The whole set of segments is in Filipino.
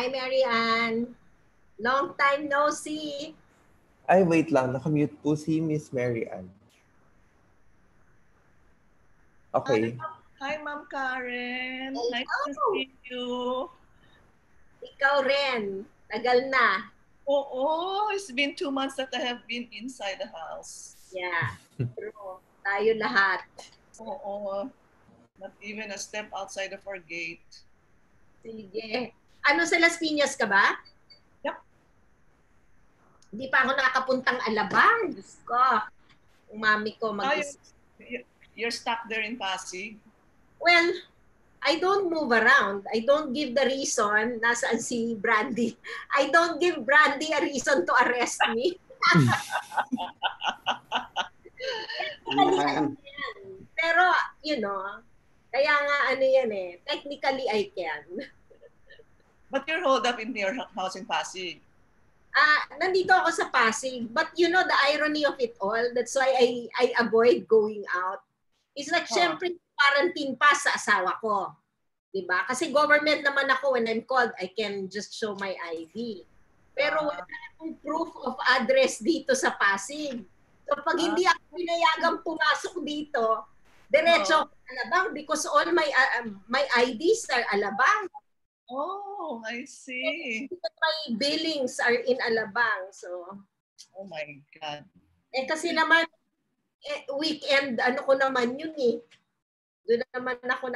Hi, Mary Ann. Long time no see. Ay, wait lang. Nakamute po si Miss Mary Ann. Okay. Hi, Ma'am Karen. Hello. Nice to see you. Ikaw rin. Tagal na. Oo, it's been 2 months that I have been inside the house. Yeah. True. Tayo lahat. Oo. Not even a step outside of our gate. Sige. Ano, sa Las Piñas ka ba? Yep. Hindi pa ako nakapuntang Alabang. Diyos ko. Umami ko You're stuck there in Pasig? Well, I don't move around. I don't give the reason nasaan si Brandy. I don't give Brandy a reason to arrest me. Pero, you know, kaya nga ano yan eh, technically I can. But you're holed up in your house in Pasig. Nandito ako sa Pasig. But you know the irony of it all, that's why I avoid going out. It's like, syempre, quarantine pa sa asawa ko. Diba? Kasi government naman ako, when I'm called, I can just show my ID. Pero wala akong proof of address dito sa Pasig. So pag hindi ako pinayagang pumasok dito, diretso ako sa Alabang because all my IDs are Alabang. Oh, I see. My billings are in Alabang. So, oh my God. Kasi naman, weekend, ano ko naman yun eh. Doon naman ako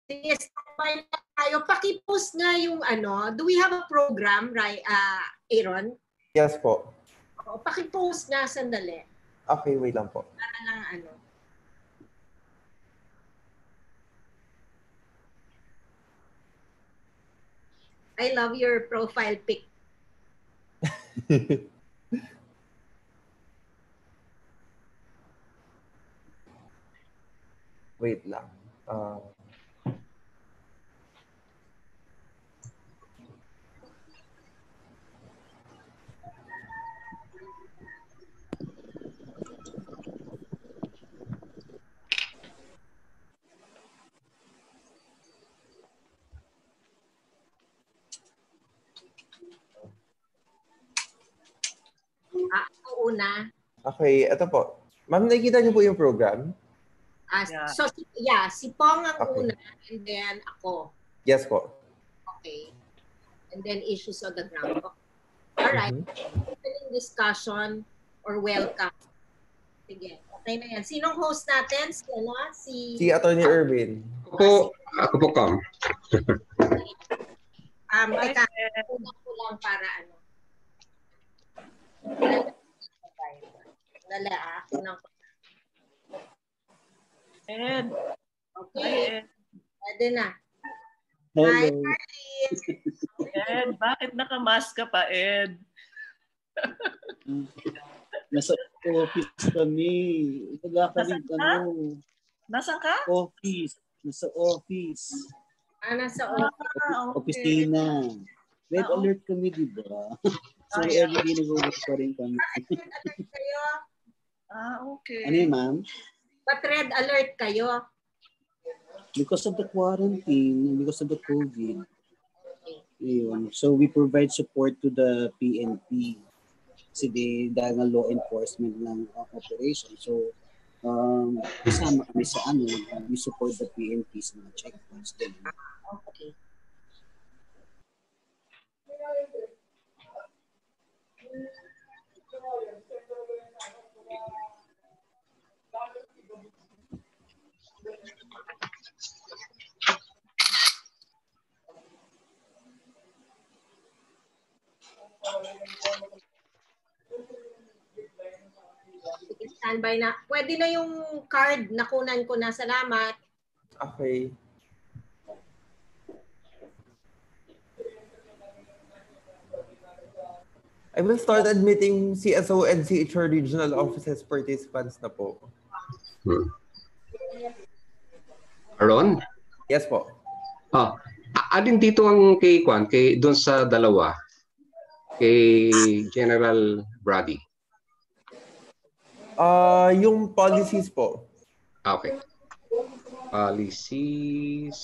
Sige, sabay na tayo. Pakipost nga yung ano. Do we have a program, right, Aaron? Yes po. Pakipost nga sandali. Okay, wait lang po. Para lang ano. I love your profile pic. Wait lang. Una. Okay, ito po. Ma'am, nakikita niyo po yung program? So, si Pong ang una and then ako. Yes po. Okay. And then issues on the ground. Okay. All right. Opening discussion or welcome. Sige. Okay na yan. Sinong host natin? Si Attorney Erwin. Ako po, Kam. Teka, unang ko lang para ano. Dala unang ko. Ed. Okay. Pwede na. Hello. Hi, Ed, bakit nakamask ka pa, Ed? Nasa office kami. Wala kaming ano. Nasaan ka? Office. Nasa office. Nasa office. Okay. Opisina. Red alert kami, di ba? So, everyday nag-work pa rin kami. Alert kayo? Okay. Ano yun, ma'am? But red alert kayo? Because of the quarantine, because of the COVID. Yun. So, we provide support to the PNP. Kasi dahil nga law enforcement ng operation. So, kasama kami sa ano, we support the PNP sa mga checkpoints. Okay. Standby na. Pwede na yung card na kunan ko na. Salamat. Okay. I will start admitting CSO and CHR regional offices participants na po. Aaron? Yes po. Alin dito ang kay doon sa dalawa? Kay General Brady? Yung policies po. Okay. Policies.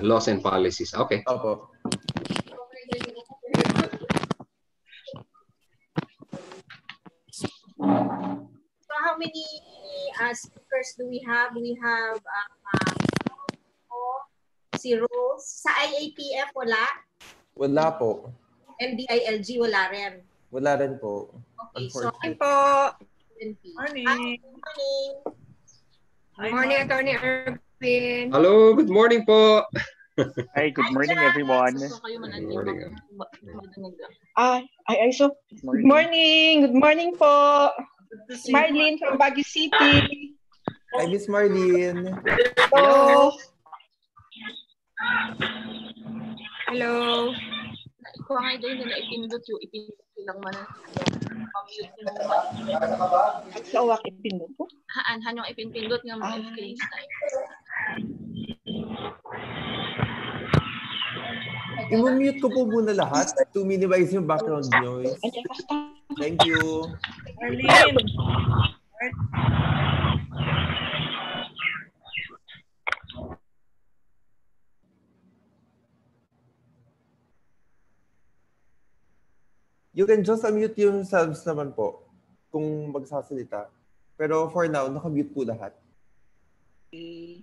Laws and policies. Okay. Opo. So how many speakers do we have? We have si Rose. Sa IAPF wala? Wala po. NDILG wala rin. Wala rin po. Okay, so Unfortunately. po. Morning. Morning. Hi, Morning, Mark. Attorney Irvin. Hello, good morning po. Hi, good morning everyone. Good morning. So good morning. Good morning po. Good to see you. Marlene from Baguio City. Hi, Miss Marlene. Hello. Hello. Kung nga doon nila ipindot yung lang man pamute mo Sa uwak ipindot po. haan yung ipindot nga mga FK style. I-mute ko po muna lahat to minimize yung background noise. Thank you. Marlene. You can just unmute yourselves naman po kung magsasalita. Pero for now, nakamute po lahat. Okay.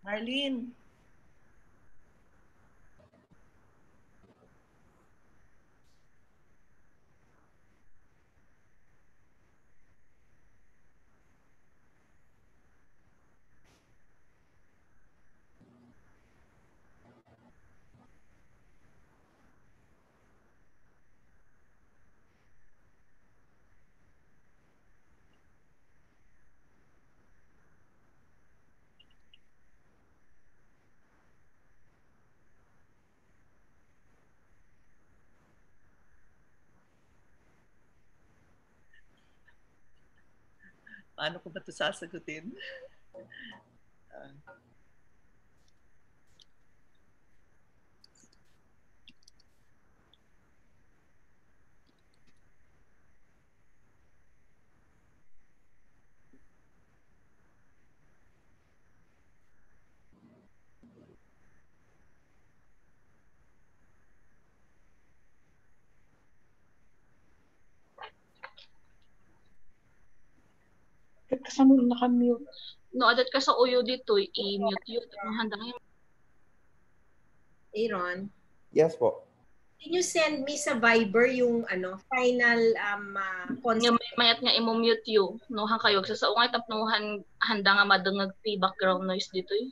Marlene. Paano ko ba ito sasagutin? Kasama naka-mute. No, adat ka sa uyo dito, i-mute yun. Kung handa ngayon. Aaron, Yes po. can you send me sa Viber yung final Nga concept? may mayat nga i-mute yun. Nuhan kayo. Sa ungay tapnuhan handa nga madungag ti background noise dito eh.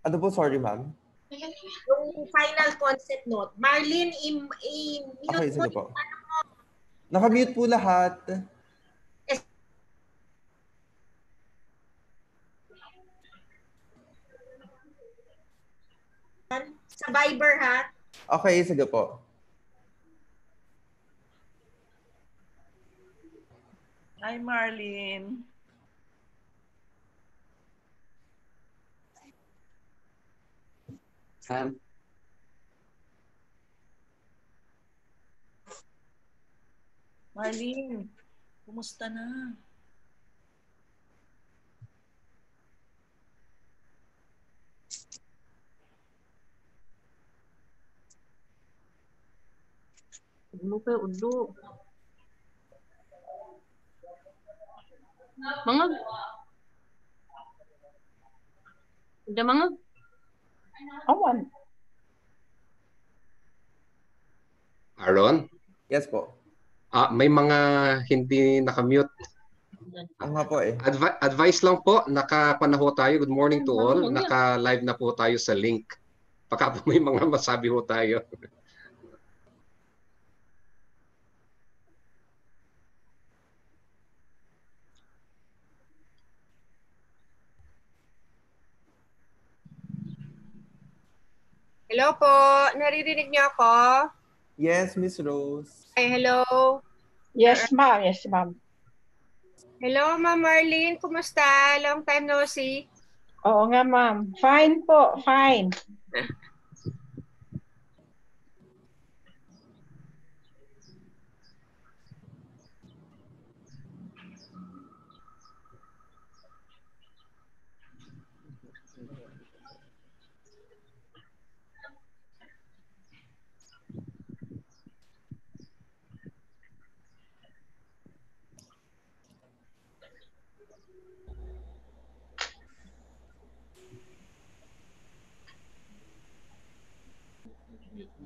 Ano po? Sorry, ma'am. Yung final concept note. Marlene, i-mute Okay, mo sige po. Nakamute po lahat. sa Viber ha. Okay, sige po. Hi, Marlene. Marlene, kumusta na? Udlo kayo, udlo. Mangag. Udah mangag. Awan. Aaron? Yes po. May mga hindi nakamute. Ang nga po eh. Advice lang po, nakapanaho tayo. Good morning to all. Naka-live na po tayo sa link. Baka po may mga masabi ho tayo. Hello po. Naririnig niyo ako? Yes, Miss Rose. Ay, hello. Yes, ma'am. Yes, ma'am. Hello, Ma'am Marlene. Kumusta? Long time no see. Oo nga, ma'am. Fine po. Fine.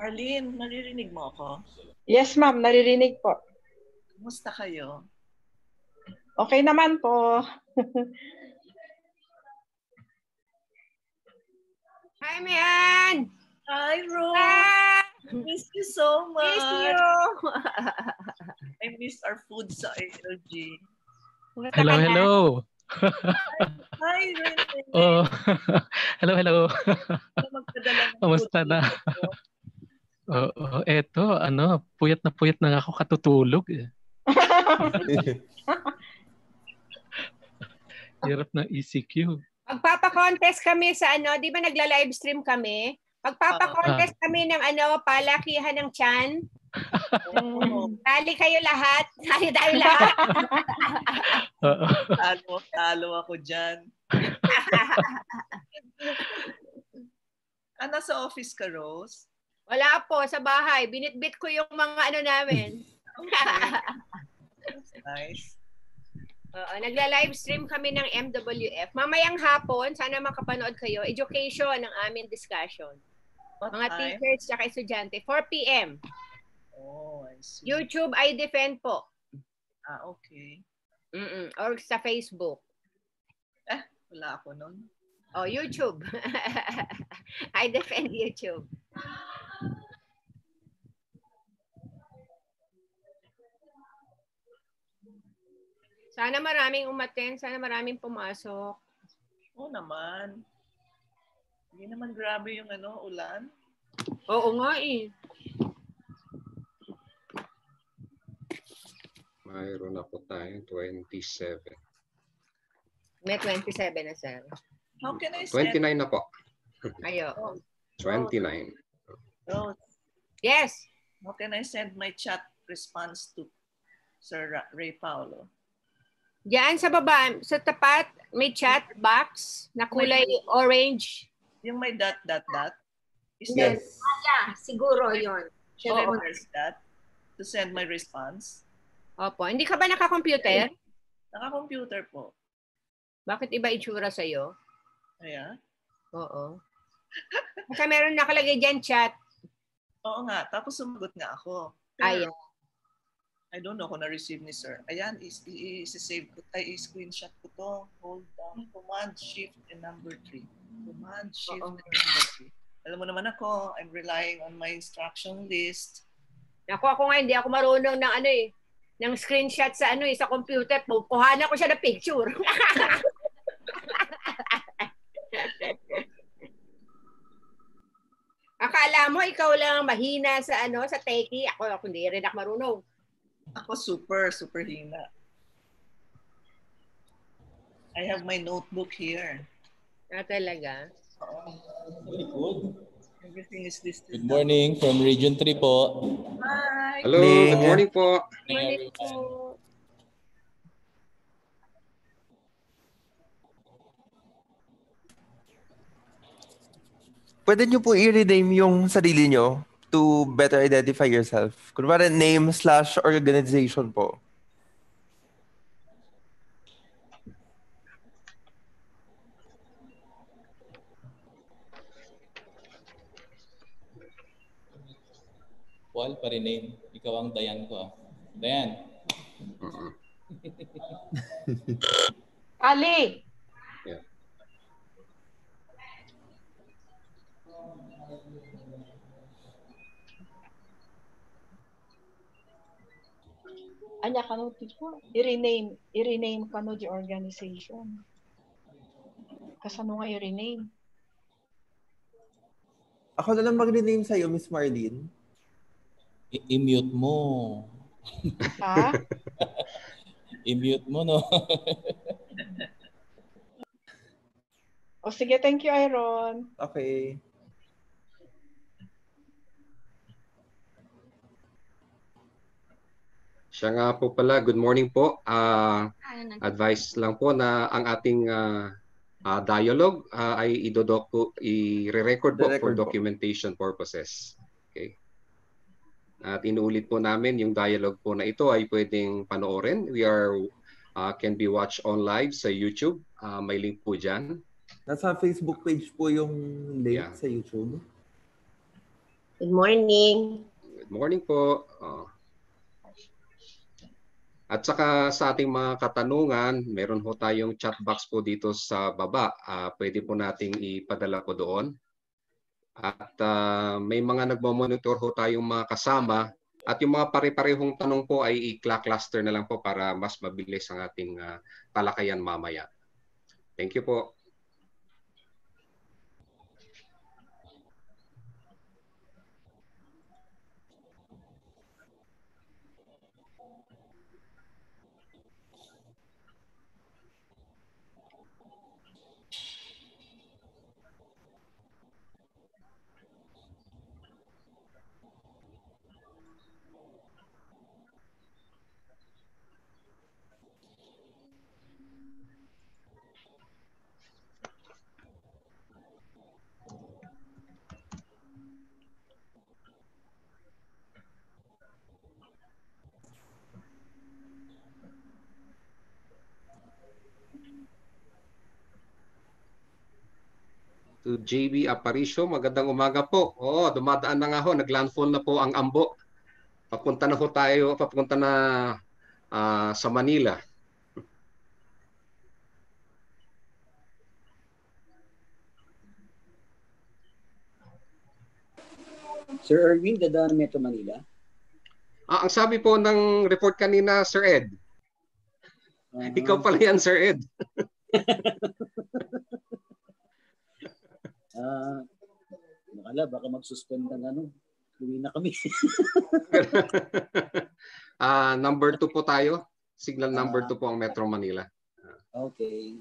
Marlene, naririnig mo ako? Yes, ma'am. Naririnig po. Kumusta kayo? Okay naman po. Hi, Mian! Hi, Rose! Ah! Miss you so much. Miss you! I miss our food sa ALG. Kumusta Hello, ka na? hello. Hi, Rene. Oh, hello, hello. Magpadala ng Kamusta food na? dito. Oo, eto, puyat na nga ako katutulog. Hirap ng ECQ. Magpapa-contest kami sa di ba nagla-live stream kami? Magpapa-contest kami ng palakihan ng tiyan. Tali kayo lahat. Tayo lahat. Talo ako dyan. Nasa office ka, Rose? Wala po, sa bahay. Binitbit ko yung mga namin. That's nice. Nagla-live stream kami ng MWF. Mamayang hapon, sana makapanood kayo, education ng aming discussion. What Mga time? teachers at estudyante. 4 p.m. Oh, I see. YouTube, I defend po. Okay. Or sa Facebook. Wala ako nun. YouTube. I defend YouTube. Sana maraming umaten, sana maraming pumasok. Oo naman. Hindi naman grabe yung ulan. Oo nga eh. Mayroon na po tayo 27. May 27 na, sir. How can I send? 29 na po. Ayo. 29. Rose, Yes. how can I send my chat response to Sir Ray Paulo? Diyan sa baba, sa tapat, may chat box na kulay orange. Yung may dot. Is Yes. Yeah, siguro yon. Should I press that to send my response? Opo. Hindi ka ba naka-computer? Naka-computer po. Bakit iba itsura sa'yo? Ayan. Oo. Kasi meron nakalagay dyan chat. Oo nga. Tapos sumagot nga ako. Ayan. I don't know kung na-receive ni sir. Ayan, i-save ko. I-screenshot ko to. Hold down. Command, Shift, and number 3. Command, Shift, and number 3. Alam mo naman ako, I'm relying on my instruction list. Ako nga, hindi ako marunong ng ng screenshot sa sa computer. Kuhanan ko siya ng picture. Akala mo ikaw lang mahina sa sa techie. Ako hindi rin ako marunong. Ako super hina. I have my notebook here. Talaga? Very good. Everything is listed. Good morning from Region 3 po. Hi. Hello, good morning po. Good morning, everyone. Pwede nyo po i-rename yung sarili nyo to better identify yourself. Kunwari, name/organization po. Paul, pa-rename. Ikaw ang Dayan ko. Dayan. Ali! Yeah. Anya ka no, i-rename ka no di organization. Kasano nga i-rename? Ako na lang mag-rename sa'yo, Miss Marlene. I-mute mo. Ha? I-mute mo, no? O sige, thank you, Iron. Okay. Siya nga po pala, good morning po. Advice lang po na ang ating dialogue ay i-re-record po for documentation purposes. Okay. At inuulit po namin yung dialogue po na ito ay pwedeng panoorin. We are can be watched on live sa YouTube. May link po dyan. Nasa Facebook page po yung link sa YouTube. Good morning. Good morning po. At saka sa ating mga katanungan, meron ho tayong chat box po dito sa baba. Pwede po nating ipadala po doon. At may mga nagmo-monitor ho tayong mga kasama. At yung mga pare-parehong tanong po ay i-cluster na lang po para mas mabilis ang ating talakayan mamaya. Thank you po. To JB Aparicio, magandang umaga po. Dumadaan na nga ho, naglandfall na po ang Ambo. Papunta na ho tayo, papunta na sa Manila. Sir Erwin, dadaan na Metro Manila? Ang sabi po ng report kanina, Sir Ed. Ikaw pala yan, Sir Ed. Baka mag-suspend ng uwi na kami. Number 2 po tayo. Signal number 2 po ang Metro Manila. Okay.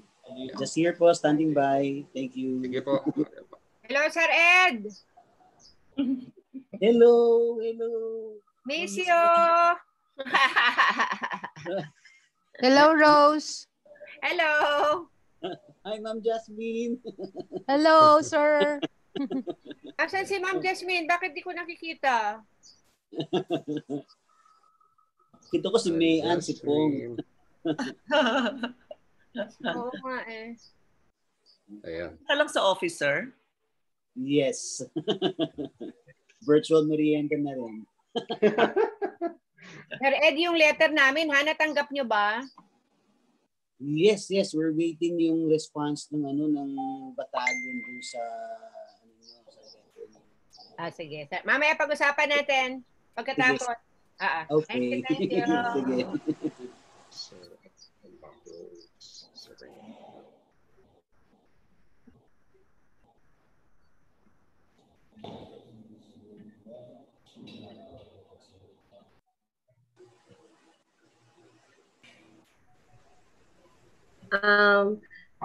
Just here po, standing by. Thank you. Sige po. Hello, Sir Ed. Hello. Miss you. Hello, Rose. Hello. Hi, Ma'am Jasmine. Hello, sir. Asan si Ma'am Jasmine? Bakit di ko nakikita? Kita ko si Mayan, si Pong. Oo nga eh. Ayan. Ka lang sa officer? Yes. Virtual merienda na rin. Sir Ed, yung letter namin, natanggap nyo ba? Yes. We're waiting yung response ng ng battalion dun sa sige. Mamaya pag-usapan natin pagkatapos. Okay. Thank you. Sige.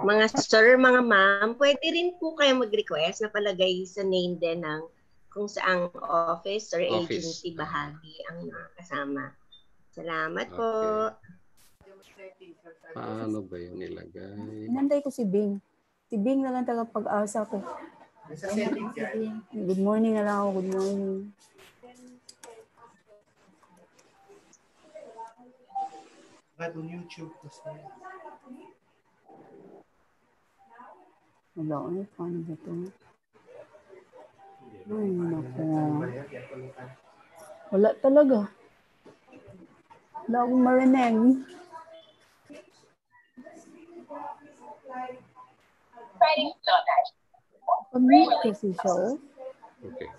Mga sir, mga ma'am, pwede rin po kayo mag-request na palagay sa name din ng kung saang office or agency bahagi ang kasama. Salamat po. Paano ba yun nilagay? Inantay ko si Bing. Si Bing na lang tagapag-asa ko. Good morning na lang ako. Good morning. On YouTube kasi. Wala ko. Paano ba ito? Ay, naku. Wala talaga. Wala akong marinig. Pag-mute kasi siya, oh. Okay.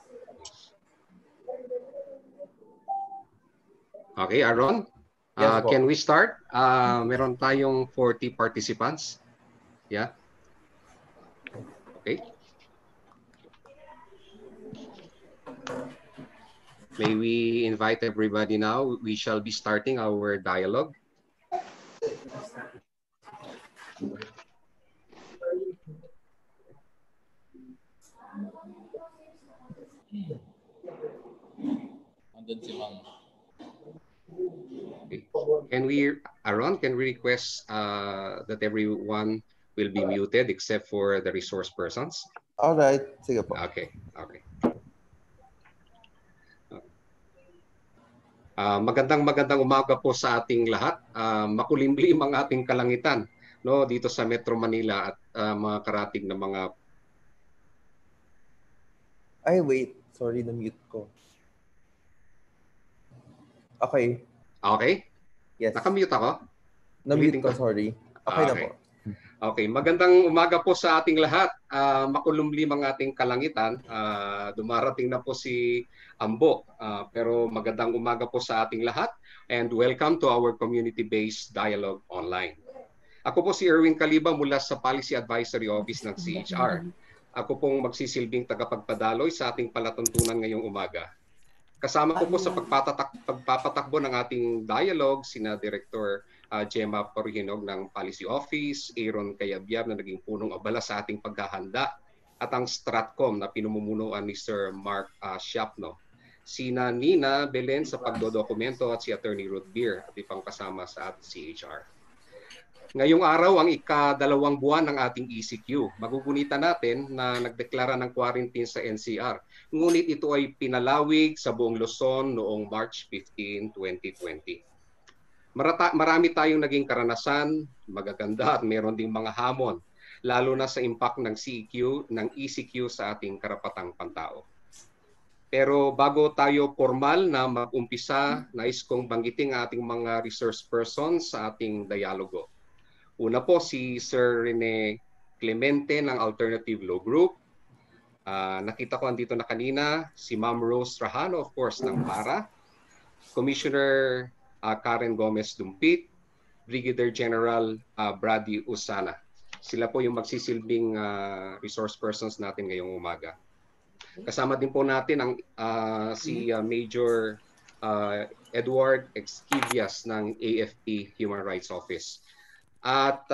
Okay, Aaron? Yes, can we start? Meron tayong 40 participants. Yeah. Okay. May we invite everybody now? We shall be starting our dialogue. Andun si Mang. Can we, Aaron, can we request that everyone will be muted except for the resource persons? All right. Sige po. Okay. Magandang umaga po sa ating lahat. Makulimlim ang ating kalangitan, no, dito sa Metro Manila at mga karatig na mga... Ay, wait. Sorry, na-mute ko. Okay. Okay? Yes. Nakamute ako? Na-mute ko, sorry. Okay na po. Okay, magandang umaga po sa ating lahat. Makulumlim ang ating kalangitan. Dumarating na po si Ambo. Pero magandang umaga po sa ating lahat and welcome to our community-based dialogue online. Ako po si Erwin Caliba mula sa Policy Advisory Office ng CHR. Ako pong magsisilbing tagapagpadaloy sa ating palatuntunan ngayong umaga. Kasama ko po sa pagpapatakbo ng ating dialogue sina Director Gemma Porhinog ng Policy Office, Aaron Cayabyab na naging punong abala sa ating paghahanda, at ang Stratcom na pinumumunuan ni Sir Mark Siapno. Sina Nina Belen sa pagdodokumento at si Attorney Ruth Beer at ibang kasama sa ating CHR. Ngayong araw ang ika-2 buwan ng ating ECQ. Magugunitan natin na nagdeklara ng quarantine sa NCR. Ngunit ito ay pinalawig sa buong Luzon noong March 15, 2020. Marami tayong naging karanasan, magaganda at meron ding mga hamon, lalo na sa impact ng ECQ sa ating karapatang pantao. Pero bago tayo formal na mag-umpisa, nais kong banggitin ang ating mga resource persons sa ating dialogo. Una po si Sir Rene Clemente ng Alternative Law Group. Nakita ko andito na kanina si Ma'am Rose Trajano, of course, ng PARA. Commissioner Karen Gomez Dumpit, Brigadier General Brady Usana. Sila po yung magsisilbing resource persons natin ngayong umaga. Kasama din po natin ang si Major Edward Exquivias ng AFP Human Rights Office. At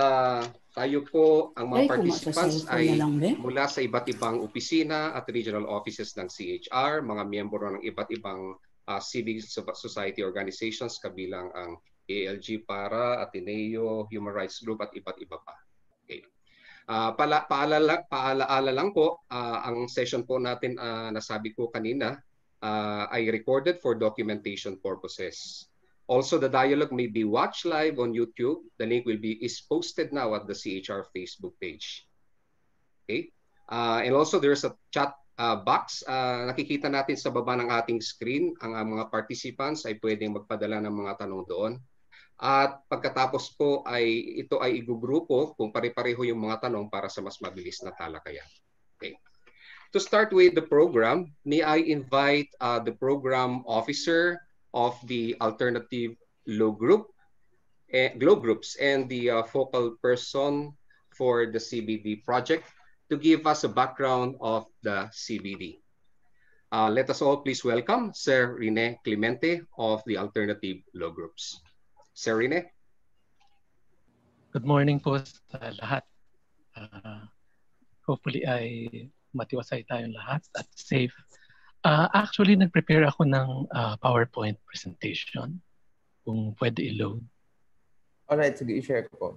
tayo po, ang mga participants ay mula sa iba't ibang opisina at regional offices ng CHR, mga miyembro ng iba't ibang civil society organizations kabilang ang ALG, PARA, Ateneo, Human Rights Group at iba't iba pa. Okay. Paalaala lang po, ang session po natin nasabi ko kanina ay recorded for documentation purposes. Also, the dialogue may be watched live on YouTube. The link is posted now at the CHR Facebook page. Okay. And also there's a chat box. Nakikita natin sa baba ng ating screen. Ang mga participants ay pwedeng magpadala ng mga tanong doon. At pagkatapos po ay ito ay igugrupo kung pare-pareho yung mga tanong para sa mas mabilis na talakayan. Okay. To start with the program, may I invite the program officer of the Alternative Law Group, Groups and the focal person for the CBD project to give us a background of the CBD. Let us all please welcome Sir Rene Clemente of the Alternative Law Groups. Sir Rene. Good morning po sa lahat. Hopefully ay matiwasay tayong lahat at safe. Actually, nag-prepare ako ng PowerPoint presentation. Kung pwede i-load. Alright, sige, i-share ko po.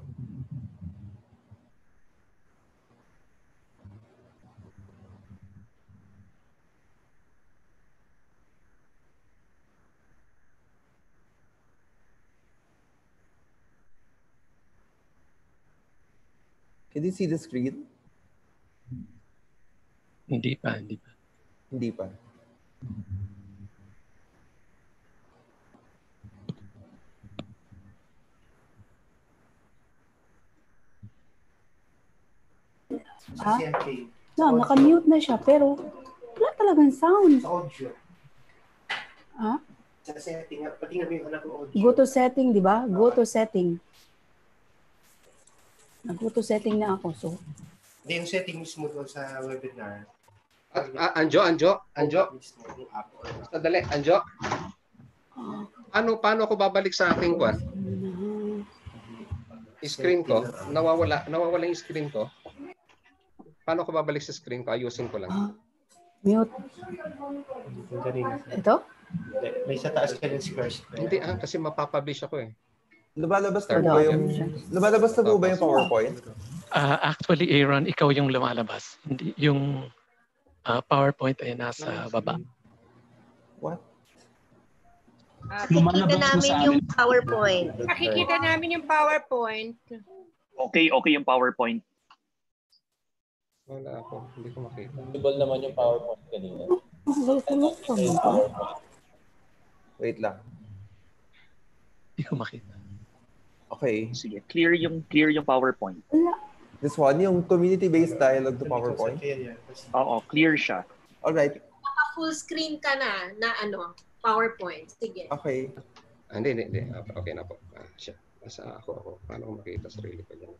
Can you see the screen? Hindi pa. Hindi pa. No, naka-mute na siya pero wala talagang sound. Sa audio. Ha? Sa setting, patingnan mo yung anak ko audio. Go to setting, di ba? Go to setting. Nag-go to setting na ako, so. Hindi, yung setting mismo doon sa webinar. Anjo. Sadali, Anjo. Paano ako babalik sa aking kwan? Screen ko, nawawala yung screen ko. Paano ako babalik sa screen ko? Ayusin ko lang. Mute. Ito? May sa taas ka ng squares. Hindi, kasi mapapublish ako eh. Lumalabas na po ba yung PowerPoint? Actually, Aaron, ikaw yung lumalabas. Hindi yung PowerPoint ay nasa baba. What? Nakikita namin yung PowerPoint. Nakikita namin yung PowerPoint. Okay yung PowerPoint. Wala ako, hindi ko makita. Visible naman yung PowerPoint kanina. Wait lang. Hindi ko makita. Okay. Sige, clear yung PowerPoint. This one, yung community-based dialogue to PowerPoint? Oo, clear siya. Alright. Naka-full screen ka na PowerPoint. Sige. Okay. Hindi. Okay na po. Siya. Basta ako. Paano ko makita sarili ko dyan?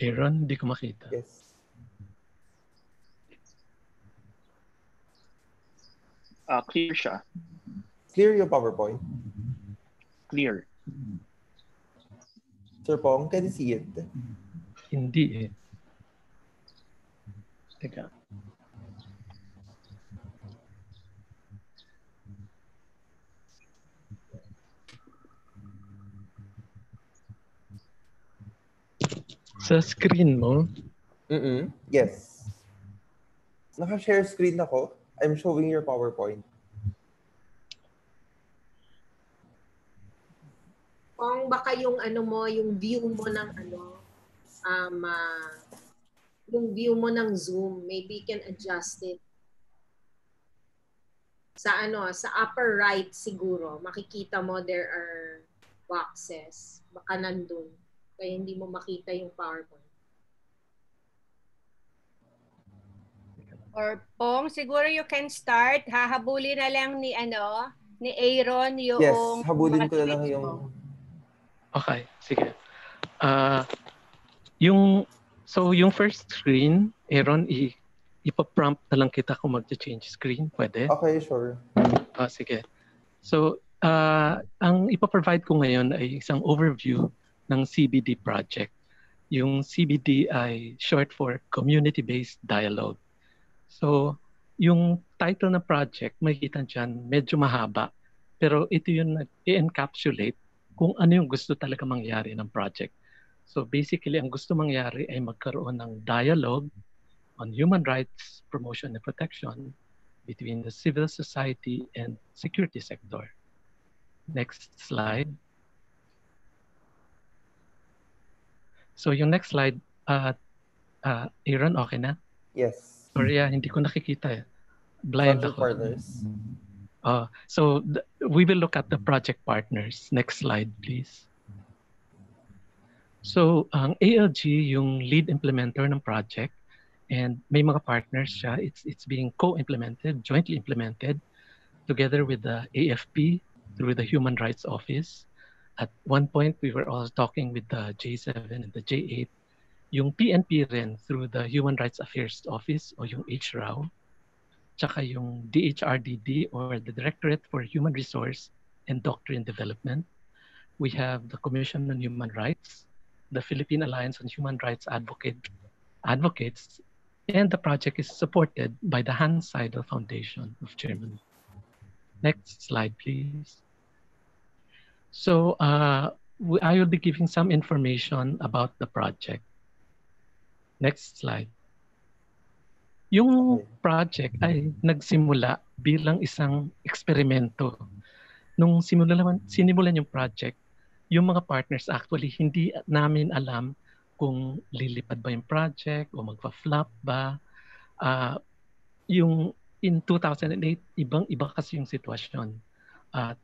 Aaron, hindi ko makita. Yes. Clear siya. Clear yung PowerPoint? Clear. Sir Pong, can you see it? Hindi eh. Teka. Sa screen mo? Yes. Naka-share screen ako. I'm showing your PowerPoint. Kung baka yung yung view mo ng yung view mo ng Zoom, maybe you can adjust it. Sa sa upper right siguro, makikita mo there are boxes. Baka nandun. Kaya hindi mo makita yung PowerPoint. Or Pong, siguro you can start. Hahabulin na lang ni Aaron yung Yes, habulin ko na lang yung... Okay, sige. Yung first screen, Aaron, ipa-prompt na lang kita kung mag-change screen. Pwede? Okay, sure. Sige. So, ang ipaprovide ko ngayon ay isang overview ng CBD project. Yung CBD ay short for Community-Based Dialogue. So, yung title ng project, makikita dyan, medyo mahaba. Pero ito yung nag-encapsulate kung ano yung gusto talaga mangyari ng project. So basically, ang gusto mangyari ay magkaroon ng dialogue on human rights promotion and protection between the civil society and security sector. Next slide. So yung next slide, Aaron, okay na? Yes. Sorry, hindi ko nakikita eh. Blind project ako. Partners. So we will look at the project partners. Next slide, please. So ang ALG, yung lead implementer ng project, and may mga partners siya. It's being co-implemented, jointly implemented, together with the AFP through the Human Rights Office. At one point, we were also talking with the J7 and the J8, yung PNP rin through the Human Rights Affairs Office o yung HRAO, tsaka yung DHRDD or the Directorate for Human Resource and Doctrine Development. We have the Commission on Human Rights, the Philippine Alliance on Human Rights Advocates, and the project is supported by the Hans Seidel Foundation of Germany. Next slide, please. So I will be giving some information about the project. Next slide. Yung project ay nagsimula bilang isang eksperimento. Nung sinimulan yung project, yung mga partners actually hindi namin alam kung lilipad ba yung project o magpa-flop ba. Yung in 2008, ibang-iba kasi yung sitwasyon.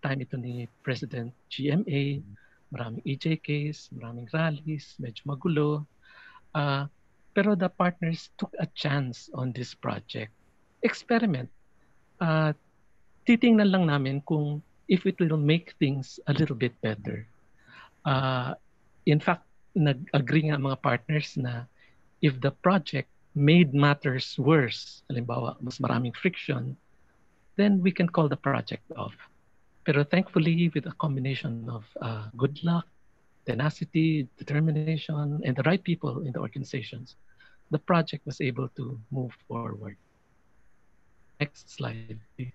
Time ito ni President GMA, maraming EJKs, maraming rallies, medyo magulo. Pero the partners took a chance on this project. Experiment. Titingnan lang namin kung if it will make things a little bit better. In fact, nag-agree nga mga partners na if the project made matters worse, halimbawa, mas maraming friction, then we can call the project off. Pero thankfully, with a combination of good luck, tenacity, determination, and the right people in the organizations, the project was able to move forward. Next slide, please.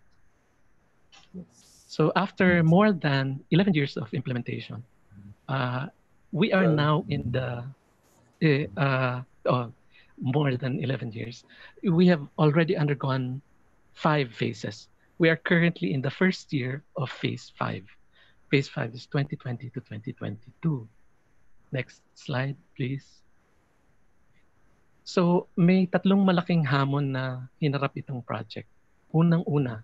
So after more than 11 years of implementation, we are now in the more than 11 years. We have already undergone 5 phases. we are currently in the first year of Phase 5. Phase 5 is 2020 to 2022. Next slide, please. So may tatlong malaking hamon na hinarap itong project. Unang-una,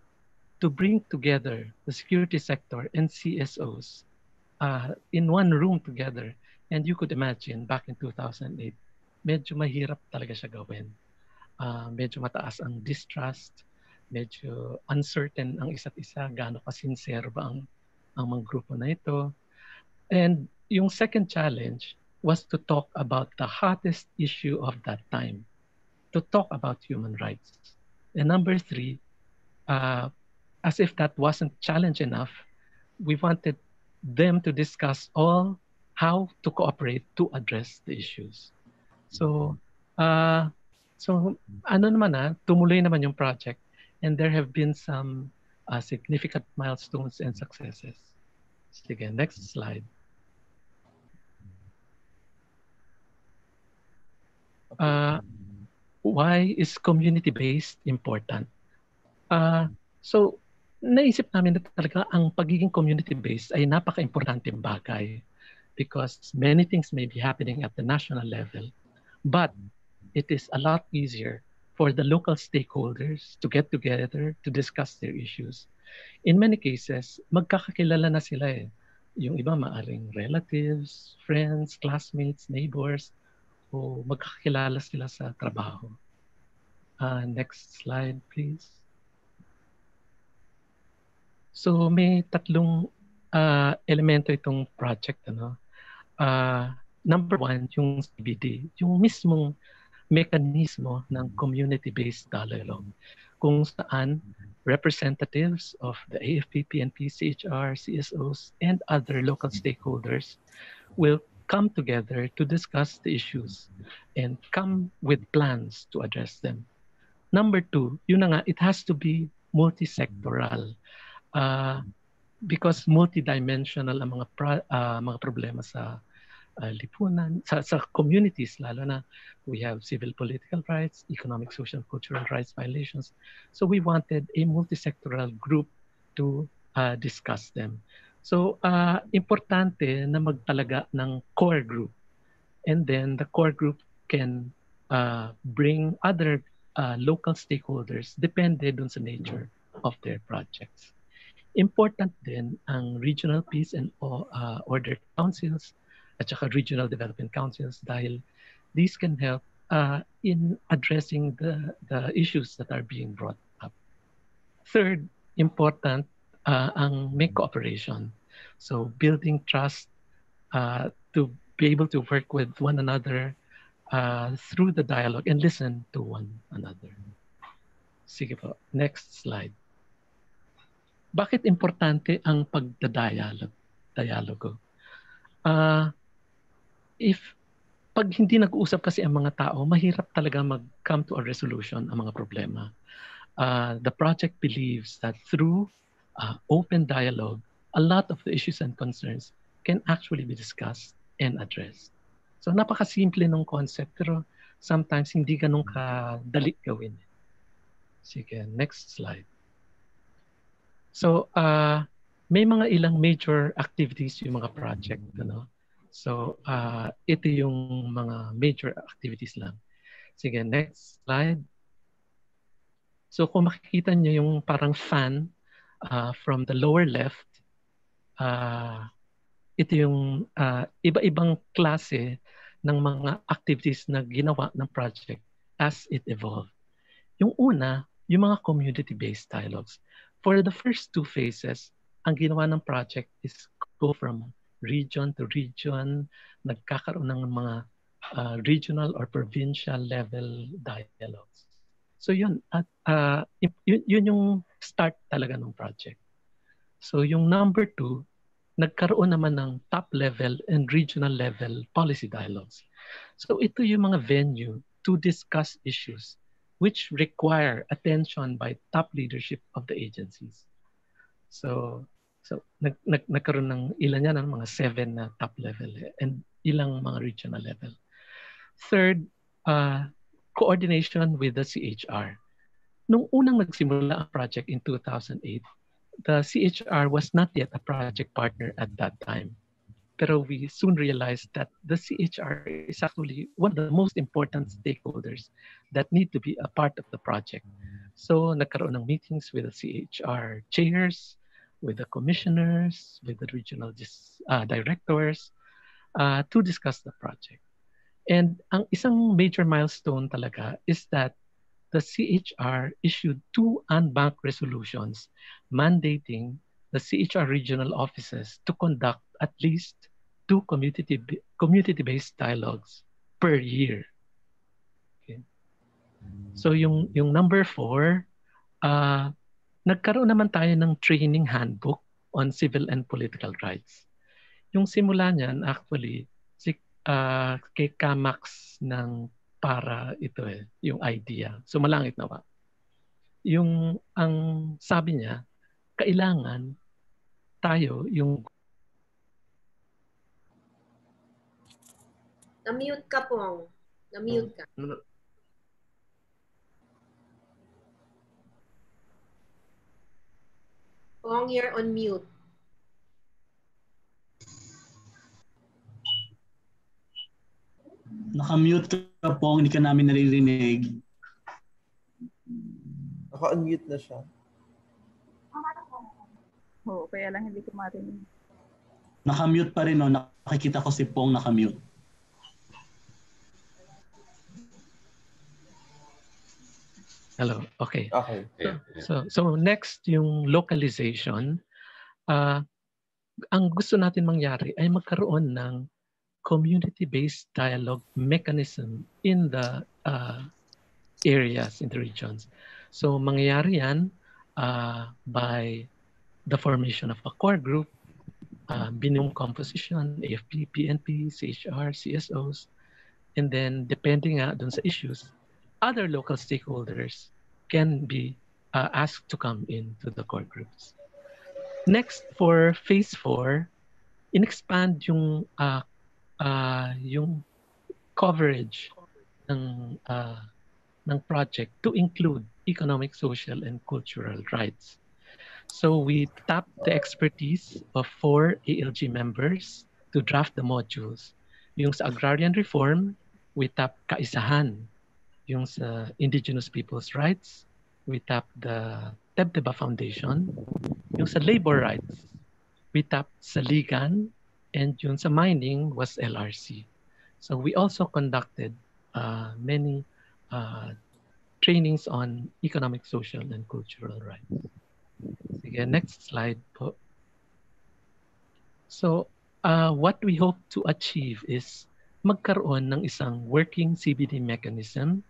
to bring together the security sector and CSOs in one room together. And you could imagine, back in 2008, medyo mahirap talaga siya gawin. Medyo mataas ang distrust, medyo uncertain ang isa't isa, gaano ka-sincere ba ang mga grupo na ito. And yung second challenge was to talk about the hottest issue of that time, to talk about human rights. And number three, as if that wasn't challenge enough, we wanted them to discuss all how to cooperate to address the issues. So, ano naman tumuloy naman yung project, and there have been some significant milestones and successes. Sige, next slide. Why is community-based important? So, naisip namin na talaga ang pagiging community-based ay napaka-importanteng bagay because many things may be happening at the national level, but it is a lot easier for the local stakeholders to get together to discuss their issues. In many cases, magkakakilala na sila eh. Yung iba maaring relatives, friends, classmates, neighbors, o magkakilala sila sa trabaho. Next slide, please. So may tatlong elemento itong project. Number one, yung CBD, yung mismong mekanismo ng community-based dialogue kung saan representatives of the AFP, PNP, CHR, CSOs, and other local stakeholders will come together to discuss the issues and come with plans to address them. Number two, yun na nga, it has to be multi-sectoral because multidimensional ang mga problema sa lipunan, sa communities, lalo na we have civil political rights, economic, social, cultural rights violations. So we wanted a multi-sectoral group to discuss them. So importante na magtalaga ng core group. And then the core group can bring other local stakeholders depende dun sa nature of their projects. Important din ang regional peace and order councils at saka regional development councils dahil these can help in addressing the issues that are being brought up. Third, important ang may cooperation. So building trust to be able to work with one another through the dialogue and listen to one another. Sige po, next slide. Bakit importante ang pagdadialogo? Pag hindi nag-uusap kasi ang mga tao, mahirap talaga mag-come to a resolution ang mga problema. The project believes that through open dialogue, a lot of the issues and concerns can actually be discussed and addressed. So napakasimple ng concept pero sometimes hindi ganun kadali gawin. Sige, next slide. So may mga ilang major activities yung mga project. So ito yung mga major activities lang. Sige, next slide. So kung makikita niyo yung parang fan from the lower left, ito yung iba-ibang klase ng mga activities na ginawa ng project as it evolved. Yung una, yung mga community-based dialogues. For the first two phases, ang ginawa ng project is go from region to region, nagkakaroon ng mga regional or provincial level dialogues. So yun, at yun yung start talaga ng project. So yung number two, nagkaroon naman ng top level and regional level policy dialogues. So ito yung mga venue to discuss issues which require attention by top leadership of the agencies. So nagkaroon ng ilan yan, mga 7 na top level and ilang mga regional level. Third, coordination with the CHR. nung unang nagsimula ang project in 2008, the CHR was not yet a project partner at that time. Pero we soon realized that the CHR is actually one of the most important stakeholders that need to be a part of the project. So nagkaroon ng meetings with the CHR chairs, with the commissioners, with the regional directors to discuss the project. And ang isang major milestone talaga is that the CHR issued 2 unbanked resolutions mandating the CHR regional offices to conduct at least 2 community-based dialogues per year. Okay. So yung number 4, nagkaroon naman tayo ng training handbook on civil and political rights. Yung simula niyan actually kay Kamax ng para ito yung idea. So malangit na ba? Ang sabi niya, kailangan tayo yung... Na-mute ka, Pong. Na-mute ka. Pong, you're on mute. Naka-mute ka, Pong. Hindi ka namin naririnig. Naka-unmute na siya. Oo, kaya lang hindi ko marinig. Naka-mute pa rin, no? Nakikita ko si Pong naka-mute. Hello, okay. Okay. So next, yung localization. Ang gusto natin mangyari ay magkaroon ng community-based dialogue mechanism in the areas, in the regions. So mangyayari yan by the formation of a core group, binom composition, AFP, PNP, CHR, CSOs, and then depending dun sa issues, other local stakeholders can be asked to come into the core groups. Next, for phase 4, in-expand yung coverage ng project to include economic, social, and cultural rights. So we tapped the expertise of 4 ALG members to draft the modules. Yung sa agrarian reform, we tapped kaisahan. Yung sa indigenous people's rights, we tapped the Tebteba Foundation. Yung sa labor rights, we tapped Saligan, and yung sa mining was LRC. So we also conducted many trainings on economic, social, and cultural rights. Sige, next slide po. So what we hope to achieve is magkaroon ng isang working CBD mechanism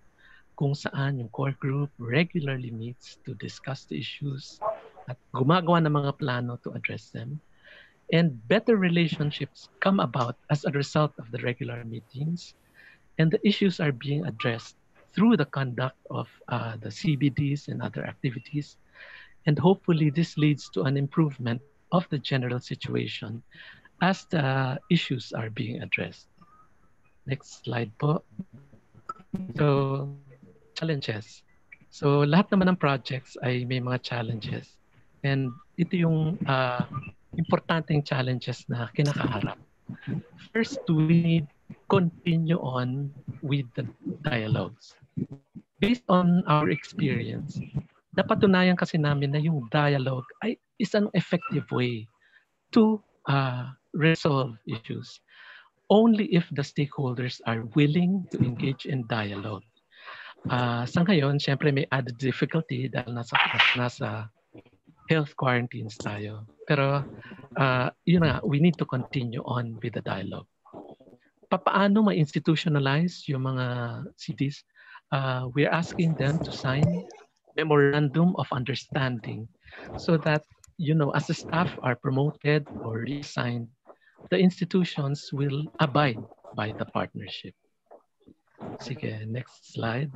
kung saan yung core group regularly meets to discuss the issues at gumagawa ng mga plano to address them. And better relationships come about as a result of the regular meetings, and the issues are being addressed through the conduct of the CBDs and other activities. And hopefully this leads to an improvement of the general situation as the issues are being addressed. Next slide po. So, challenges. So, lahat naman ng projects ay may mga challenges. And ito yung importanteng challenges na kinakaharap. First, we need to continue on with the dialogues. Based on our experience, napatunayan kasi namin na yung dialogue ay isang effective way to resolve issues. Only if the stakeholders are willing to engage in dialogue. Sa ngayon, syempre may added difficulty dahil nasa health quarantines tayo. Pero yun nga, we need to continue on with the dialogue. Paano ma-institutionalize yung mga cities? We're asking them to sign memorandum of understanding so that, as the staff are promoted or reassigned, the institutions will abide by the partnership. Sige, next slide.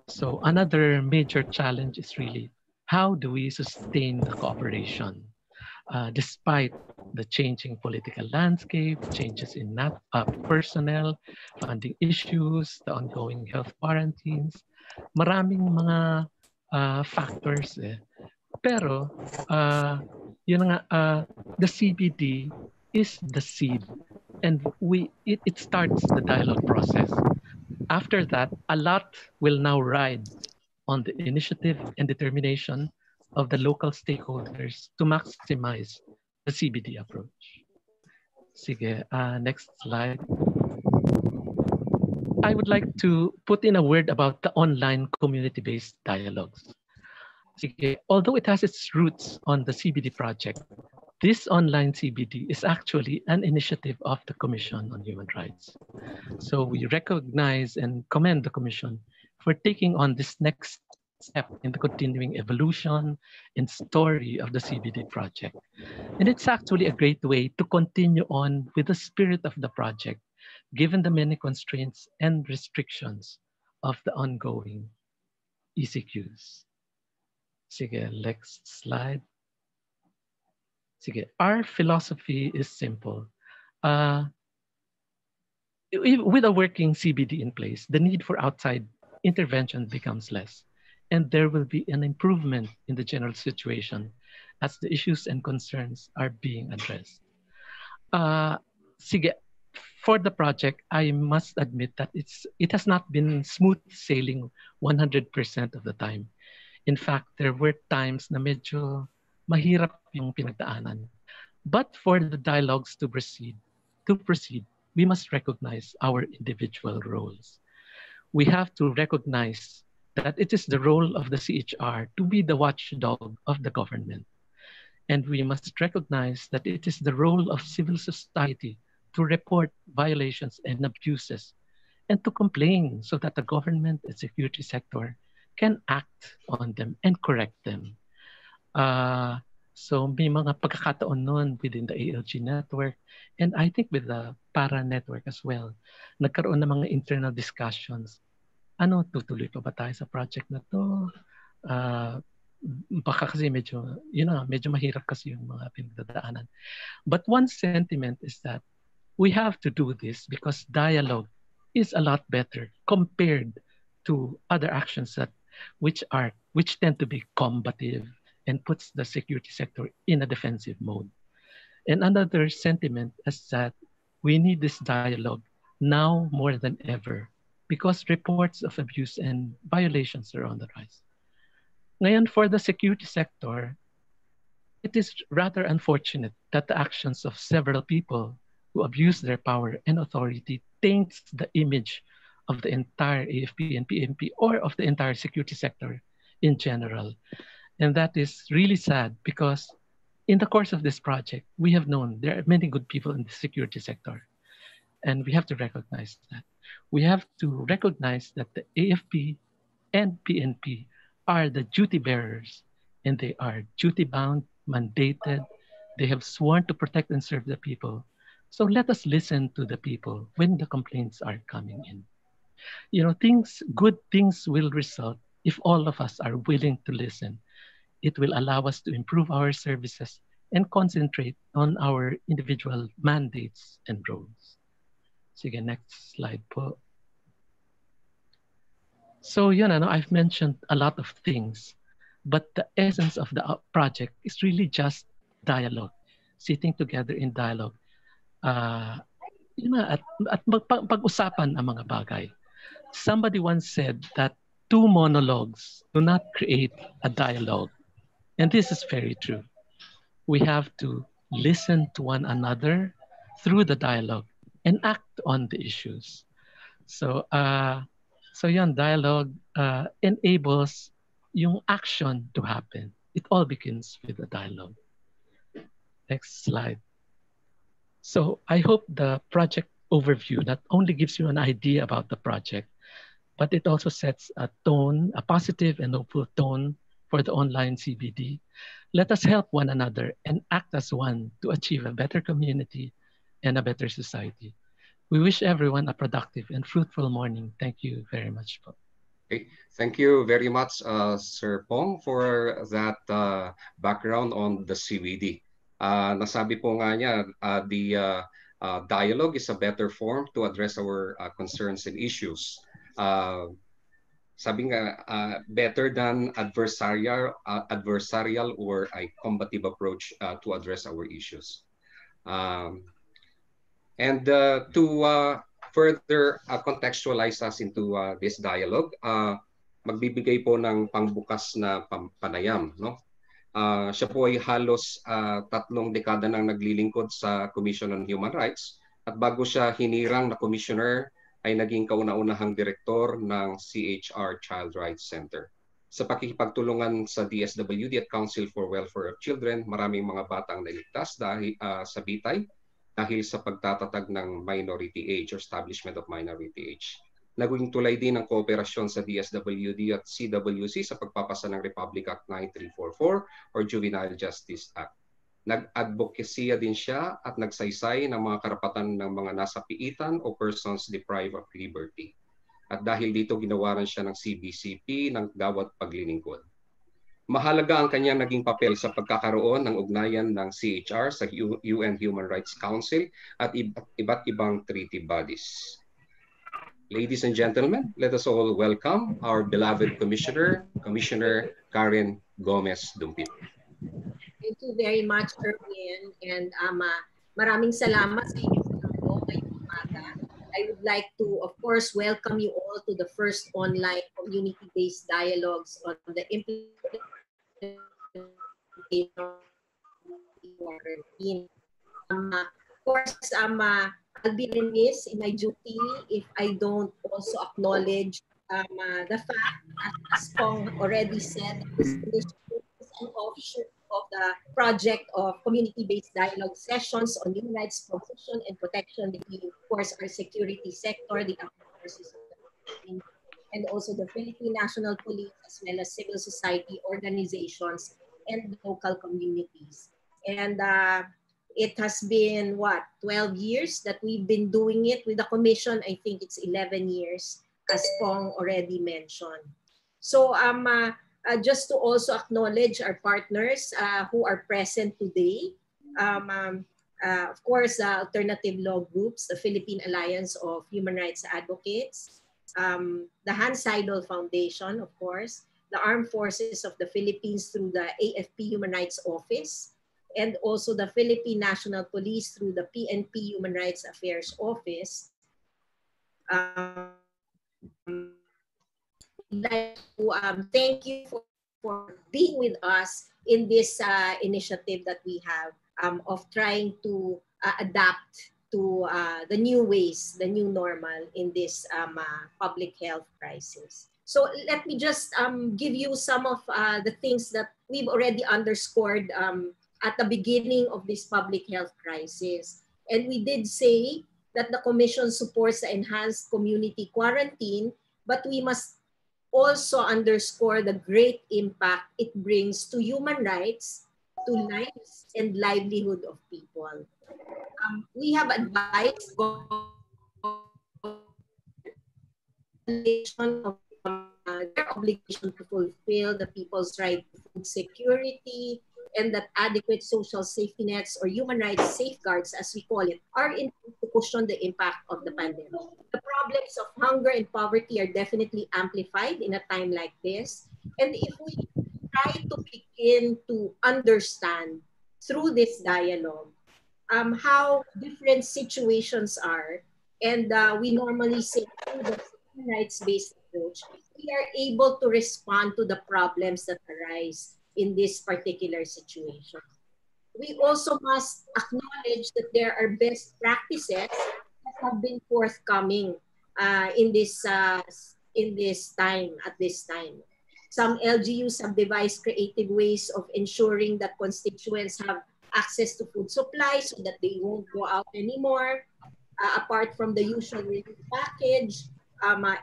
So another major challenge is really how do we sustain the cooperation despite the changing political landscape, changes in personnel, funding issues, the ongoing health quarantines. Maraming mga factors. Pero, yun nga, the CBD is the seed, and it starts the dialogue process. After that, a lot will now ride on the initiative and determination of the local stakeholders to maximize the CBD approach. Sige, next slide. I would like to put in a word about the online community-based dialogues. Sige, although it has its roots on the CBD project, this online CBD is actually an initiative of the Commission on Human Rights. So we recognize and commend the Commission for taking on this next step in the continuing evolution and story of the CBD project. And it's actually a great way to continue on with the spirit of the project, given the many constraints and restrictions of the ongoing ECQs. Sige, next slide. Sige, our philosophy is simple. With a working CBD in place, the need for outside intervention becomes less, and there will be an improvement in the general situation as the issues and concerns are being addressed. Sige, for the project, I must admit that it has not been smooth sailing 100% of the time. In fact, there were times na medyo mahirap yung pinagdaanan. But for the dialogues to proceed, we must recognize our individual roles. We have to recognize that it is the role of the CHR to be the watchdog of the government. And we must recognize that it is the role of civil society to report violations and abuses and to complain so that the government and security sector can act on them and correct them. So may mga pagkakataon nun within the ALG network, and I think with the para network as well, nagkaroon ng mga internal discussions. Ano, tutuloy pa ba tayo sa project na to? Baka kasi medyo mahirap kasi yung mga pinagdadaanan. But one sentiment is that we have to do this because dialogue is a lot better compared to other actions which tend to be combative and puts the security sector in a defensive mode. And another sentiment is that we need this dialogue now more than ever because reports of abuse and violations are on the rise. Ngayon, for the security sector, it is rather unfortunate that the actions of several people who abuse their power and authority taints the image of the entire AFP and PNP or of the entire security sector in general. And that is really sad because in the course of this project, we have known there are many good people in the security sector. And we have to recognize that. We have to recognize that the AFP and PNP are the duty bearers and they are duty bound, mandated. They have sworn to protect and serve the people. So let us listen to the people when the complaints are coming in. You know, good things will result if all of us are willing to listen. It will allow us to improve our services and concentrate on our individual mandates and roles. Sige, next slide po. So, I've mentioned a lot of things, but the essence of the project is really just dialogue, sitting together in dialogue. At pag-usapan ang mga bagay. Somebody once said that 2 monologues do not create a dialogue. And this is very true. We have to listen to one another through the dialogue and act on the issues. So dialogue enables yung action to happen. It all begins with a dialogue. Next slide. So I hope the project overview not only gives you an idea about the project, but it also sets a tone, a positive and hopeful tone for the online CBD. Let us help one another and act as one to achieve a better community and a better society. We wish everyone a productive and fruitful morning. Thank you very much. Okay. Thank you very much, Sir Pong, for that background on the CBD. Nasabi po nga niya, the dialogue is a better form to address our concerns and issues. sabi nga, better than adversarial or a combative approach to address our issues. And to further contextualize us into this dialogue, magbibigay po ng pangbukas na panayam, no? Siya po ay halos 3 dekada nang naglilingkod sa Commission on Human Rights at bago siya hinirang na commissioner ay naging kauna-unahang direktor ng CHR Child Rights Center. Sa pakikipagtulungan sa DSWD at Council for Welfare of Children, maraming mga batang nailigtas dahil sa bitay dahil sa pagtatatag ng minority age or establishment of minority age. Naging tulay din ng kooperasyon sa DSWD at CWC sa pagpapasa ng Republic Act 9344 or Juvenile Justice Act. Nag-advokasya din siya at nagsaysay ng mga karapatan ng mga nasa piitan o persons deprived of liberty. At dahil dito ginawaran siya ng CBCP ng gawad paglilingkod. Mahalaga ang kanyang naging papel sa pagkakaroon ng ugnayan ng CHR sa UN Human Rights Council at iba't ibang treaty bodies. Ladies and gentlemen, let us all welcome our beloved Commissioner, Commissioner Karen Gomez Dumpit. Thank you very much, Erwin. And maraming salamat sa inyo ngayong umaga. I would like to, of course, welcome you all to the first online community-based dialogues on the implementation of quarantine. Of course, I'll be remiss in my duty if I don't also acknowledge the fact, as Pong already said, this initiative is an offshoot of the project of community-based dialogue sessions on human rights promotion and protection between, of course, our security sector, the armed forces of the Philippines, and also the Philippine National Police, as well as civil society organizations and local communities. And it has been, 12 years that we've been doing it with the Commission. I think it's 11 years, as Pong already mentioned. So just to also acknowledge our partners who are present today. Of course, alternative law groups, the Philippine Alliance of Human Rights Advocates, the Hans Seidel Foundation, of course, the Armed Forces of the Philippines through the AFP Human Rights Office, and also the Philippine National Police through the PNP Human Rights Affairs Office. I'd like to thank you for being with us in this initiative that we have of trying to adapt to the new ways, the new normal in this public health crisis. So let me just give you some of the things that we've already underscored at the beginning of this public health crisis. And we did say that the Commission supports the enhanced community quarantine, but we must also underscore the great impact it brings to human rights, to lives and livelihood of people. We have advised of their obligation to fulfill the people's right to food security, and that adequate social safety nets or human rights safeguards, as we call it, are in to cushion the impact of the pandemic. The problems of hunger and poverty are definitely amplified in a time like this. And if we try to begin to understand through this dialogue how different situations are, and we normally say through the human rights-based approach, we are able to respond to the problems that arise in this particular situation. We also must acknowledge that there are best practices that have been forthcoming in this time, at this time. Some LGUs have devised creative ways of ensuring that constituents have access to food supply so that they won't go out anymore. Apart from the usual relief package,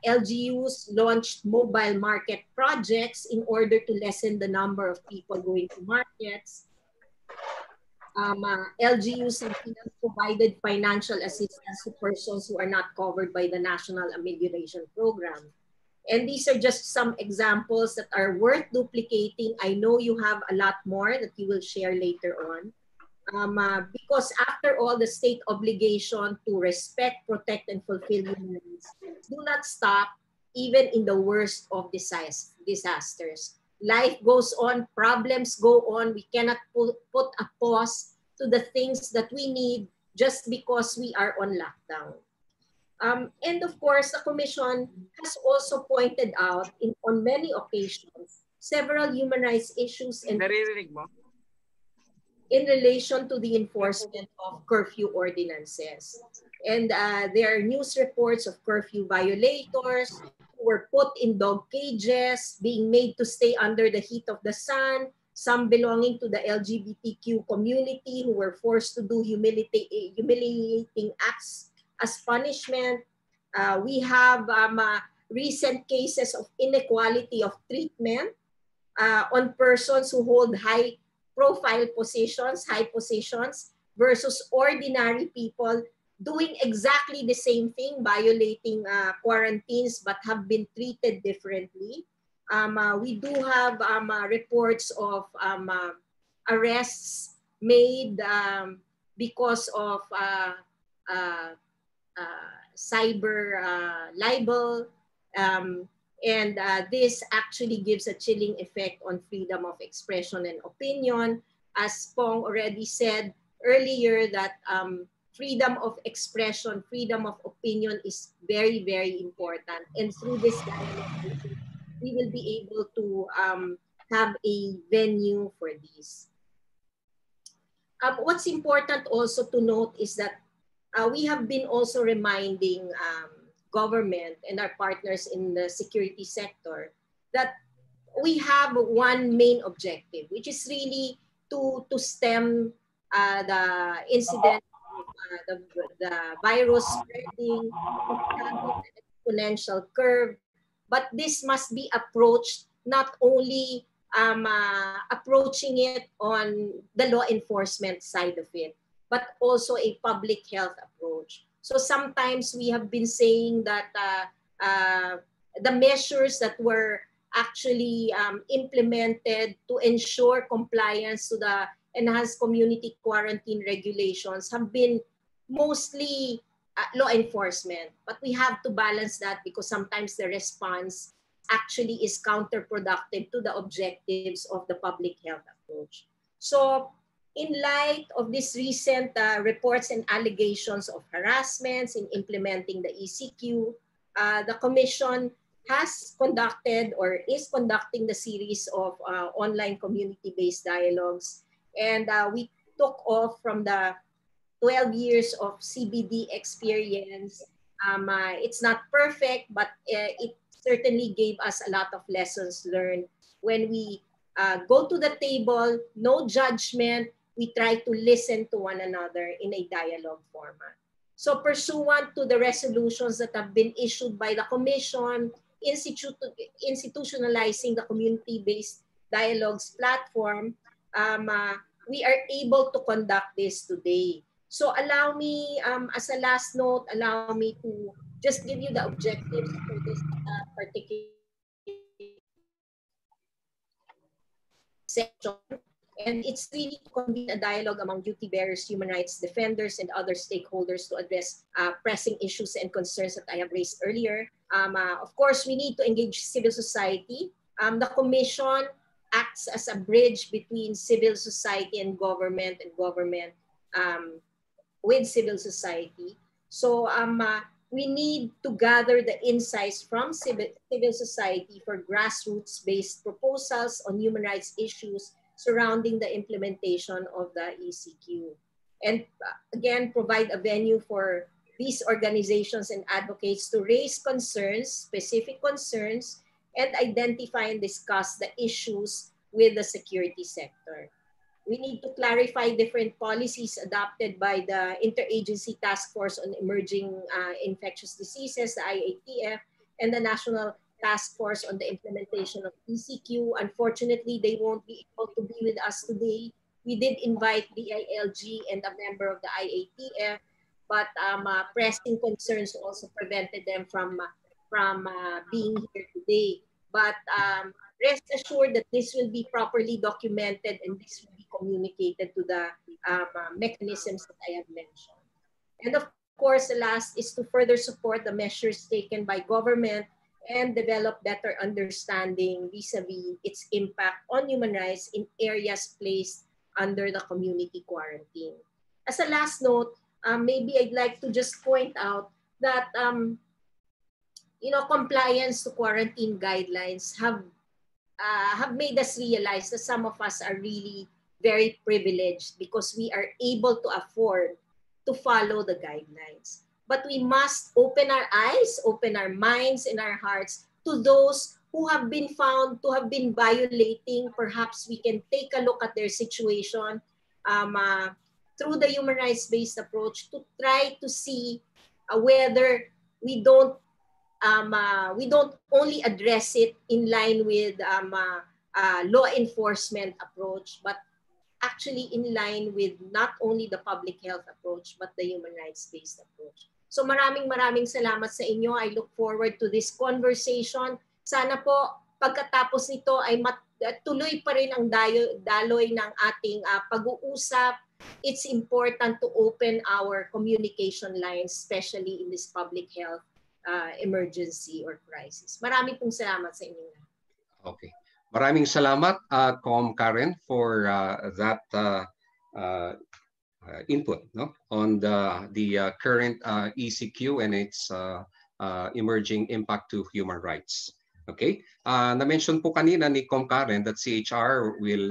LGUs launched mobile market projects in order to lessen the number of people going to markets. LGUs have provided financial assistance to persons who are not covered by the National Amelioration Program. And these are just some examples that are worth duplicating. I know you have a lot more that you will share later on. Because after all, the state obligation to respect, protect, and fulfill human rights do not stop even in the worst of disasters. Life goes on, problems go on. We cannot put a pause to the things that we need just because we are on lockdown. And of course, the Commission has also pointed out on many occasions several human rights issues and in relation to the enforcement of curfew ordinances. And there are news reports of curfew violators who were put in dog cages, being made to stay under the heat of the sun, some belonging to the LGBTQ community who were forced to do humiliating acts as punishment. We have recent cases of inequality of treatment on persons who hold high profile positions, high positions, versus ordinary people doing exactly the same thing, violating quarantines, but have been treated differently. We do have reports of arrests made because of cyber libel, and this actually gives a chilling effect on freedom of expression and opinion. As Pong already said earlier, that freedom of expression, freedom of opinion is very, very important. And through this dialogue, we will be able to have a venue for this. What's important also to note is that we have been also reminding government and our partners in the security sector that we have one main objective, which is really to stem the incident of the virus spreading, an exponential curve. But this must be approached not only approaching it on the law enforcement side of it, but also a public health approach. So sometimes we have been saying that the measures that were actually implemented to ensure compliance to the enhanced community quarantine regulations have been mostly law enforcement. But we have to balance that because sometimes the response actually is counterproductive to the objectives of the public health approach. So in light of these recent reports and allegations of harassments in implementing the ECQ, the Commission has conducted or is conducting the series of online community-based dialogues. And we took off from the 12 years of CBD experience. It's not perfect, but it certainly gave us a lot of lessons learned. When we go to the table, no judgment, we try to listen to one another in a dialogue format. So pursuant to the resolutions that have been issued by the Commission, institutionalizing the community-based dialogues platform, we are able to conduct this today. So allow me, as a last note, allow me to just give you the objectives for this particular section. And it's really to convene a dialogue among duty bearers, human rights defenders, and other stakeholders to address pressing issues and concerns that I have raised earlier. Of course, we need to engage civil society. The Commission acts as a bridge between civil society and government with civil society. So we need to gather the insights from civil society for grassroots-based proposals on human rights issues surrounding the implementation of the ECQ. And again, provide a venue for these organizations and advocates to raise concerns, specific concerns, and identify and discuss the issues with the security sector. We need to clarify different policies adopted by the Interagency Task Force on Emerging Infectious Diseases, the IATF, and the National Task Force on the Implementation of ECQ. Unfortunately, they won't be able to be with us today. We did invite the ILG and a member of the IATF, but pressing concerns also prevented them from being here today. But rest assured that this will be properly documented and this will be communicated to the mechanisms that I have mentioned. And of course, the last is to further support the measures taken by government and develop better understanding vis-a-vis its impact on human rights in areas placed under the community quarantine. As a last note, maybe I'd like to just point out that compliance to quarantine guidelines have made us realize that some of us are really very privileged because we are able to afford to follow the guidelines. But we must open our eyes, open our minds and our hearts to those who have been found to have been violating. Perhaps we can take a look at their situation through the human rights-based approach to try to see whether we don't only address it in line with law enforcement approach, but actually in line with not only the public health approach, but the human rights-based approach. So maraming salamat sa inyo. I look forward to this conversation. Sana po pagkatapos nito ay tuloy pa rin ang daloy ng ating pag-uusap. It's important to open our communication lines, especially in this public health emergency or crisis. Maraming pong salamat sa inyo. Okay. Maraming salamat, Com Karen, for that input on the current ECQ and its emerging impact to human rights. Okay. Na-mention po kanina ni Com Karen that CHR will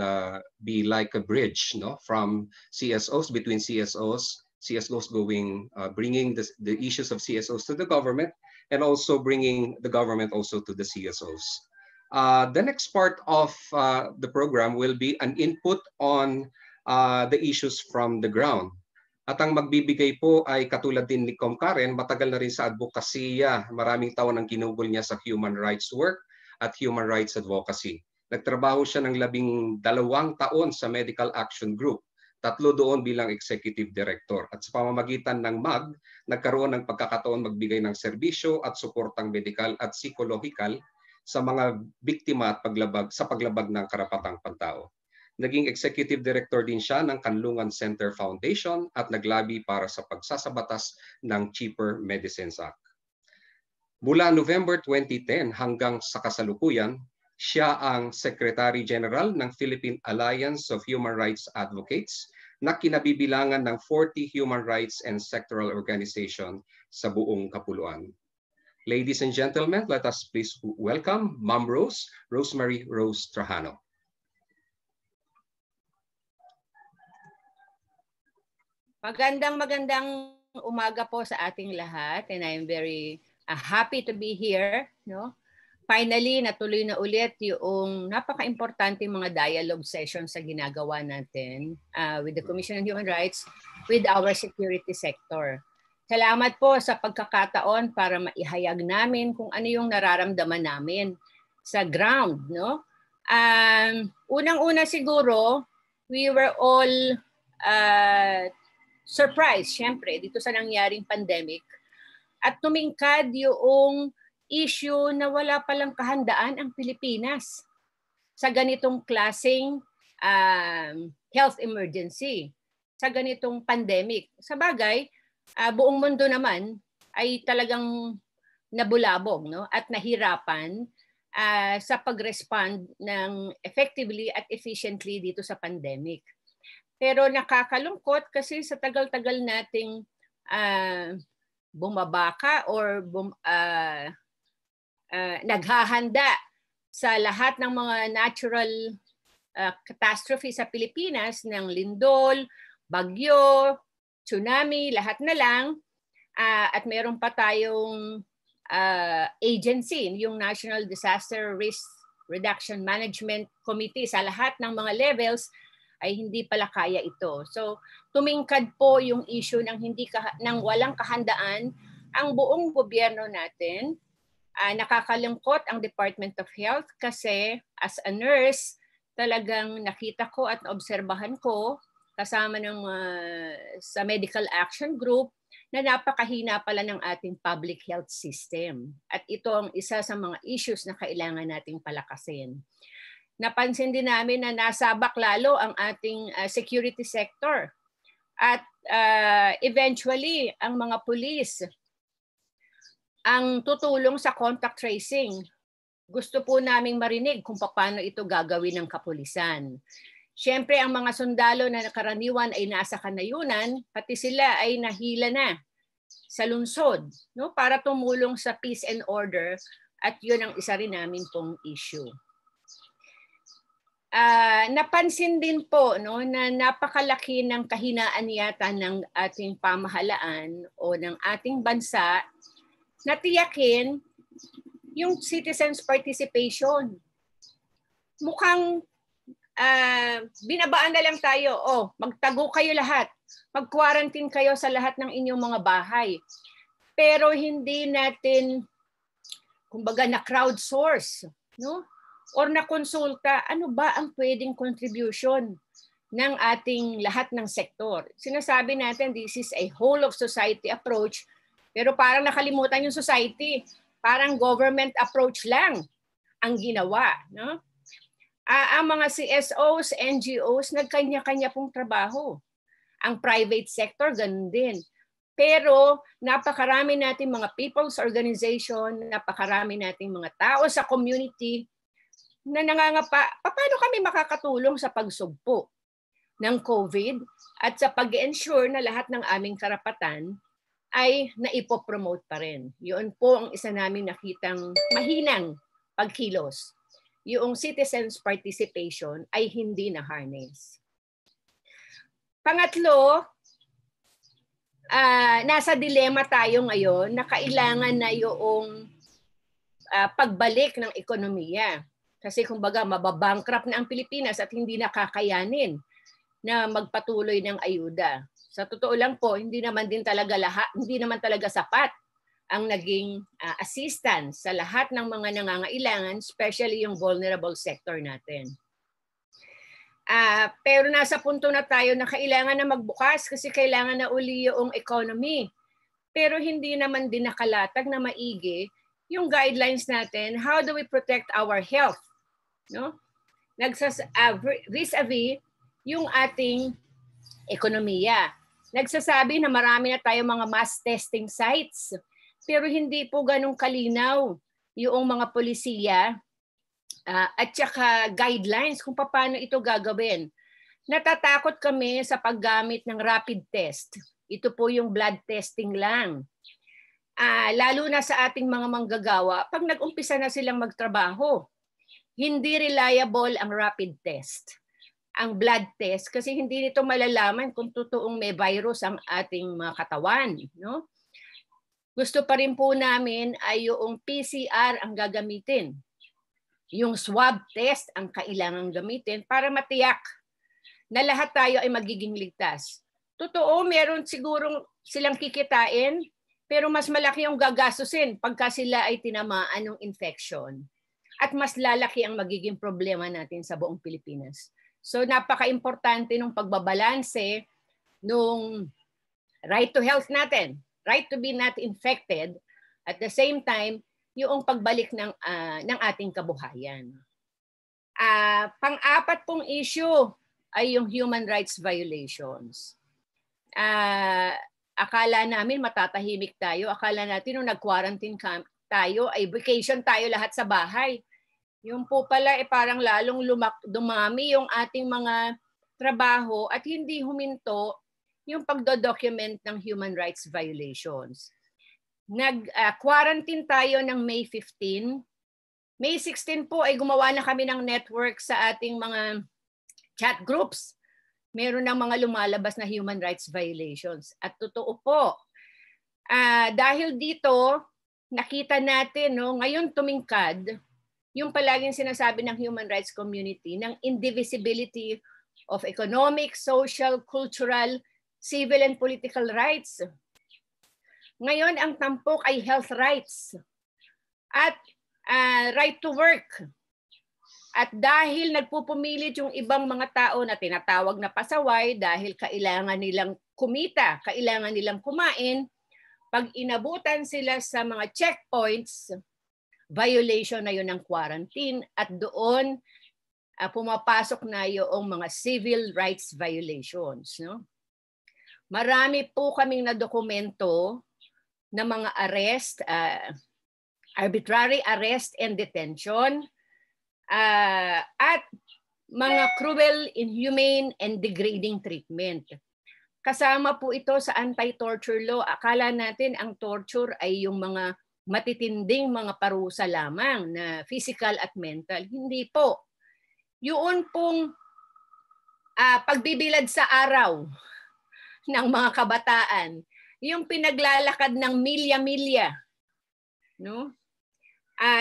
be like a bridge from CSOs, between CSOs going, bringing the issues of CSOs to the government, and also bringing the government also to the CSOs. The next part of the program will be an input on the issues from the ground. At ang magbibigay po ay katulad din ni Com Karen, matagal na rin sa advokasya. Maraming taon ang ginugol niya sa human rights work at human rights advocacy. Nagtrabaho siya ng 12 taon sa Medical Action Group. 3 doon bilang executive director. At sa pamamagitan ng MAG, nagkaroon ng pagkakataon magbigay ng serbisyo at suportang medikal at psikolohikal sa mga biktima at paglabag ng karapatang pantao. Naging executive director din siya ng Kanlungan Center Foundation at naglabi para sa pagsasabatas ng Cheaper Medicines Act. Mula November 2010 hanggang sa kasalukuyan, siya ang Secretary General ng Philippine Alliance of Human Rights Advocates na kinabibilangan ng 40 human rights and sectoral organization sa buong kapuluan. Ladies and gentlemen, let us please welcome Ma'am Rosemary Rose Trajano. Magandang umaga po sa ating lahat, and I'm very happy to be here. Finally, natuloy na ulit yung napaka-importante mga dialogue sessions sa ginagawa natin with the Commission on Human Rights with our security sector. Salamat po sa pagkakataon para maihayag namin kung ano yung nararamdaman namin sa ground. Unang-una siguro, we were all surprised, syempre, dito sa nangyaring pandemic at tumingkad yung issue na wala palang kahandaan ang Pilipinas sa ganitong klaseng health emergency, sa ganitong pandemic. Sa bagay, buong mundo naman ay talagang nabulabog at nahirapan sa pag-respond ng effectively at efficiently dito sa pandemic. Pero nakakalungkot kasi sa tagal-tagal nating bumabaka or naghahanda sa lahat ng mga natural catastrophe sa Pilipinas, ng lindol, bagyo, tsunami, lahat na lang. At meron pa tayong agency, yung National Disaster Risk Reduction Management Committee sa lahat ng mga levels ay hindi pala kaya ito. So tumingkad po yung issue ng walang kahandaan ang buong gobyerno natin. Nakakalungkot ang Department of Health kasi as a nurse, talagang nakita ko at obserbahan ko kasama ng sa Medical Action Group na napakahina pala ng ating public health system. At ito ang isa sa mga issues na kailangan nating palakasin. Napansin din namin na nasabak lalo ang ating security sector. At eventually, ang mga pulis ang tutulong sa contact tracing. Gusto po naming marinig kung paano ito gagawin ng kapulisan. Siyempre, ang mga sundalo na karaniwan ay nasa kanayunan, pati sila ay nahila na sa lungsod, no, para tumulong sa peace and order, at yun ang isa rin namin pong issue. Napansin din po, no, na napakalaki ng kahinaan yata ng ating pamahalaan o ng ating bansa na tiyakin yung citizens participation. Mukhang binabaan na lang tayo, magtago kayo lahat, mag-quarantine kayo sa lahat ng inyong mga bahay. Pero hindi natin, kumbaga, na crowdsource, no? Or na konsulta, ano ba ang pwedeng contribution ng ating lahat ng sektor. Sinasabi natin, this is a whole of society approach, pero parang nakalimutan yung society. Parang government approach lang ang ginawa, no? Ang mga CSOs, NGOs, nagkanya-kanya pong trabaho. Ang private sector, ganun din. Pero napakarami nating mga people's organization, napakarami nating mga tao sa community na nangangapa, paano kami makakatulong sa pagsugpo ng COVID at sa pag-ensure na lahat ng aming karapatan ay naipopromote pa rin. Yun po ang isa namin nakitang mahinang pagkilos. Yung citizens participation ay hindi na-harness. Pangatlo, nasa dilema tayo ngayon na kailangan na yung pagbalik ng ekonomiya. Kasi kumbaga mababankrupt na ang Pilipinas at hindi nakakayanin na magpatuloy ng ayuda. Sa totoo lang po, hindi naman talaga sapat ang naging assistance sa lahat ng mga nangangailangan, especially yung vulnerable sector natin. Pero nasa punto na tayo na kailangan na magbukas kasi kailangan na uli yung economy. Pero hindi naman din nakalatag na maigi yung guidelines natin, how do we protect our health? No? Vis-a-vis yung ating ekonomiya. Nagsasabi na marami na tayong mga mass testing sites, pero hindi po ganun kalinaw yung mga polisiya at saka guidelines kung paano ito gagawin. Natatakot kami sa paggamit ng rapid test. Ito po yung blood testing lang. Lalo na sa ating mga manggagawa, pag nag-umpisa na silang magtrabaho, hindi reliable ang rapid test, ang blood test, kasi hindi nito malalaman kung totoong may virus ang ating mga katawan. No? Gusto pa rin po namin ay yung PCR ang gagamitin. Yung swab test ang kailangang gamitin para matiyak na lahat tayo ay magiging ligtas. Totoo, meron sigurong silang kikitain, pero mas malaki yung gagastusin pagka sila ay tinamaan ng infection. At mas lalaki ang magiging problema natin sa buong Pilipinas. So napaka-importante ng pagbabalanse nung right to health natin, right to be not infected, at the same time, yung pagbalik ng ating kabuhayan. Pang-apat pong issue ay yung human rights violations. Akala namin matatahimik tayo. Akala natin nung nag-quarantine tayo, ay vacation tayo lahat sa bahay. Yung po pala parang lalong dumami yung ating mga trabaho at hindi huminto yung pagdodocument ng human rights violations. Nag-quarantine tayo ng May 15. May 16 po ay gumawa na kami ng network sa ating mga chat groups. Meron ng mga lumalabas na human rights violations. At totoo po, dahil dito, nakita natin, no, ngayon tumingkad, yung palaging sinasabi ng human rights community ng indivisibility of economic, social, cultural, civil, and political rights. Ngayon, ang tampok ay health rights at right to work. At dahil nagpupumilit yung ibang mga tao na tinatawag na pasaway dahil kailangan nilang kumita, kailangan nilang kumain, pag inabutan sila sa mga checkpoints, violation na yun ng quarantine at doon pumapasok na yung mga civil rights violations. No? Marami po kaming na dokumento na mga arrest, arbitrary arrest and detention, at mga cruel, inhumane, and degrading treatment. Kasama po ito sa anti-torture law. Akala natin ang torture ay yung mga matitinding mga parusa lamang na physical at mental. Hindi po. Yun pong pagbibilad sa araw ng mga kabataan, yung pinaglalakad ng milya-milya, no?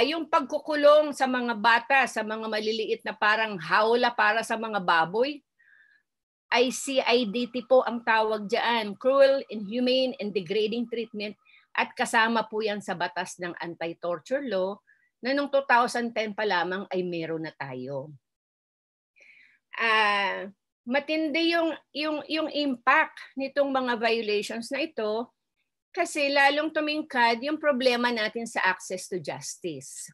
Yung pagkukulong sa mga bata, sa mga maliliit na parang hawla para sa mga baboy, ay CIDT po ang tawag diyan, cruel, inhumane, and degrading treatment, at kasama po yan sa batas ng anti-torture law na noong 2010 pa lamang ay meron na tayo. Matindi yung impact nitong mga violations na ito kasi lalong tumingkad yung problema natin sa access to justice.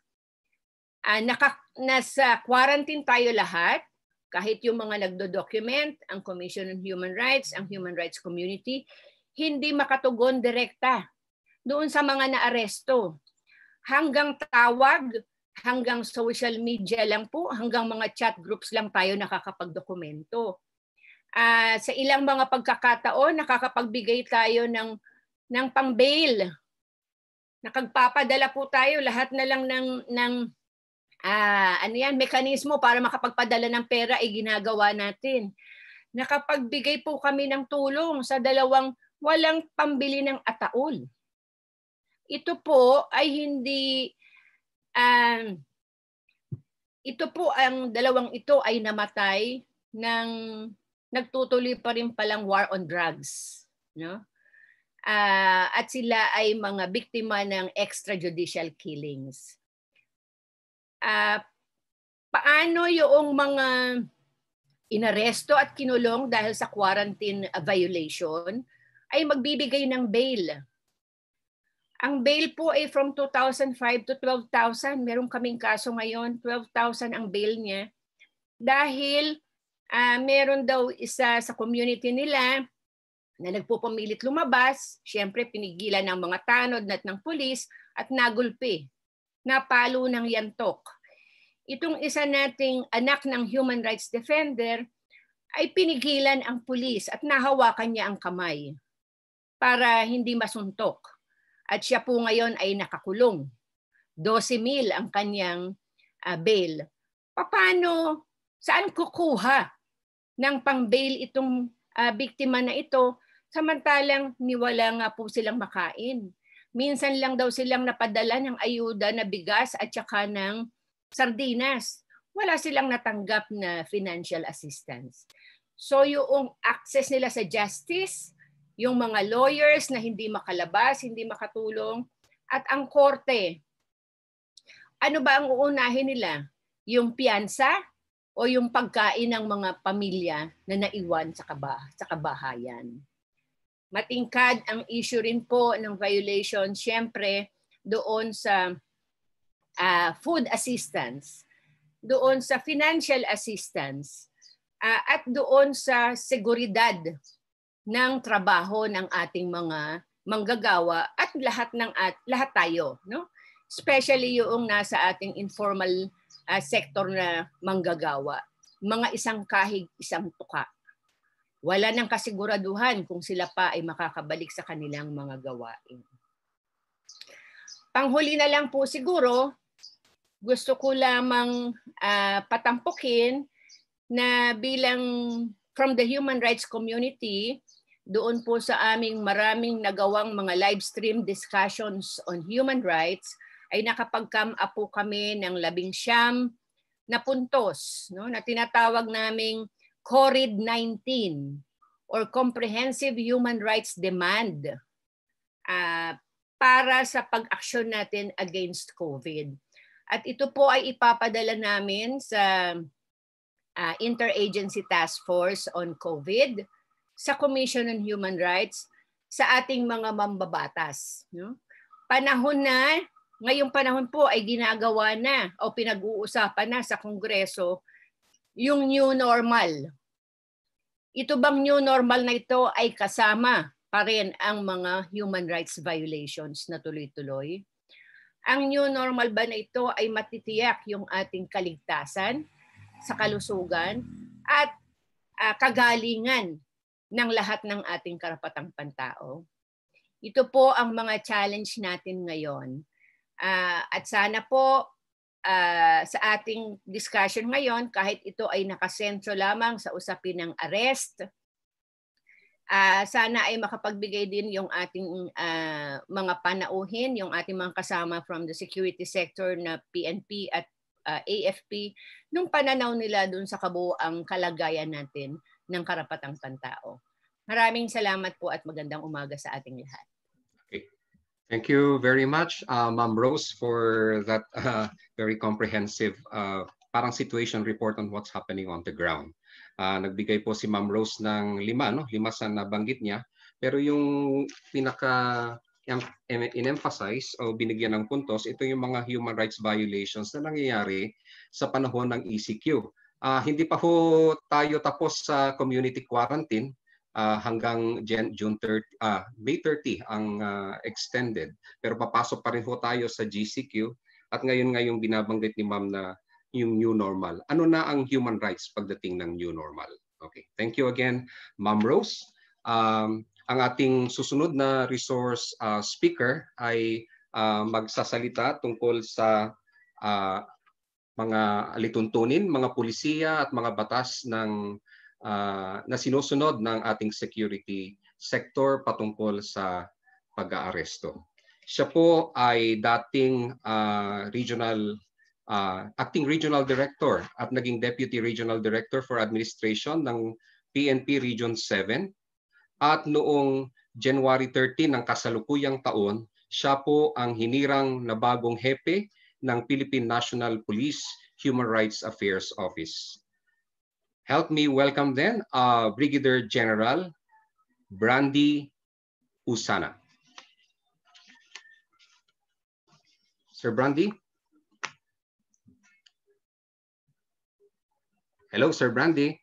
Nasa quarantine tayo lahat, kahit yung mga nagdo-document, ang Commission on Human Rights, ang human rights community, hindi makatugon direkta doon sa mga naaresto. Hanggang tawag, hanggang social media lang po, hanggang mga chat groups lang tayo nakakapagdokumento. Sa ilang mga pagkakataon, nakakapagbigay tayo ng pang-bail. Nakagpapadala po tayo, lahat na lang ng mekanismo para makapagpadala ng pera ay ginagawa natin. Nakapagbigay po kami ng tulong sa dalawang walang pambili ng ataol. Ito po ay hindi, ito po ang dalawang ito ay namatay ng nagtutuloy pa rin palang war on drugs. No? At sila ay mga biktima ng extrajudicial killings. Paano yung mga inaresto at kinulong dahil sa quarantine violation ay magbibigay ng bail? Ang bail po ay from 2,500 to 12,000. Meron kaming kaso ngayon, 12,000 ang bail niya. Dahil meron daw isa sa community nila na nagpupumilit lumabas, siyempre pinigilan ng mga tanod at ng pulis at nagulpi. Napalo ng yantok. Itong isa nating anak ng human rights defender ay pinigilan ang pulis at nahawakan niya ang kamay para hindi masuntok. At siya po ngayon ay nakakulong. 12,000 ang kanyang bail. Paano, saan kukuha ng pang-bail itong biktima na ito samantalang niwala nga po silang makain? Minsan lang daw silang napadala ng ayuda na bigas at saka ng sardinas. Wala silang natanggap na financial assistance. So yung access nila sa justice, yung mga lawyers na hindi makalabas, hindi makatulong, at ang korte, ano ba ang uunahin nila? Yung piyansa o yung pagkain ng mga pamilya na naiwan sa kabahayan? Matingkad ang issue rin po ng violation, siyempre, doon sa food assistance, doon sa financial assistance, at doon sa seguridad ng trabaho ng ating mga manggagawa at lahat tayo, no? Especially yung nasa ating informal sector na manggagawa. Mga isang kahig, isang tuka. Wala nang kasiguraduhan kung sila pa ay makakabalik sa kanilang mga gawain. Panghuli na lang po siguro, gusto ko lamang patampukin na bilang from the human rights community, doon po sa aming maraming nagawang mga live stream discussions on human rights, ay nakapag-come up po kami ng 19 na puntos, no, na tinatawag naming COVID-19 or Comprehensive Human Rights Demand para sa pag-aksyon natin against COVID. At ito po ay ipapadala namin sa Interagency Task Force on COVID, sa Commission on Human Rights, sa ating mga mambabatas. No? Ngayong panahon po ay ginagawa na o pinag-uusapan na sa Kongreso yung new normal. Ito bang new normal na ito ay kasama pa rin ang mga human rights violations na tuloy-tuloy. Ang new normal ba na ito ay matitiyak yung ating kaligtasan sa kalusugan at kagalingan ng lahat ng ating karapatang pantao. Ito po ang mga challenge natin ngayon. At sana po sa ating discussion ngayon, kahit ito ay nakasentro lamang sa usapin ng arrest, sana ay makapagbigay din yung ating mga panauhin, yung ating mga kasama from the security sector na PNP at AFP, nung pananaw nila dun sa kabuuang kalagayan natin ng karapatang pantao. Maraming salamat po at magandang umaga sa ating lahat. Okay. Thank you very much, Ma'am Rose, for that very comprehensive parang situation report on what's happening on the ground. Nagbigay po si Ma'am Rose ng 5 sa nabanggit niya. Pero yung yung in-emphasize o binigyan ng puntos, ito yung mga human rights violations na nangyayari sa panahon ng ECQ. Hindi pa ho tayo tapos sa community quarantine hanggang May 30 ang extended. Pero papasok pa rin ho tayo sa GCQ at ngayong binabanggit ni Ma'am na yung new normal. Ano na ang human rights pagdating ng new normal? Okay. Thank you again, Ma'am Rose. Ang ating susunod na resource speaker ay magsasalita tungkol sa mga alituntunin, mga pulisiya at mga batas ng na sinusunod ng ating security sector patungkol sa pag-aaresto. Siya po ay dating acting regional director at naging deputy regional director for administration ng PNP Region 7. At noong January 13 ng kasalukuyang taon, siya po ang hinirang na bagong hepe ng Philippine National Police Human Rights Affairs Office. Help me welcome then Brigadier General Brandy Usana. Sir Brandy? Hello, Sir Brandy.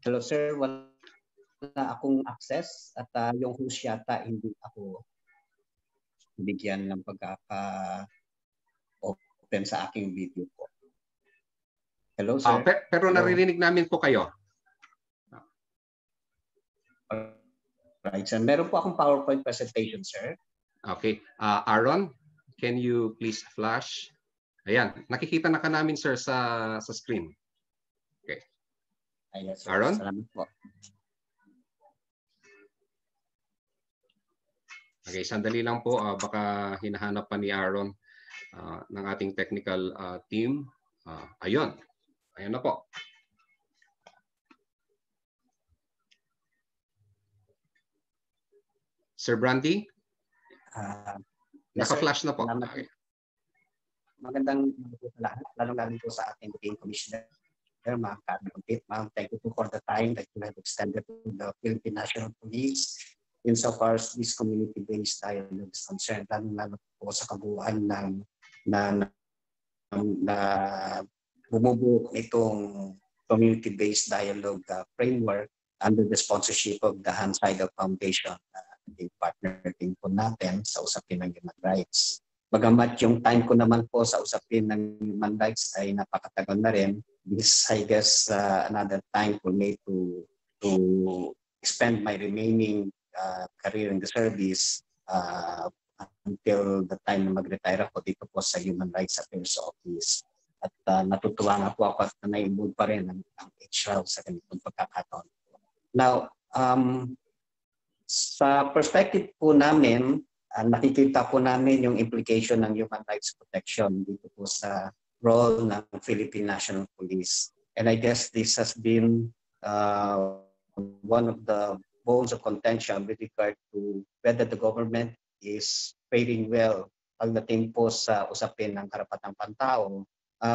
Hello, sir. Wala akong access at yung host yata hindi ako bigyan ng pagkaka-open sa aking video po. Hello, sir. Pero naririnig namin po kayo. Right, sir. Meron po akong PowerPoint presentation, sir. Okay. Aaron, can you please flash? Ayan, nakikita na ka namin, sir, sa screen. Okay. Ayan, sir. Aaron? Salamat po. Okay, sandali lang po. Baka hinahanap pa ni Aaron ng ating technical team. Ayun. Ayun na po. Sir Brandy? Yes, naka-flash na po. Okay. Magandang po sa lahat, lalong-lalo po sa ating Team Commissioner, Ma'am Carmen. Ma'am, thank you for the time that you have extended to the Philippine National Police insofar as this community-based dialogue is concerned, lalong-lalo po sa kabuuan ng bumubuo itong community-based dialogue framework under the sponsorship of the Hans Seidel Foundation, yung partner din po natin sa usapin ng human rights. Bagamat yung time ko naman po sa usapin ng human rights ay napakatagal na rin, this I guess another time for me to spend my remaining career in the service until the time na mag-retire ako dito po sa Human Rights Affairs Office. At natutuwa nga po ako at na-involve pa rin ang HR sa ganitong pagkakataon. Now, sa perspective po namin, nakikita po namin yung implication ng human rights protection dito po sa role ng Philippine National Police. And I guess this has been one of the bones of contention with regard to whether the government is faring well pagdating po sa usapin ng karapatang pantao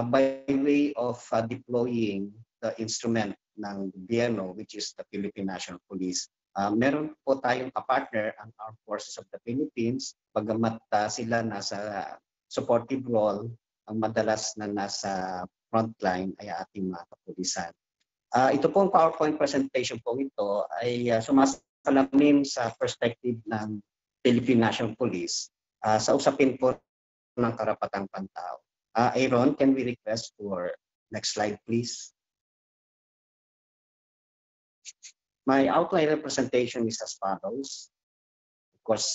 by way of deploying the instrument ng gobyerno, which is the Philippine National Police. Meron po tayong kapartner ang Armed Forces of the Philippines, bagamat sila nasa supportive role, ang madalas na nasa frontline ay ating mga kapulisan. Ito pong PowerPoint presentation po ito ay sumasalamin sa perspective ng Philippine National Police sa usapin po ng karapatang pantao. Aaron, can we request for next slide, please? My outline representation is as follows. Of course,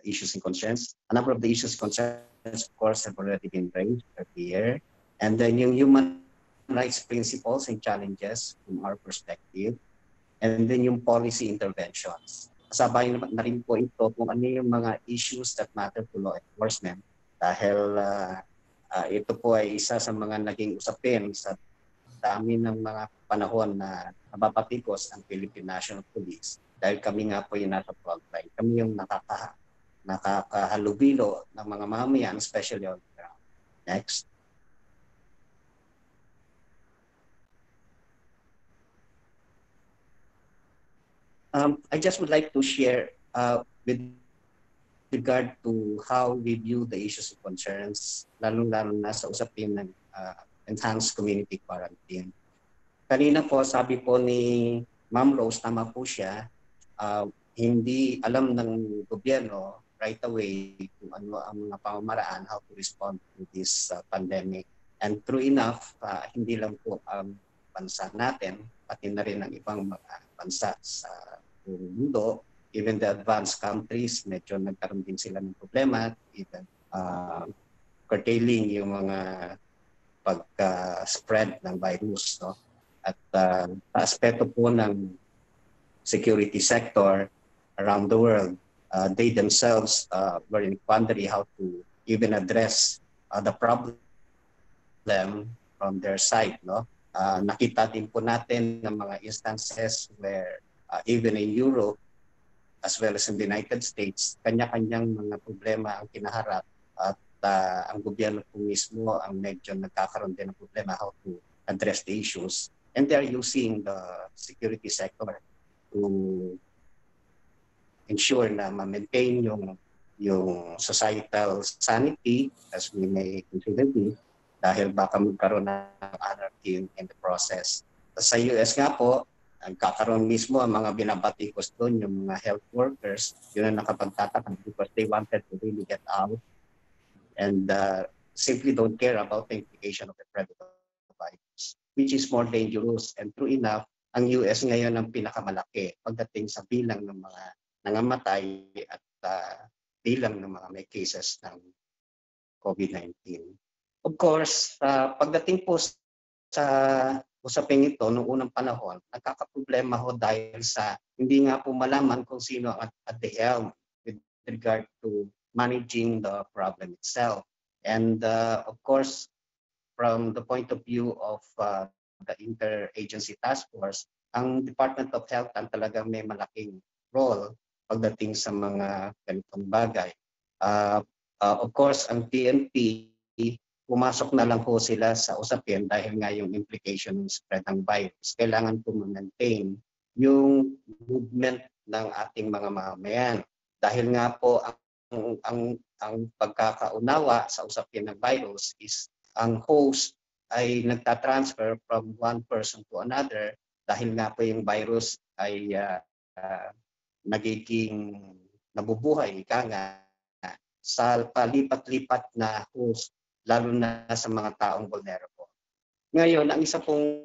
issues and concerns. A number of the issues and concerns, of course, have already been raised earlier. And then yung human rights principles and challenges from our perspective. And then yung policy interventions. Kasabay na rin po ito kung ano yung mga issues that matter to law enforcement. Dahil ito po ay isa sa mga naging usapin sa dami ng mga panahon na nababatikos ang Philippine National Police. Dahil kami nga po yung nasa frontline. Kami yung nakakahalubilo ng mga mamayan, especially on the ground. Next. I just would like to share with regard to how we view the issues and concerns, lalong-lalo na sa usapin ng enhanced community quarantine. Kanina po, sabi po ni Ma'am Rose, tama po siya, hindi alam ng gobyerno right away kung ano ang mga pamamaraan, how to respond to this pandemic. And true enough, hindi lang po ang bansa natin, pati na rin ang ibang mga bansa sa mundo, even the advanced countries, medyo nagkaroon din sila ng problema, even curtailing yung mga pag-spread ng virus. No? At aspeto po ng security sector around the world, they themselves were in quandary how to even address the problem from their side. No? Nakita din po natin ng mga instances where even in Europe, as well as in the United States, kanya-kanyang mga problema ang kinaharap at ang gobyerno po mismo ang medyo nagkakaroon din ng problema how to address the issues. And they are using the security sector to ensure na ma-maintain yung societal sanity, as we may consider it, dahil baka magkaroon ng anarchy in the process. Sa US nga po, nagkakaroon mismo ang mga binabatikos doon, yung mga health workers, yun ang nakapagtataka because they wanted to really get out and simply don't care about the implication of the predator virus, which is more dangerous. And true enough, ang US ngayon ang pinakamalaki pagdating sa bilang ng mga nangamatay at bilang ng mga may cases ng COVID-19. Of course, pagdating po sa usaping ito noong unang panahon, nagkakaproblema ho dahil sa hindi nga po malaman kung sino at the helm with regard to managing the problem itself. And of course, from the point of view of the interagency task force, ang Department of Health ang talagang may malaking role pagdating sa mga ganitong bagay. Of course, ang PNP, pumasok na lang po sila sa usapin dahil nga yung implication ng spread ng virus. Kailangan po ma-maintain yung movement ng ating mga mamamayan. Dahil nga po ang pagkakaunawa sa usapin ng virus is ang host ay nagtatransfer from one person to another dahil nga po yung virus ay nagiging nabubuhay, ika nga, sa palipat-lipat na host, lalo na sa mga taong vulnerable. Ngayon, ang isa pong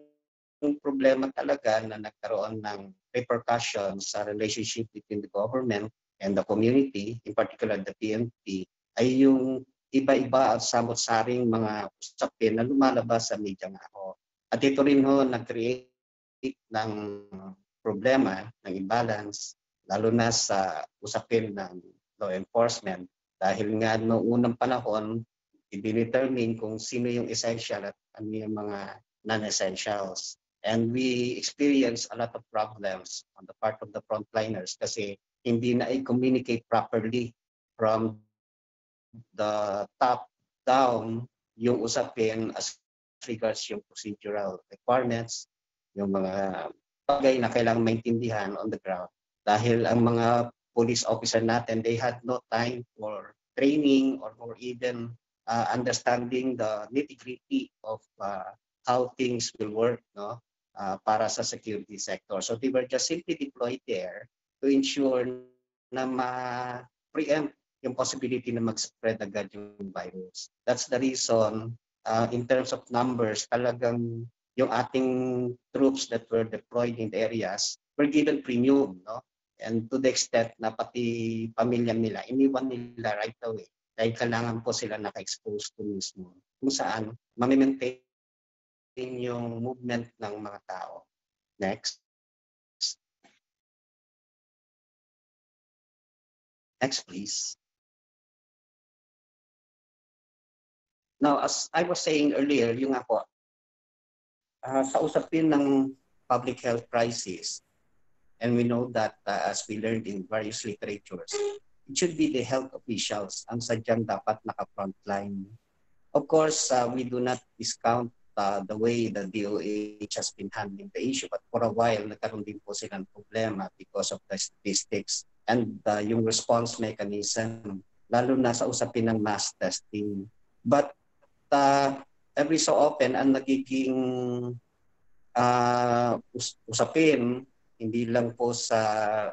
problema talaga na nagkaroon ng repercussions sa relationship between the government and the community, in particular the PNP, ay yung iba-iba at samot-saring mga usapin na lumalabas sa media nga ho. At ito rin ho nag-create ng problema, ng imbalance, lalo na sa usapin ng law enforcement. Dahil nga noong unang panahon, i-determine kung sino yung essential at ano yung mga non-essentials. And we experience a lot of problems on the part of the frontliners kasi hindi na i-communicate properly from the top down yung usapin as regards yung procedural requirements, yung mga bagay na kailangang maintindihan on the ground. Dahil ang mga police officer natin, they had no time for training or even understanding the nitty-gritty of how things will work. No? para sa security sector. So they were just simply deployed there to ensure na ma-preempt yung possibility na mag-spread agad yung virus. That's the reason, in terms of numbers, talagang yung ating troops that were deployed in the areas were given premium, no? And to the extent na pati pamilya nila, iniwan nila right away dahil kailangan po sila naka-expose to mismo kung saan mamimaintain yung movement ng mga tao. Next. Next, please. Now, as I was saying earlier, yung ako, sa usapin ng public health crisis, and we know that as we learned in various literatures, it should be the health officials ang sadyang dapat naka-frontline. Of course, we do not discount the way the DOH has been handling the issue, but for a while, nagkaroon din po silang problema because of the statistics and yung response mechanism, lalo na sa usapin ng mass testing. But every so often, ang nagiging usapin, hindi lang po sa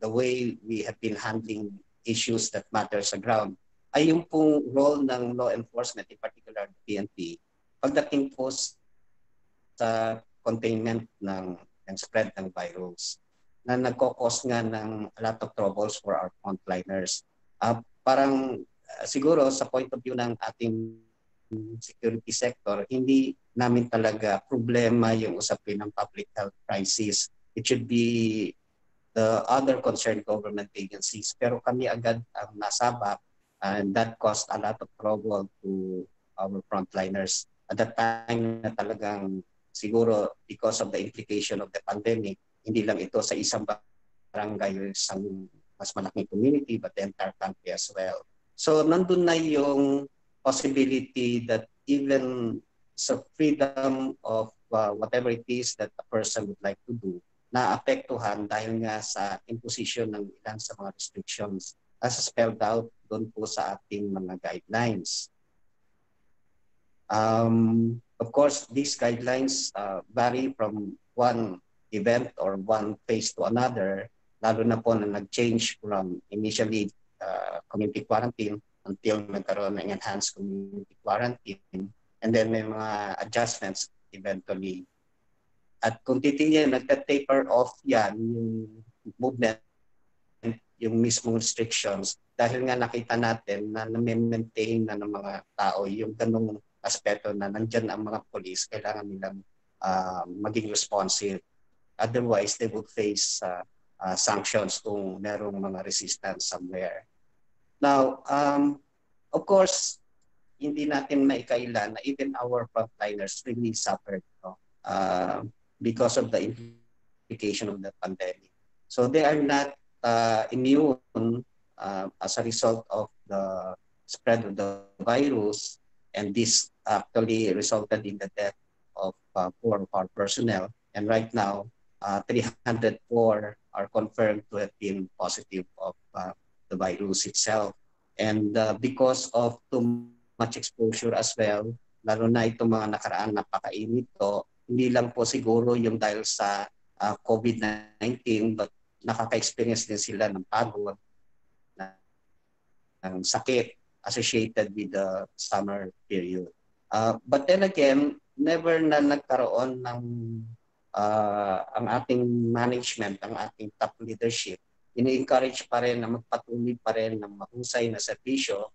the way we have been handling issues that matter sa ground, ay yung pong role ng law enforcement, in particular the PNP, pagdating po sa containment ng spread ng virus na nagkakos nga ng a lot of troubles for our frontliners. Parang siguro sa point of view ng ating security sector, hindi namin talaga problema yung usapin ng public health crisis. It should be the other concerned government agencies. Pero kami agad ang nasabak, and that caused a lot of trouble to our frontliners. At that time na talagang siguro because of the implication of the pandemic, hindi lang ito sa isang barangay, isang mas malaking community, but the entire country as well. So nandun na yung possibility that even sa freedom of whatever it is that a person would like to do, naapektuhan dahil nga sa imposition ng ilan sa mga restrictions as spelled out doon po sa ating mga guidelines. Of course, these guidelines vary from one event or one phase to another, lalo na po na nag-change from initially community quarantine until nagkaroon ng enhanced community quarantine, and then may mga adjustments eventually. At kung titingnan, nagka-taper off yan yung movement, yung mismong restrictions, dahil nga nakita natin na na-maintain na ng mga tao yung ganung aspeto na nandyan ang mga police, kailangan nilang maging responsive. Otherwise, they would face sanctions kung merong mga resistance somewhere. Now, of course, hindi natin maikailan na even our frontliners really suffered, no? Because of the implication of the pandemic. So they are not immune as a result of the spread of the virus, and this actually resulted in the death of 4 of our personnel. And right now, 304 are confirmed to have been positive of the virus itself. And because of too much exposure as well, lalo na itong mga nakaraan napakainit to, hindi lang po siguro yung dahil sa COVID-19, but nakaka-experience din sila ng pagod, ng sakit associated with the summer period. But then again, never na nagkaroon ng ang ating management, ang ating top leadership, ini-encourage pa rin na magpatuloy pa rin ng mahusay na serbisyo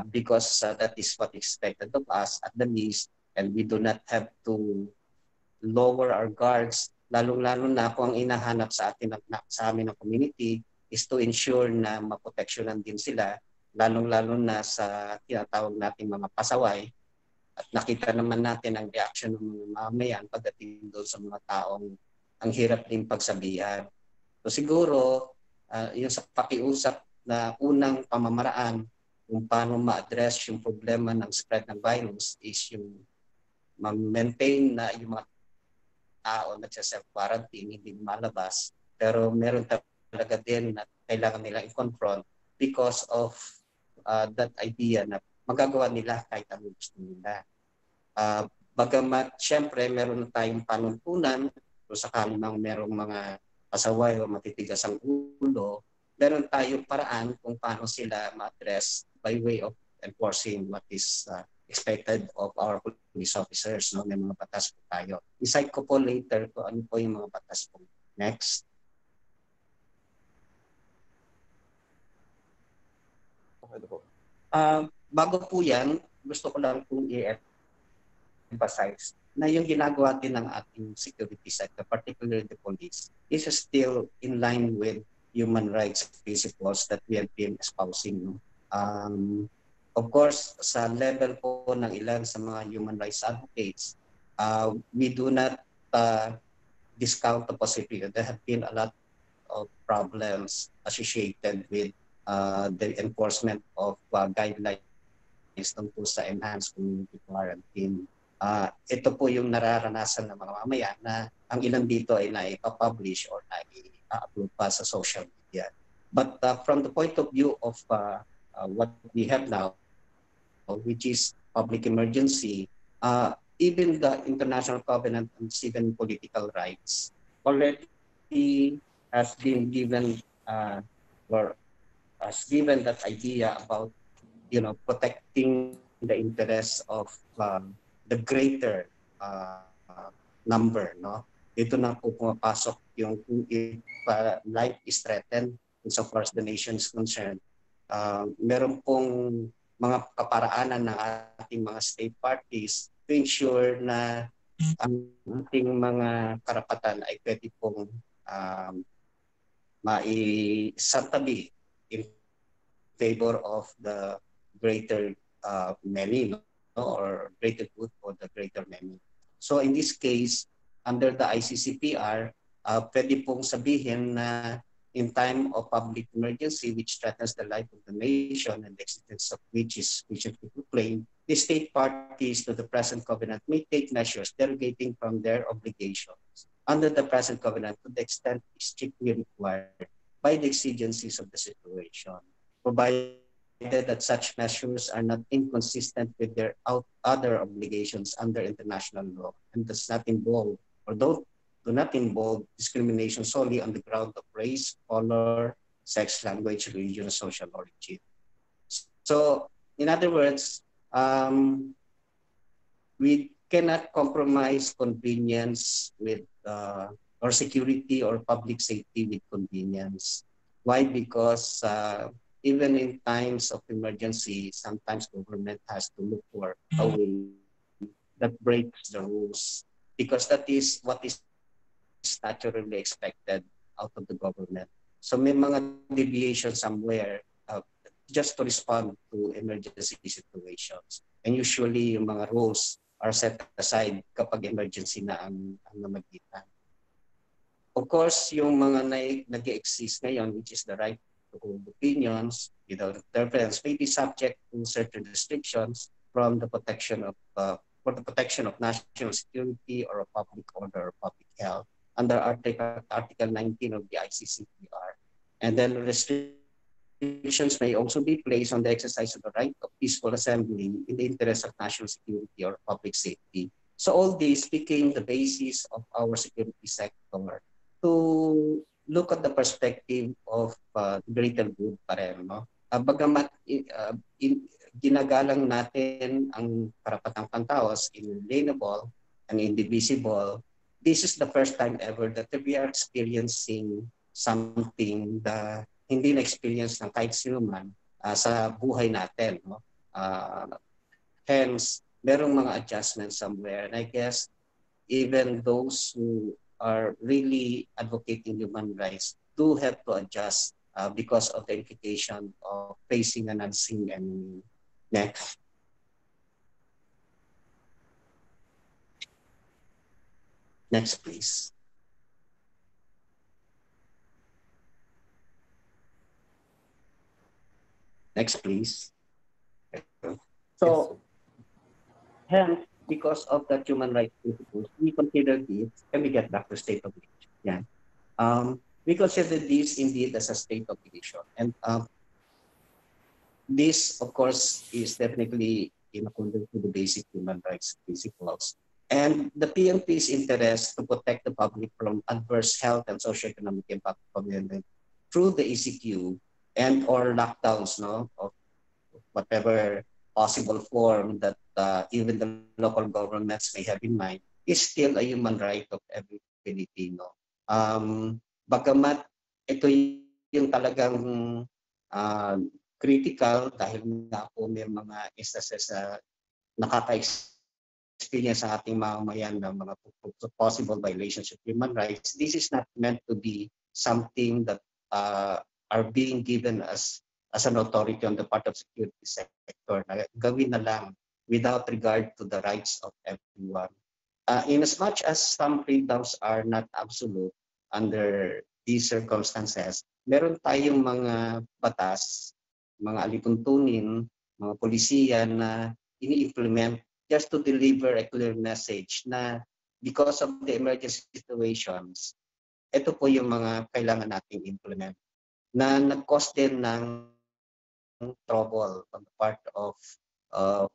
because that is what expected of us at the least, and we do not have to lower our guards, lalong-lalo na kung ang inahanap sa amin ng community is to ensure na maproteksyonan din sila, lalong-lalo na sa tinatawag nating mga pasaway. At nakita naman natin ang reaction ng mga mamayan pagdating doon sa mga taong ang hirap din pagsabihan. So siguro, yung sa pakiusap na unang pamamaraan kung paano ma-address yung problema ng spread ng virus is yung ma-maintain na yung mga tao nagsa-self-quarantine, hindi malabas, pero meron talaga din na kailangan nilang i-confront because of that idea na magagawa nila kahit anong gusto nila. bagamat syempre meron na tayong panuntunan kung sakali mang merong mga pasaway o matitigas ang ulo, meron tayong paraan kung paano sila ma-address by way of enforcing what is expected of our police officers. No? May mga batas po tayo. I-cite ko po later kung ano po yung mga batas po. Next. Bago po yan, gusto ko lang po i-emphasize na yung ginagawa din ng ating security sector, particularly the police, is still in line with human rights principles that we have been espousing. Of course, sa level po ng ilan sa mga human rights advocates, we do not discount the possibility. There have been a lot of problems associated with the enforcement of guidelines tungkol sa enhanced community quarantine. Ito po yung nararanasan ng mga mamaya na ang ilan dito ay naipapublish or nai-upload pa sa social media. But from the point of view of what we have now, which is public emergency, even the International Covenant on Civil and Political Rights already has been given or has given that idea about protecting the interests of the greater number. No? Dito na po pumapasok yung if life is threatened insofar as the nation is concerned. Meron pong mga kaparaanan ng ating mga state parties to ensure na ang ating mga karapatan ay pwede pong maisantabi in favor of the greater many, no? Or greater good for the greater many. So in this case, under the ICCPR, pwede pong sabihin na in time of public emergency which threatens the life of the nation and the existence of which is sufficiently proclaimed, the state parties to the present covenant may take measures derogating from their obligations under the present covenant to the extent strictly required by the exigencies of the situation, provided that such measures are not inconsistent with their other obligations under international law and does not involve or do not involve discrimination solely on the ground of race, color, sex, language, religion, or social origin. So, in other words, we cannot compromise convenience with or security or public safety with convenience. Why? Because even in times of emergency, sometimes government has to look for a way that breaks the rules, because that is what is naturally expected out of the government. So may mga deviation somewhere just to respond to emergency situations. And usually yung mga rules are set aside kapag emergency na ang namagitan. Of course, yung mga nag-exist ngayon, which is the right to hold opinions without interference, may be subject to certain restrictions from the protection of for the protection of national security or of public order or public health under Article 19 of the ICCPR. And then restrictions may also be placed on the exercise of the right of peaceful assembly in the interest of national security or public safety. So all this became the basis of our security sector to look at the perspective of greater good pa rin. No? Bagamat ginagalang natin ang karapatang pantao as inalienable and indivisible, this is the first time ever that we are experiencing something na hindi na-experience ng kahit sino man sa buhay natin. No? Hence, merong mga adjustments somewhere. And I guess even those who are really advocating human rights do have to adjust because of the implication of facing an unseen enemy. Next. Next, please. Next, please. So, hence, because of the human rights principles, we consider this, and we get back to state obligation. Yeah. We consider this indeed as a state obligation. And this, of course, is definitely in accordance to the basic human rights principles. And the PNP's interest to protect the public from adverse health and socioeconomic impact of the pandemic through the ECQ and or lockdowns, no, of whatever possible form that even the local governments may have in mind, is still a human right of every Filipino. Bagamat ito yung talagang critical dahil nga po may mga instances na nakaka-experience sa ating mamamayan ng mga possible violations of human rights. This is not meant to be something that are being given as an authority on the part of security sector na gawin na lang without regard to the rights of everyone. In as much as some freedoms are not absolute under these circumstances, meron tayong mga batas, mga alituntunin, mga polisiya na ini-implement just to deliver a clear message na because of the emergency situations, ito po yung mga kailangan nating implement na nag-cause din ng trouble on the part of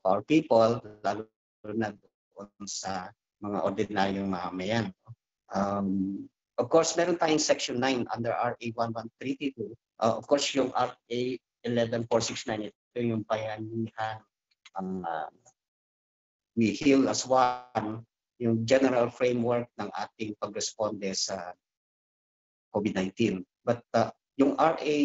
our people, lalo na doon sa mga ordinaryong mamamayan. Of course, meron tayong Section 9 under RA 11332. Of course, yung RA 11469, ito yung bayanihan, we heal as one, yung general framework ng ating pagresponde sa COVID-19. But yung RA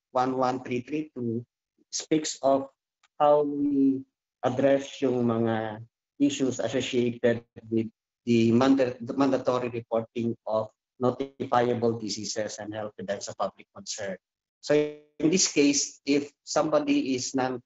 11332 speaks of how we address yung mga issues associated with the mandatory reporting of notifiable diseases and health events of public concern. So in this case, if somebody is not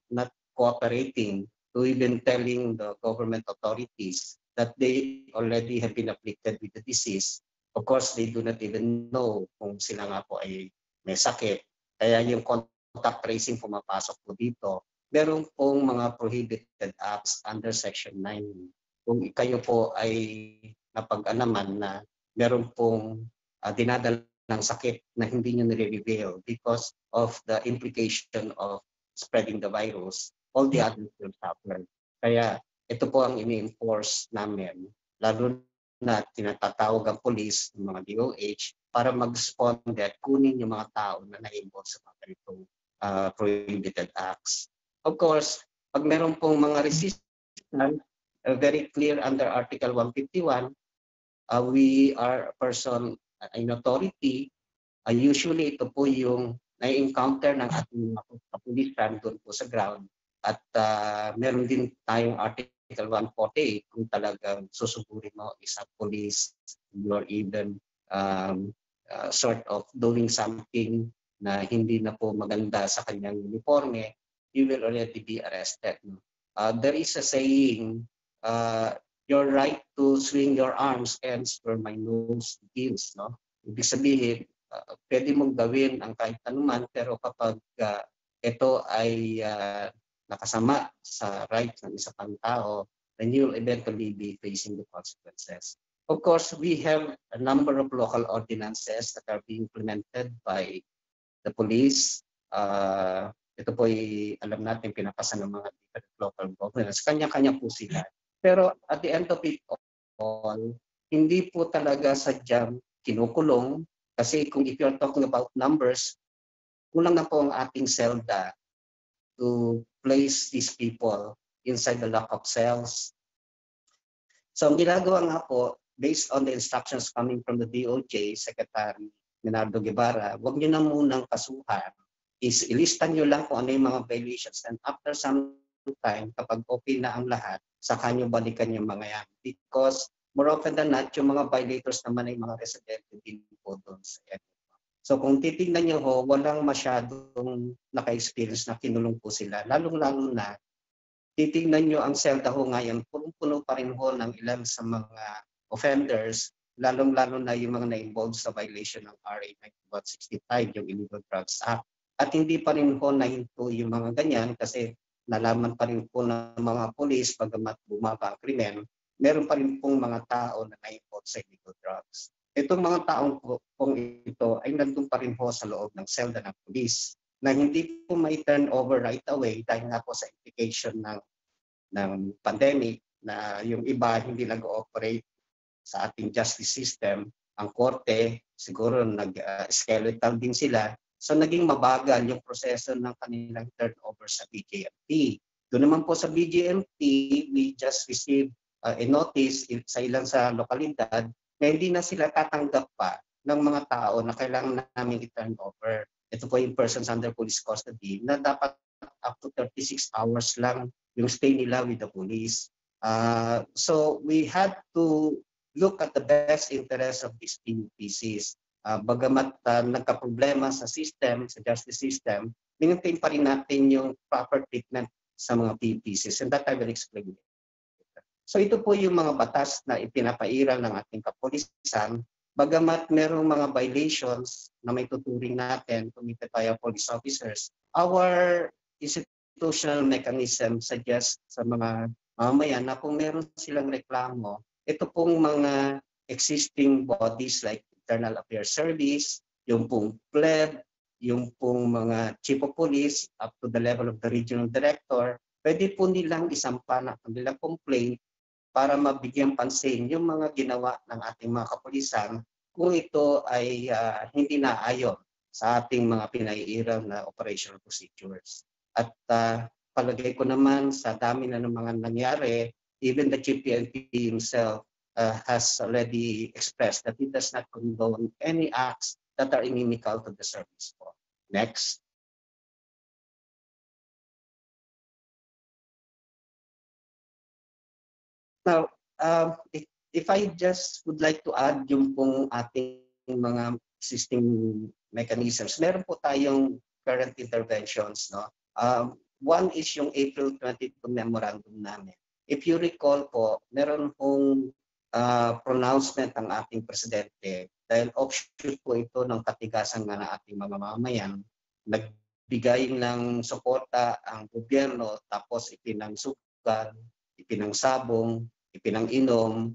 cooperating to even telling the government authorities that they already have been afflicted with the disease, of course, they do not even know kung sila nga po ay may sakit. Kaya yung contact tracing pumapasok po dito. Meron pong mga prohibited acts under Section 9. Kung kayo po ay napag-alaman na meron pong dinadala ng sakit na hindi nyo nire-reveal because of the implication of spreading the virus, all the others will suffer. Kaya ito po ang ini-enforce namin, lalo na tinatatawag ang police, ng mga DOH, para mag-respond at kunin yung mga tao na na-involve sa mga ganitong prohibited acts. Of course, pag meron pong mga resistance, very clear under Article 151, we are a person in authority. Usually ito po yung na-encounter ng ating kapulisan doon po sa ground. At meron din tayong Article 148 kung talagang susuburin mo isa police or even sort of doing something na hindi na po maganda sa kanyang uniforme, you will already be arrested. There is a saying, your right to swing your arms ends where my nose begins. No? Ibig sabihin, pwede mong gawin ang kahit anuman, pero kapag ito ay nakasama sa rights ng isa pang tao, then you'll eventually be facing the consequences. Of course, we have a number of local ordinances that are being implemented by the police. Ito po ay alam natin pinapasa ng mga different local governments. Kanya-kanya po sila. Pero at the end of it all, hindi po talaga sadyang kinukulong. Kasi kung if you're talking about numbers, kulang na po ang ating SELDA to place these people inside the lock-up cells. So ang ginagawa nga po, based on the instructions coming from the DOJ, Secretary Leonardo Guevara, huwag nyo na munang kasuhan. Ilista nyo lang kung ano yung mga violations. And after some time, kapag okay na ang lahat, saka nyo balikan yung mga yan. Because more often than not, yung mga violators naman ay mga residente din po doon sa area. So kung titignan nyo ho, walang masyadong naka-experience na kinulong po sila. Lalong-lalo na, titignan nyo ang SELDA ho ngayon, punong-puno pa rin ho ng ilan sa mga offenders, lalong-lalo na yung mga na-involved sa violation ng RA 9165, yung Illegal Drugs Act. At hindi pa rin ho nahinto yung mga ganyan kasi nalaman pa rin po ng mga polis, bagamat bumaba ang krimen, meron pa rin pong mga tao na na-involved sa illegal drugs. Itong mga taong pong ito ay nandun pa rin po sa loob ng SELDA ng polis na hindi po may turn over right away dahil nga po sa implication ng pandemic na yung iba hindi nag-ooperate sa ating justice system. Ang korte, siguro nag-skeletal din sila. So naging mabagal yung proseso ng kanilang turnover sa BJMP. Doon naman po sa BJMP, we just received a notice sa ilang sa lokalidad na hindi na sila tatanggap pa ng mga tao na kailangan namin i-turn over. Ito po yung persons under police custody na dapat up to 36 hours lang yung stay nila with the police. So we had to look at the best interest of these PUPCs. Bagamat nagka-problema sa system, sa justice system, maintain pa rin natin yung proper treatment sa mga PUPCs. And that I will explain later. So ito po yung mga batas na ipinapairal ng ating kapulisan. Bagamat merong mga violations na may tuturing natin committed by our police officers, our institutional mechanism suggests sa mga mamamayan na kung meron silang reklamo, ito pong mga existing bodies like Internal Affairs Service, yung pong PLEB, yung pong mga chief of police up to the level of the regional director, pwede po nilang isampa ng kanilang complaint para mabigyan pansin yung mga ginawa ng ating mga kapulisan kung ito ay hindi naayon sa ating mga pinaiiraw na operational procedures. At palagay ko naman sa dami na ng mga nangyari, even the Chief PNP himself has already expressed that he does not condone any acts that are inimical to the service po. Next. Now, if I just would like to add yung pong ating mga existing mechanisms, meron po tayong current interventions. No? One is yung April 22 memorandum namin. If you recall po, meron pong pronouncement ang ating presidente dahil offshoot po ito ng katigasan nga ng ating mga mamamayan. Nagbigay ng suporta ang gobyerno tapos ipinangsugan, ipinangsabong, ipinanginom.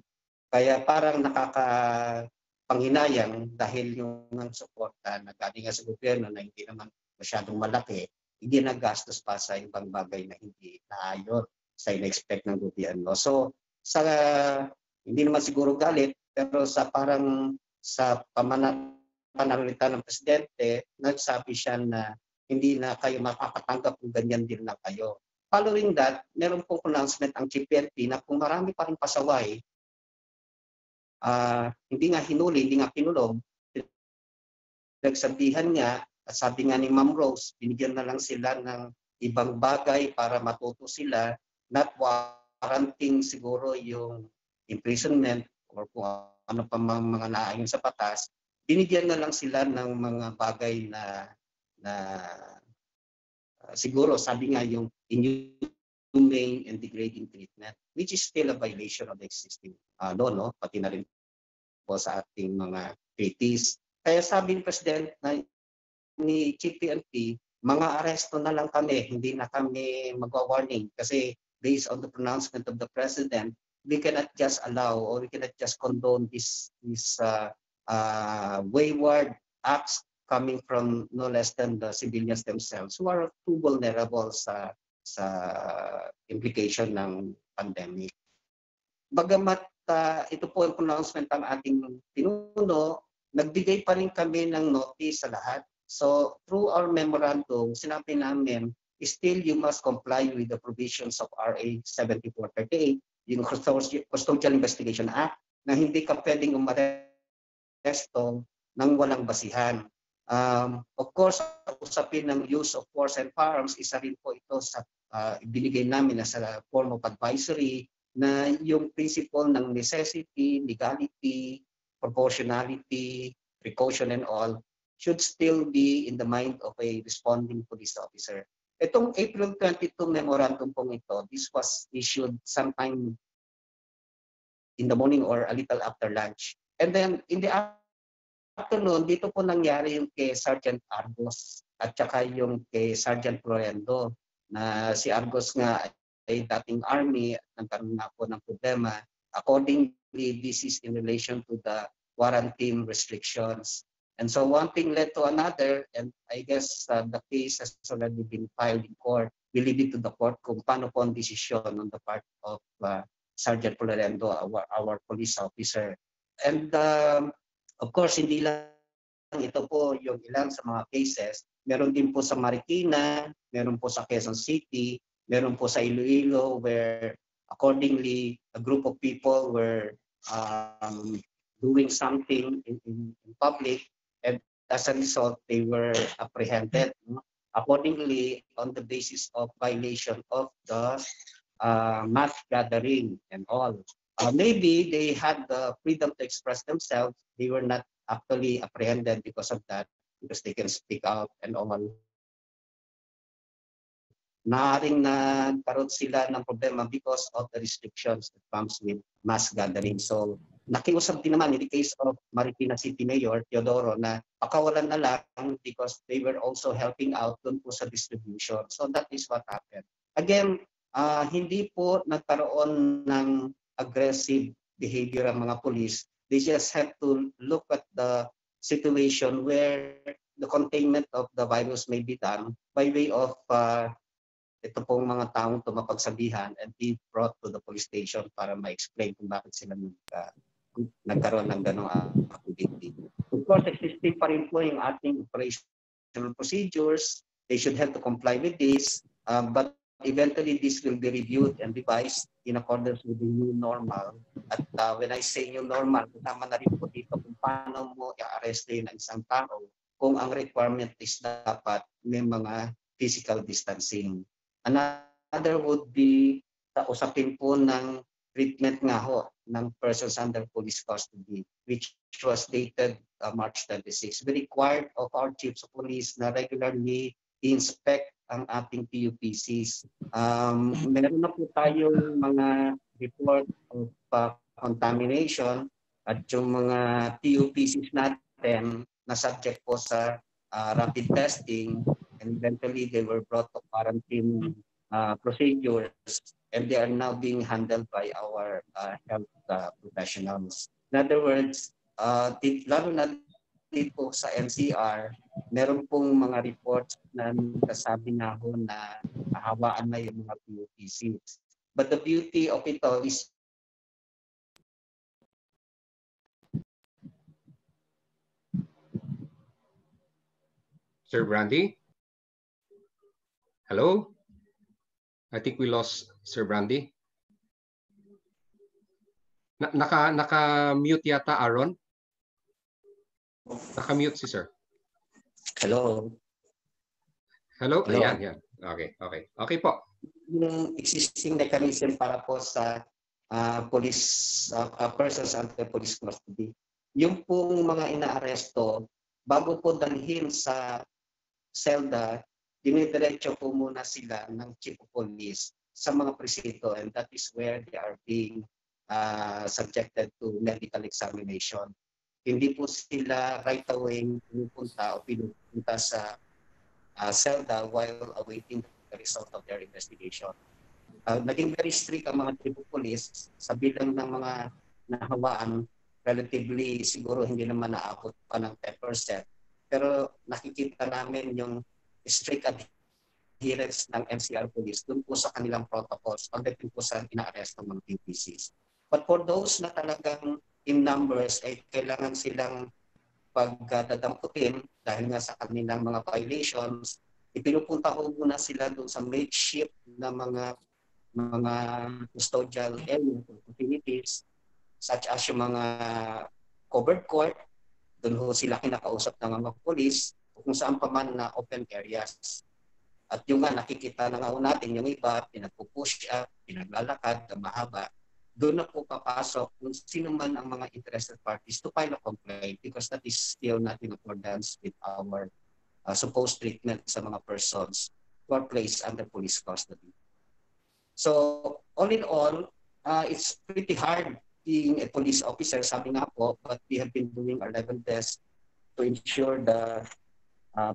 Kaya parang nakakapanghinayang dahil yung suporta na galing sa gobyerno na hindi naman masyadong malaki, hindi nagastos pa sa ibang bagay na hindi naayon sa in-expect ng gobyerno. So sa hindi naman siguro galit, pero sa parang sa pananalita ng presidente, nagsabi siya na hindi na kayo makakatanggap kung ganyan din lang kayo. Following that, meron pong announcement ang CPNP na kung marami pa rin pasaway, hindi nga hinuli, hindi nga pinulong, nagsabihan niya, at sabi nga ni Ma'am Rose, binigyan na lang sila ng ibang bagay para matuto sila, not warranting siguro yung imprisonment or kung ano pa mga naayon sa batas, binigyan na lang sila ng mga bagay na siguro sabi nga yung inhumane and degrading treatment, which is still a violation of the existing law, no? Pati na rin po sa ating mga treaties. Kaya sabi ni President ni Chief PNP, mga aresto na lang kami, hindi na kami magwa-warning kasi based on the pronouncement of the President, we cannot just allow or we cannot just condone these wayward acts coming from no less than the civilians themselves who are too vulnerable sa implication ng pandemic. Bagamat ito po ang pronouncement ng ating pinuno, nagbigay pa rin kami ng notice sa lahat. So through our memorandum, sinabi namin, still you must comply with the provisions of RA 7438, yung Custodial Investigation Act, na hindi ka pwedeng umaresto ng walang basihan. Of course, usapin ng use of force and firearms, isa rin po ito sa binigay namin na sa form of advisory na yung principle ng necessity, legality, proportionality, precaution and all should still be in the mind of a responding police officer. Itong April 22 memorandum pong ito, this was issued sometime in the morning or a little after lunch. And then in the afternoon, dito po nangyari yung kay Sergeant Argos at saka yung kay Sergeant Florendo na si Argos nga ay dating army at nagkaroon na po ng problema. Accordingly, this is in relation to the quarantine restrictions. And so one thing led to another, and I guess the case has already been filed in court. We leave it to the court kung paano po ang decision on the part of Sergeant Polarendo, our police officer. And of course, hindi lang ito po yung ilan sa mga cases. Meron din po sa Marikina, meron po sa Quezon City, meron po sa Iloilo where accordingly a group of people were doing something in public, and as a result they were apprehended accordingly on the basis of violation of the mass gathering and all. Maybe they had the freedom to express themselves. They were not actually apprehended because of that, because they can speak out and all. Naaring nagkaroon sila ng problema because of the restrictions that comes with mass gathering. So nakiusap din naman in the case of Marikina City Mayor Teodoro na pakawalan na lang because they were also helping out dun po sa distribution. So that is what happened. Again, hindi po nagkaroon ng aggressive behavior ang mga police. They just have to look at the situation where the containment of the virus may be done by way of ito pong mga taong tumapagsabihan and be brought to the police station para ma-explain kung bakit sila nagkaroon ng ganong activity. Of course, existing pa rin po yung ating operational procedures. They should have to comply with this, but eventually this will be reviewed and revised in accordance with the new normal. At when I say new normal, tama na rin po dito kung paano mo i-arrestin ang isang tao kung ang requirement is dapat may mga physical distancing. Another would be sa usapin po ng treatment nga ho ng persons under police custody, which was dated March 26. We required of our chiefs of police na regularly inspect ang ating PUPCs. Meron na po tayong mga report of contamination at yung mga PUPCs natin na subject po sa rapid testing, and eventually they were brought to quarantine procedures, and they are now being handled by our health professionals. In other words, lalo na dito sa NCR, meron pong mga reports na nagsasabi nga ho na hawaan na yung mga PUPCs. But the beauty of it all is Sir Brandy? Hello? I think we lost Sir Brandy. Naka-mute yata, Aaron? Naka-mute si Sir. Hello? Hello? Hello? Ayan. Okay. Okay po. Yung existing mechanism para po sa police persons under police custody, yung pong mga inaaresto, bago po dalhin sa selda, dinidiretso po muna sila ng chief of police sa mga presinto, and that is where they are being subjected to medical examination. Hindi po sila right away pinupunta o pinupunta sa selda while awaiting the result of their investigation. Naging very strict ang mga chief of police sa bilang ng mga nahawaan. Relatively siguro hindi naman naabot pa ng 10%. Pero nakikita namin yung strict adherence ng NCR police dun po sa kanilang protocols pagdating po sa ina-arrest ng mga PPCs. But for those na talagang in numbers ay kailangan silang pagdadamputin dahil nga sa kanilang mga violations, ipinupunta ko muna sila doon sa makeshift na mga custodial areas or facilities such as yung mga covered court, doon ho sila kinakausap ng mga police kung saan pa man na open areas. At yung nga nakikita na nga natin yung iba, pinagpupush up, pinaglalakad, mahaba, doon na po papasok kung sino man ang mga interested parties to file a complaint because that is still not in accordance with our supposed treatment sa mga persons who are placed under police custody. So all in all, it's pretty hard being a police officer, sabi nga po, but we have been doing our level best to ensure the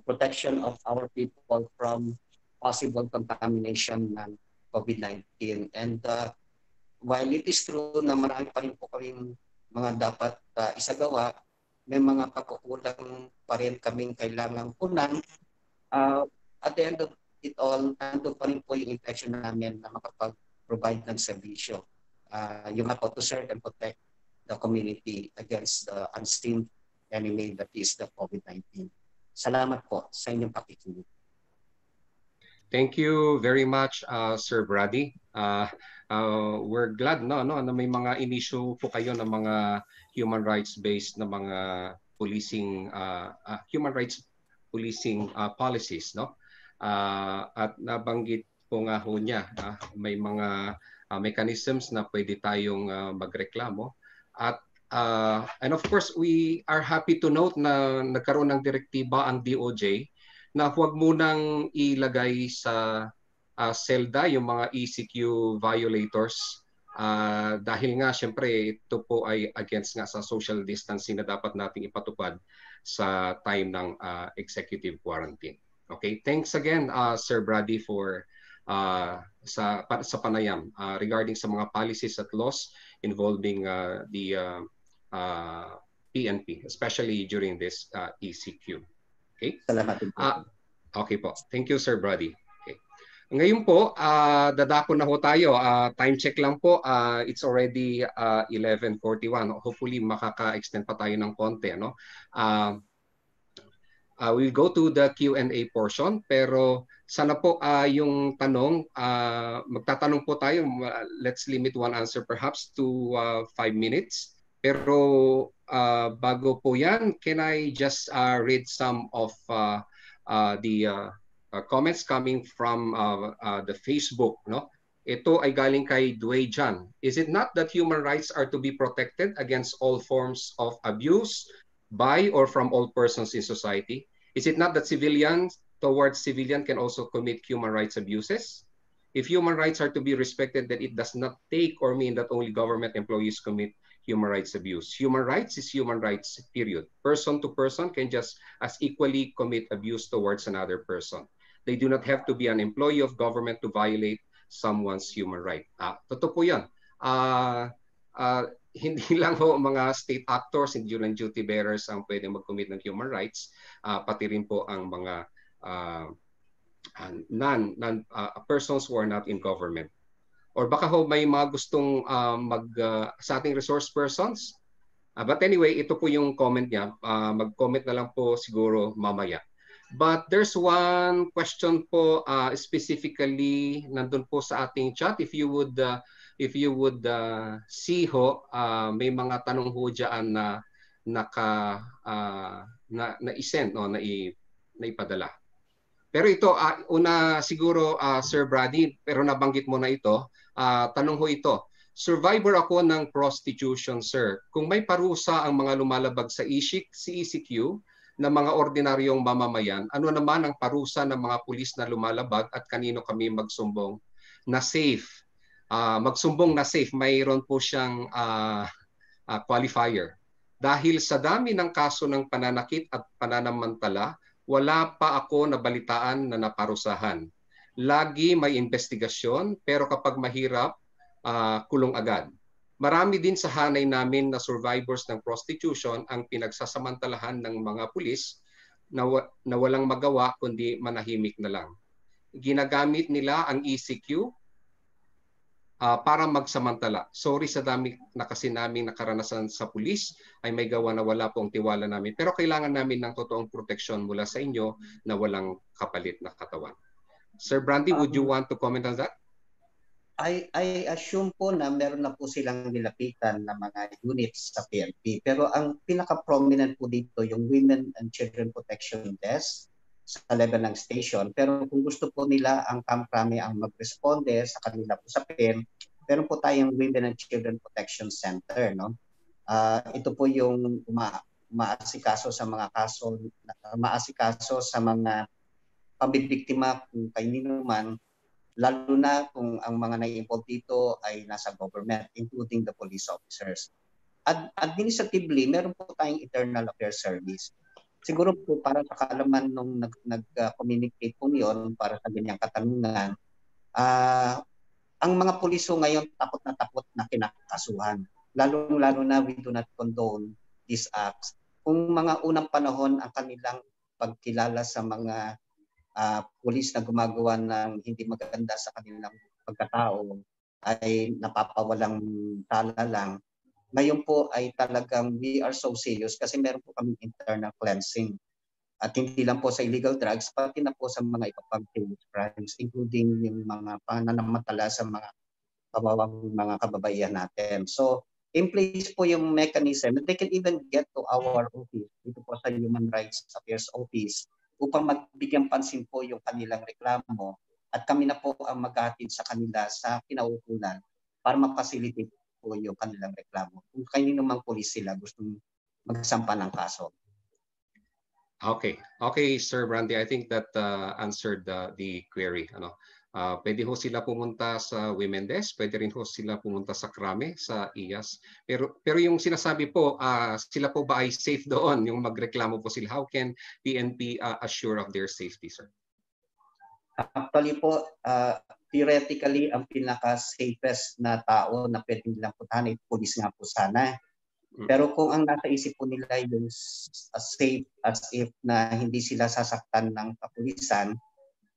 protection of our people from possible contamination ng COVID-19. And while it is true na marami pa rin po kaming mga dapat isagawa, may mga pagkukulang pa rin kaming kailangang punan. At the end of it all, nandun pa rin po yung intention namin na makapag-provide ng serbisyo you have to serve and protect the community against the unseen enemy that is the COVID-19. Salamat po sa inyong pakikinig. Thank you very much, Sir Brady. We're glad na may mga inisyu po kayo ng mga human rights-based na mga policing, human rights policing policies, no? At nabanggit po nga ho niya, may mga mechanisms na pwede tayong magreklamo. At and of course, we are happy to note na nagkaroon ng direktiba ang DOJ na huwag munang ilagay sa selda yung mga ECQ violators dahil nga syempre ito po ay against nga sa social distancing na dapat nating ipatupad sa time ng executive quarantine. Okay, thanks again Sir Brady for sa panayam regarding sa mga policies at laws involving the PNP, especially during this ECQ. Okay? Salamat po. Okay po. Thank you, Sir Brady. Okay. Ngayon po, dadako na ho tayo. Time check lang po. It's already 11:41. Hopefully, makaka-extend pa tayo ng konti. Ano? We'll go to the Q&A portion. Pero sana po yung tanong, magtatanong po tayo. Let's limit one answer perhaps to 5 minutes. Pero bago po yan, can I just read some of the comments coming from the Facebook, no? Ito ay galing kay Dway John. Is it not that human rights are to be protected against all forms of abuse by or from all persons in society? Is it not that civilians towards civilian can also commit human rights abuses? If human rights are to be respected, then it does not take or mean that only government employees commit human rights abuse. Human rights is human rights, period. Person to person can just as equally commit abuse towards another person. They do not have to be an employee of government to violate someone's human right. Totoo po yan. Hindi lang ho mga state actors, hindi lang duty bearers ang pwede mag-commit ng human rights, pati rin po ang mga persons who are not in government. Or baka ho may mga gustong sa ating resource persons. But anyway, ito po yung comment niya. Mag-comment na lang po siguro mamaya. But there's one question po specifically nandun po sa ating chat. If you would see ho, may mga tanong ho dyan na na-isend, no, na ipadala. Pero ito, una siguro, Sir Brady, pero nabanggit mo na ito, tanong ho ito, survivor ako ng prostitution, sir. Kung may parusa ang mga lumalabag sa ECQ na mga ordinaryong mamamayan, ano naman ang parusa ng mga pulis na lumalabag at kanino kami magsumbong na safe? Magsumbong na safe, mayroon po siyang qualifier. Dahil sa dami ng kaso ng pananakit at pananamantala, wala pa ako nabalitaan na naparusahan. Lagi may investigasyon, pero kapag mahirap, kulong agad. Marami din sa hanay namin na survivors ng prostitution ang pinagsasamantalahan ng mga pulis na walang magawa kundi manahimik na lang. Ginagamit nila ang ECQ para magsamantala. Sorry sa dami na kasi naming nakaranasan sa pulis ay may gawa na wala pong tiwala namin. Pero kailangan namin ng totoong proteksyon mula sa inyo na walang kapalit na katawan. Sir Brandy, would you want to comment on that? I assume po na meron na po silang nilapitan na mga units sa PNP. Pero ang pinaka-prominent po dito yung Women and Children Protection Desk sa level ng station. Pero kung gusto po nila ang kamprami ang mag-responde sa kanila po sa PIN, meron po tayong Women and Children Protection Center. No? Ito po yung maasikaso sa mga kaso, maasikaso sa mga pambibiktima kung kanino man, lalo na kung ang mga nai-involve dito ay nasa government, including the police officers. Administratively, meron po tayong Internal Affairs Service. Siguro po para sa kaalaman nung nag-communicate po yun para sa ganyang katanungan, ang mga puliso ngayon takot na kinakasuhan. Lalo na we do not condone these acts. Kung mga unang panahon ang kanilang pagkilala sa mga pulis na gumagawa ng hindi maganda sa kanilang pagkatao, ay napapawalang tala lang. Ngayon po ay talagang we are so serious kasi meron po kami internal cleansing. At hindi lang po sa illegal drugs, pati na po sa mga iba pang crimes, including yung mga pananamantala sa mga kawawang mga kababaihan natin. So, in place po yung mechanism, they can even get to our office, dito po sa Human Rights Affairs Office, upang magbigyan pansin po yung kanilang reklamo at kami na po ang maghatid sa kanila sa kinaukulan para mapacilitate po yung kanilang reklamo. Kung kanino mang pulis sila gustong magsampa ng kaso. Okay. Okay, Sir Brandy, I think that answered the query. Pwede ho sila pumunta sa Women Desk, pwede rin ho sila pumunta sa Krame, sa IAS. Pero yung sinasabi po, sila po ba ay safe doon? Yung magreklamo po sila, how can PNP assure of their safety, sir? Actually po, theoretically, ang pinaka-safest na tao na pwede nilang puntahan ay pulis nga po sana. Pero kung ang nasa isip po nila yung safe as if na hindi sila sasaktan ng kapulisan,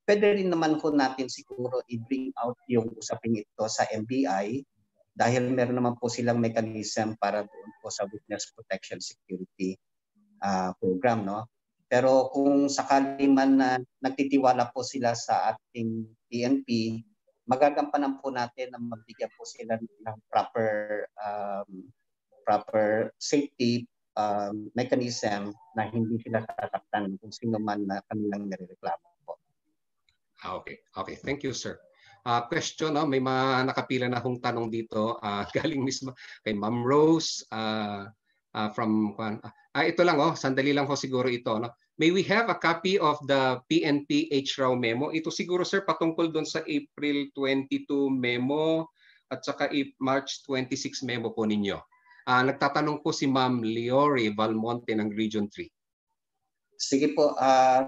pwede rin naman po natin siguro i-bring out yung usapin ito sa NBI dahil meron naman po silang mechanism para doon po sa Witness Protection Security program, no? Pero kung sakali man na nagtitiwala po sila sa ating PNP, magagampanan po natin na mabigyan po sila ng proper safety mechanism na hindi sila sasaktan kung sino man na kanilang nirereklamo po. Okay. Okay. Thank you, sir. Question, may mga nakapila na akong tanong dito galing mismo kay Ma'am Rose from ito lang sandali lang ho siguro ito, no? May we have a copy of the PNP HRAW memo? Ito siguro, sir, patungkol doon sa April 22 memo at saka March 26 memo po ninyo. Nagtatanong po si Ma'am Leori Valmonte ng Region 3. Sige po,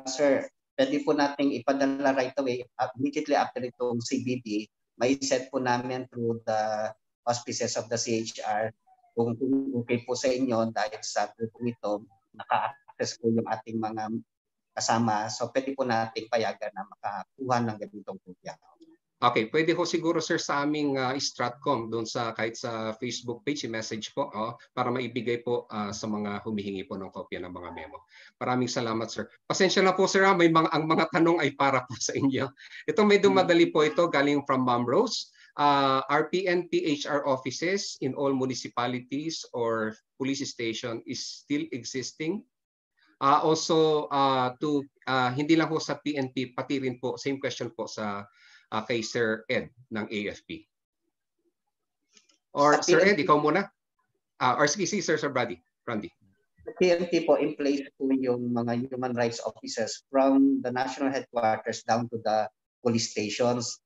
sir. Pwede po nating ipadala right away. Immediately after itong CBD, may set po namin through the auspices of the CHR. Kung okay po sa inyo, dahil sa grupo ito, naka-access po yung ating mga kasama. So pwede po nating payagan na makakuha ng ganitong kopya. Okay, pwede ho siguro, sir, sa aming Stratcom doon sa kahit sa Facebook page, i-message po para maibigay po sa mga humihingi po ng kopya ng mga memo. Maraming salamat, sir. Pasensya na po, sir, ang mga tanong ay para po sa inyo. Ito may dumadali po ito galing from Ma'am Rose. Our PNP HR offices in all municipalities or police station is still existing. Also, hindi lang po sa PNP, pati rin po, same question po sa kay Sir Ed ng AFP. Or Sir Ed, ikaw muna. Or sige, Sir Brandy. Sa PNP po, in place po yung mga human rights officers from the national headquarters down to the police stations.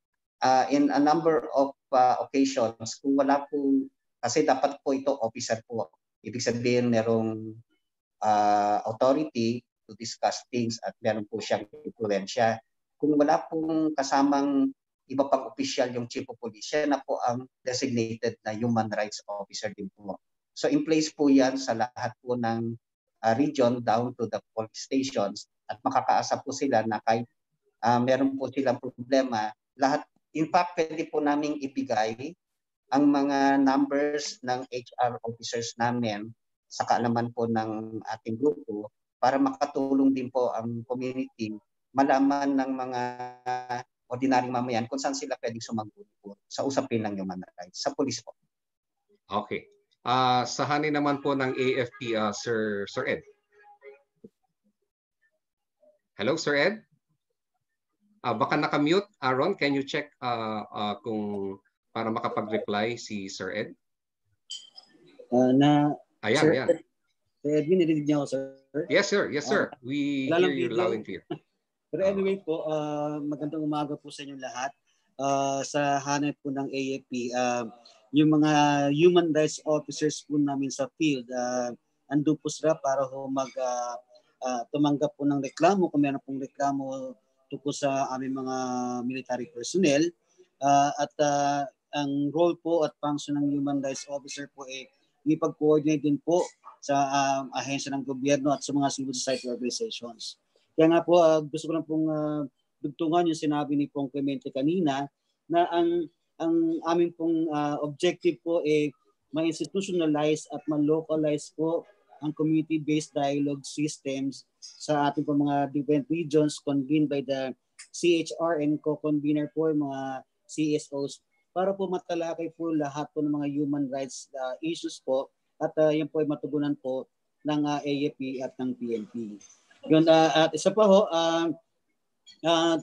In a number of occasions, kung wala po, kasi dapat po ito officer po. Ibig sabihin merong authority to discuss things at meron po siyang influensya. Kung wala pong kasamang iba pang opisyal yung chief of police, siya na po ang designated na human rights officer din po. So in place po yan sa lahat po ng region down to the police stations at makakaasa po sila na kahit meron po silang problema, lahat, in fact, pwede po naming ibigay ang mga numbers ng HR officers namin sa kaalaman po ng ating grupo para makatulong din po ang community malaman ng mga ordinaryong mamayan kung saan sila pwedeng sumagot po sa usapin ng human rights. Sa police po. Okay. Sahanin naman po ng AFP, Sir Ed. Hello, Sir Ed? Baka nakamute. Aaron, can you check kung para makapag-reply si Sir Ed? Ayan, Sir, yan. Sir Edwin, narinig niyo ako, sir? Yes, sir. Yes, sir. We hear you loud and clear. Pero anyway po, magandang umaga po sa inyong lahat. Sa hanay po ng AFP, yung mga human rights officers po namin sa field, ando po sila para tumanggap po ng reklamo kung meron pong reklamo tungkol sa aming mga military personnel. Ang role po at function ng human rights officer po ay ipag-coordinate din po sa ahensya ng gobyerno at sa mga civil society organizations. Kaya nga po, gusto ko lang pong dugtungan yung sinabi ni Pong Clemente kanina na ang ang aming pong objective po ma-institutionalize at ma-localize po ang community-based dialogue systems sa ating po mga different regions convened by the CHR and co-convener po yung mga CSOs para po matalakay po lahat po ng mga human rights issues po at yan po ay matugunan po ng AFP at ng PNP. Yun, at isa pa ho,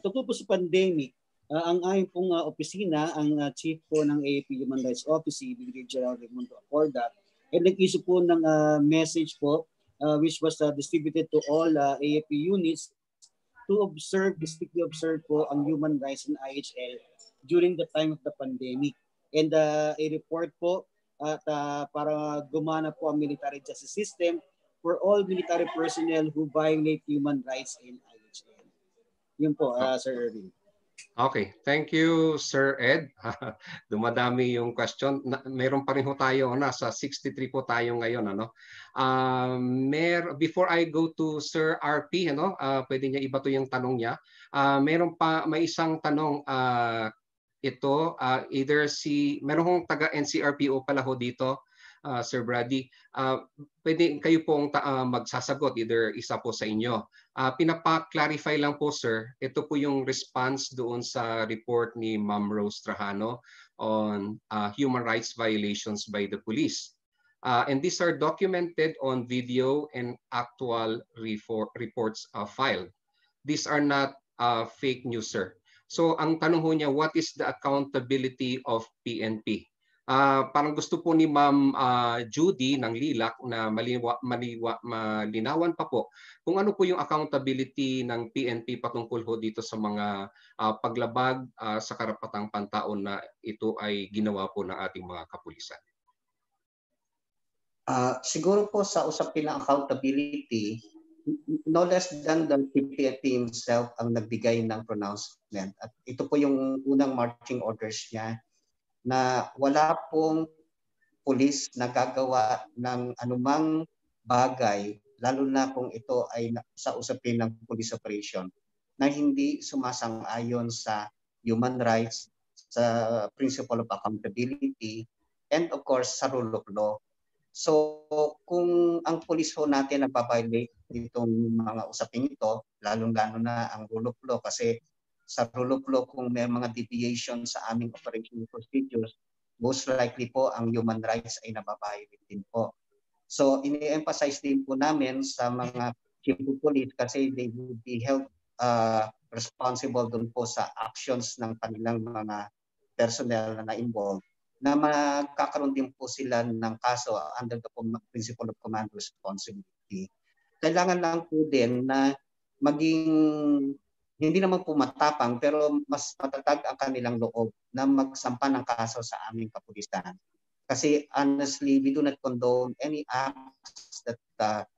tungkol po sa pandemic, ang aming pong opisina, ang chief po ng AFP Human Rights Office, Brigadier General Raimundo Acorda, ay nag-issue po ng message po which was distributed to all AFP units to observe, strictly observe po ang human rights in IHL during the time of the pandemic. And a report po at para gumana po ang military justice system for all military personnel who violate human rights in IHL. Yun po, Sir Irving. Okay, thank you, Sir Ed. Dumadami yung question. Meron pa rin ho tayo, nasa 63 po tayo ngayon. Before I go to Sir RP, pwede niya iba to yung tanong niya. May isang tanong meron hong taga NCRPO pala ho dito, Sir Brady. Pwede kayo pong magsasagot, either isa po sa inyo. Pinapa-clarify lang po, sir, ito po yung response doon sa report ni Ma'am Rose Trajano on human rights violations by the police. And these are documented on video and actual reports filed. These are not fake news, sir. So ang tanong ho niya, what is the accountability of PNP? Parang gusto po ni Ma'am Judy ng Lilac na malinawan pa po kung ano po yung accountability ng PNP patungkol ho dito sa mga paglabag sa karapatang pantao na ito ay ginawa po ng ating mga kapulisan. Siguro po sa usapin ng accountability, no less than the PNP himself ang nagbigay ng pronouncement. At ito po yung unang marching orders niya na wala pong pulis na gagawa ng anumang bagay, lalo na kung ito ay sa usapin ng police operation, na hindi sumasang-ayon sa human rights, sa principle of accountability, and of course sa rule of law. So kung ang pulis ho natin nagpa-violate itong mga usaping ito, lalong-lalo na ang rule of law, kasi sa rule of law kung may mga deviation sa aming operation procedures, most likely po ang human rights ay nababiolate din po. So ini-emphasize din po namin sa mga chief of police kasi they would be held responsible dun po sa actions ng kanilang mga personnel na na-involved, na magkakaroon din po sila ng kaso under the principle of command responsibility. Kailangan lang po din na maging hindi naman po matapang pero mas matatag ang kanilang loob na magsampa ng kaso sa aming kapulisan. Kasi honestly, we do not condone any acts that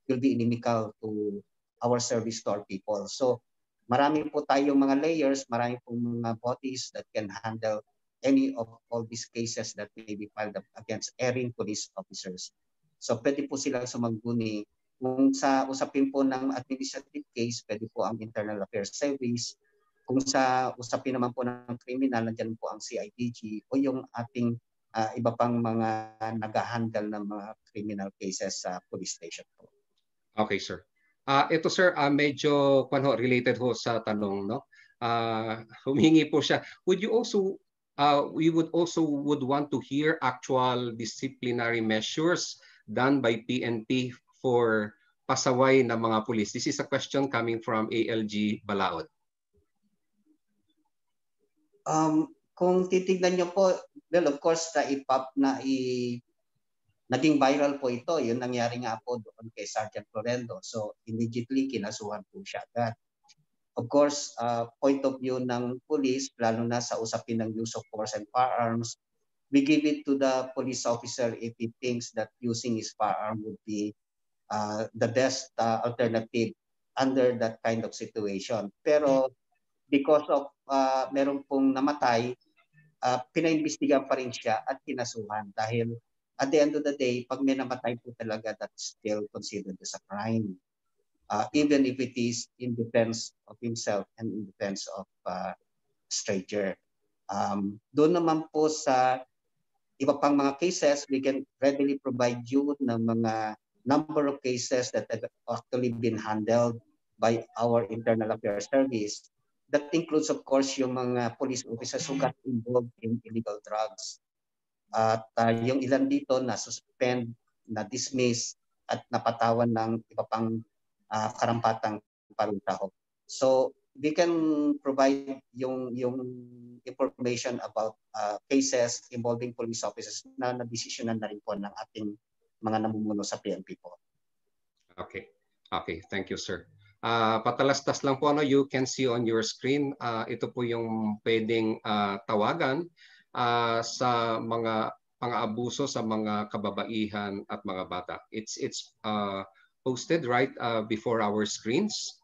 will be inimical to our service to our people. So marami po tayong mga layers, marami po mga bodies that can handle any of all these cases that may be filed against erring police officers. So pwede po silang sumagguni. Kung sa usapin po ng administrative case, pwede po ang Internal Affairs Service. Kung sa usapin naman po ng criminal, nandiyan po ang CIDG o yung ating iba pang mga nag-handle ng mga criminal cases sa police station po. Okay, sir. Ito sir, medyo related ho sa tanong, no? Humingi po siya. We would also want to hear actual disciplinary measures done by PNP for pasaway ng mga pulis. This is a question coming from ALG Balaod. Kung titignan niyo po, well, of course, naging viral po ito. Yun nangyari nga po doon kay Sergeant Florendo. So, immediately kinasuhan po siya agad. Of course, point of view ng police, lalo na sa usapin ng use of force and firearms, we give it to the police officer if he thinks that using his firearm would be the best alternative under that kind of situation. Pero because of meron pong namatay, pinaimbestigahan pa rin siya at kinasuhan dahil at the end of the day, pag may namatay po talaga, that's still considered as a crime. Even if it is in defense of himself and in defense of stranger. Doon naman po sa iba pang mga cases, we can readily provide you ng mga number of cases that have actually been handled by our Internal Affairs Service. That includes, of course, yung mga police officers who got involved in illegal drugs. At yung ilan dito na suspend, na dismiss, at napatawan ng iba pang karampatang paruta. So we can provide yung information about cases involving police officers na na-desisyonan na rin po ng ating mga namumuno sa PNP po. Okay. Okay, thank you, sir. Patalastas lang po, you can see on your screen, ito po yung pwedeng tawagan sa mga pang-aabuso sa mga kababaihan at mga bata. It's posted right before our screens.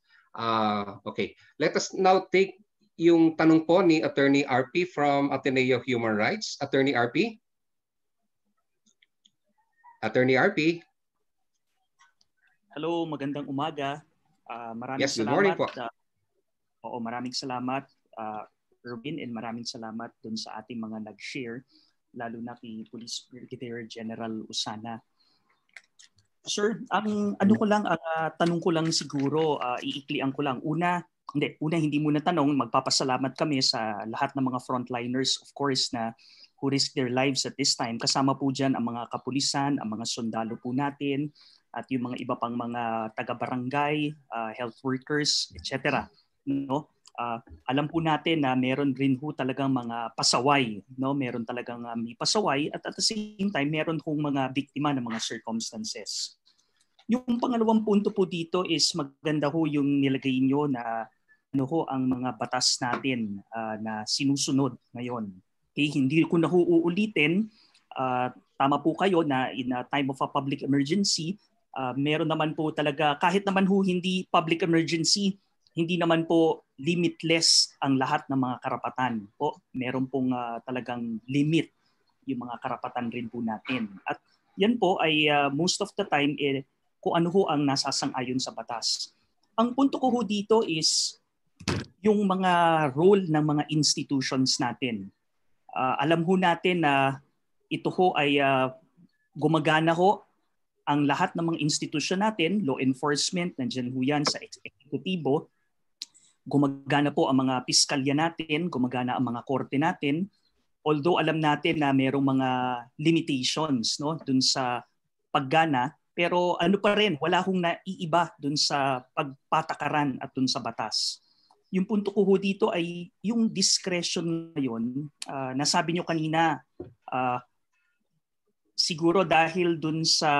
Okay, let us now take yung tanong po ni Attorney RP from Ateneo Human Rights. Attorney RP? Attorney RP? Hello, magandang umaga. Maraming Yes, good salamat. morning po. Maraming salamat, Ruben, and maraming salamat dun sa ating mga nag-share, lalo na kay Police Brigadier General Usana. Sir, ang tanong ko lang siguro, iiklian ko lang. Una, hindi muna tanong, magpapasalamat kami sa lahat ng mga frontliners, of course, na who risk their lives at this time. Kasama po dyan ang mga kapulisan, ang mga sundalo po natin, at yung mga iba pang mga taga-barangay, health workers, etc. No? Alam po natin na meron rin ho talagang mga pasaway, no? Meron talagang may pasaway, at the same time meron hong mga biktima ng mga circumstances. Yung pangalawang punto po dito is maganda ho yung nilagay nyo na ang mga batas natin na sinusunod ngayon. Okay, hindi ko na ho uulitin. Tama po kayo na in a time of a public emergency, meron naman po talaga, kahit naman ho hindi public emergency, hindi naman po limitless ang lahat ng mga karapatan. Po, meron pong talagang limit yung mga karapatan rin po natin. At yan po ay most of the time kung ano ho ang nasasang-ayon sa batas. Ang punto ko ho dito is yung mga role ng mga institutions natin. Alam ho natin na ito ho ay gumagana ho ang lahat ng mga institusyon natin, law enforcement, nandiyan ho yan sa eksekutibo, gumagana po ang mga piskalya natin, gumagana ang mga korte natin, although alam natin na mayroong mga limitations, no, dun sa paggana, pero ano pa rin, wala hong naiiba dun sa pagpatakaran at dun sa batas. Yung punto ko ho dito ay yung discretion ngayon, nasabi nyo kanina, siguro dahil dun sa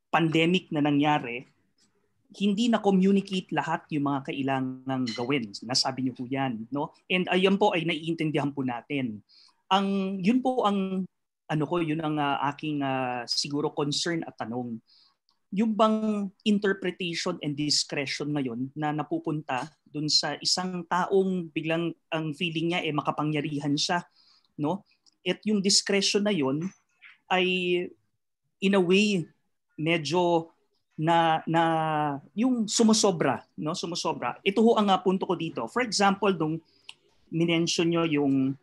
pandemic na nangyari, hindi na-communicate lahat yung mga kailangang gawin. Nasabi niyo po yan. No? And ayan po ay naiintindihan po natin. Yun po ang yun ang aking siguro concern at tanong. Yung bang interpretation and discretion ngayon na napupunta dun sa isang taong biglang ang feeling niya makapangyarihan siya, no? At yung discretion na yun ay in a way medyo na yung sumusobra, no? Sumusobra. Ito ho ang punto ko dito. For example, nung minention nyo yung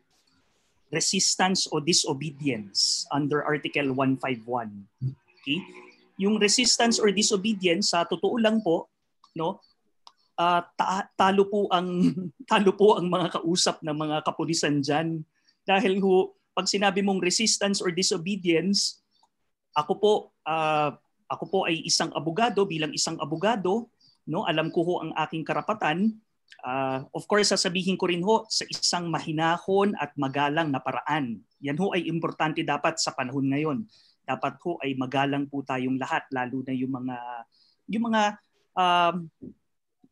resistance o disobedience under Article 151. Okay? Yung resistance or disobedience, sa totoo lang po, no? Talo po ang mga kausap ng mga kapulisan diyan. Dahil ho, pag sinabi mong resistance or disobedience, ako po ay isang abogado, bilang isang abogado, no, alam ko ho ang aking karapatan. Of course, sasabihin ko rin ho sa isang mahinahon at magalang na paraan. Yan ho ay importante dapat sa panahon ngayon. Dapat ho ay magalang po tayong lahat, lalo na yung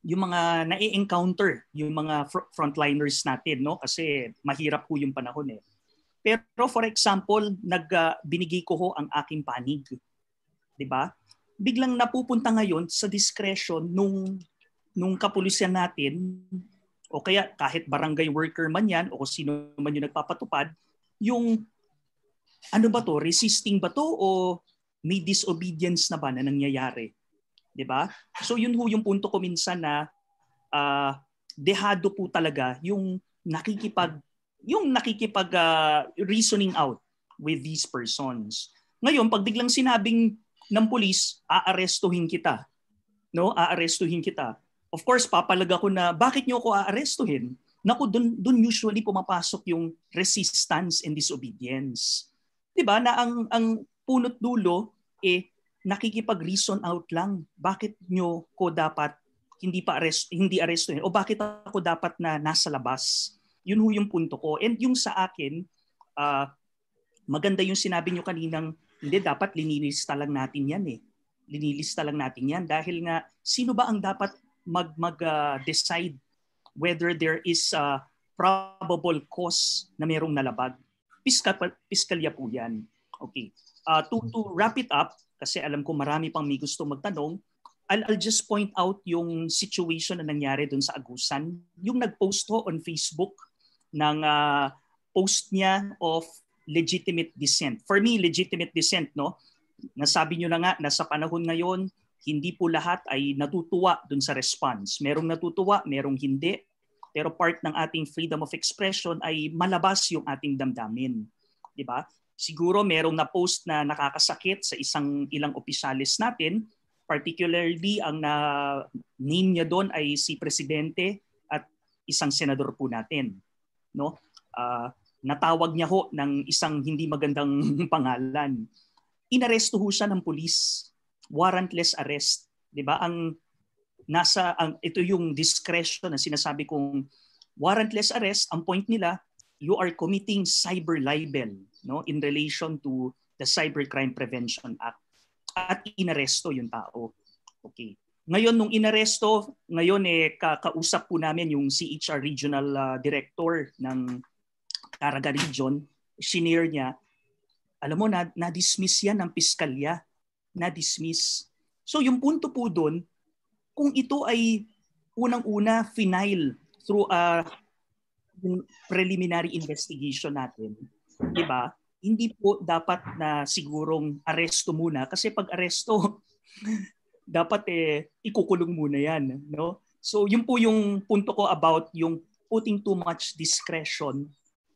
mga na-encounter, yung mga frontliners natin, no, kasi mahirap po yung panahon . Pero for example, binigay ko ho ang aking panig. 'Di ba? Biglang napupunta ngayon sa discretion nung kapulisan natin, o kaya kahit barangay worker man yan o sino man yung nagpapatupad, yung ano ba to, resisting ba to o may disobedience na ba na nangyayari? 'Di ba? So yun ho yung punto ko minsan na dehado po talaga yung nakikipag reasoning out with these persons. Ngayon, pag biglang sinabing ng pulis, aarestuhin kita. No? Aarestuhin kita. Of course, papalag ako na, bakit nyo ako aarestuhin? Naku, dun usually pumapasok yung resistance and disobedience. 'Di ba? Na ang punot dulo nakikipag-reason out lang. Bakit nyo ko dapat hindi arestuhin o bakit ako dapat na nasa labas? Yun ho yung punto ko. And yung sa akin, maganda yung sinabi nyo kaninang, hindi, dapat linilista lang natin yan eh. Linilista lang natin yan dahil nga, sino ba ang dapat mag-decide whether there is a probable cause na merong nalabag? Piskalya po yan. Okay. To wrap it up, kasi alam ko marami pang may gusto magtanong, I'll just point out yung situation na nangyari doon sa Agusan. Yung nag-post ho on Facebook ng post niya of legitimate dissent. For me, legitimate dissent, no? Nasabi nyo na nga, nasa panahon ngayon, hindi po lahat ay natutuwa dun sa response. Merong natutuwa, merong hindi. Pero part ng ating freedom of expression ay malabas yung ating damdamin. Diba? Siguro merong na-post na nakakasakit sa ilang opisyalis natin, particularly ang name niya doon ay si Presidente at isang senador po natin. No? Natawag niya ho ng isang hindi magandang pangalan. Inaresto ho siya ng pulis. Warrantless arrest, 'di ba? Ito yung discretion na sinasabi kong warrantless arrest, ang point nila, you are committing cyber libel, no, in relation to the Cybercrime Prevention Act. At inaresto yung tao. Okay. Ngayon nung inaresto, kausap po namin yung CHR Regional Director ng Caraga Region, shinare niya, alam mo na-dismiss yan ng piskalya. Na-dismiss. So yung punto po doon, kung ito ay unang-una final through a preliminary investigation natin, di ba? Hindi po dapat na sigurong aresto muna kasi pag aresto, dapat ikukulong muna yan. No? So yun po yung punto ko about yung putting too much discretion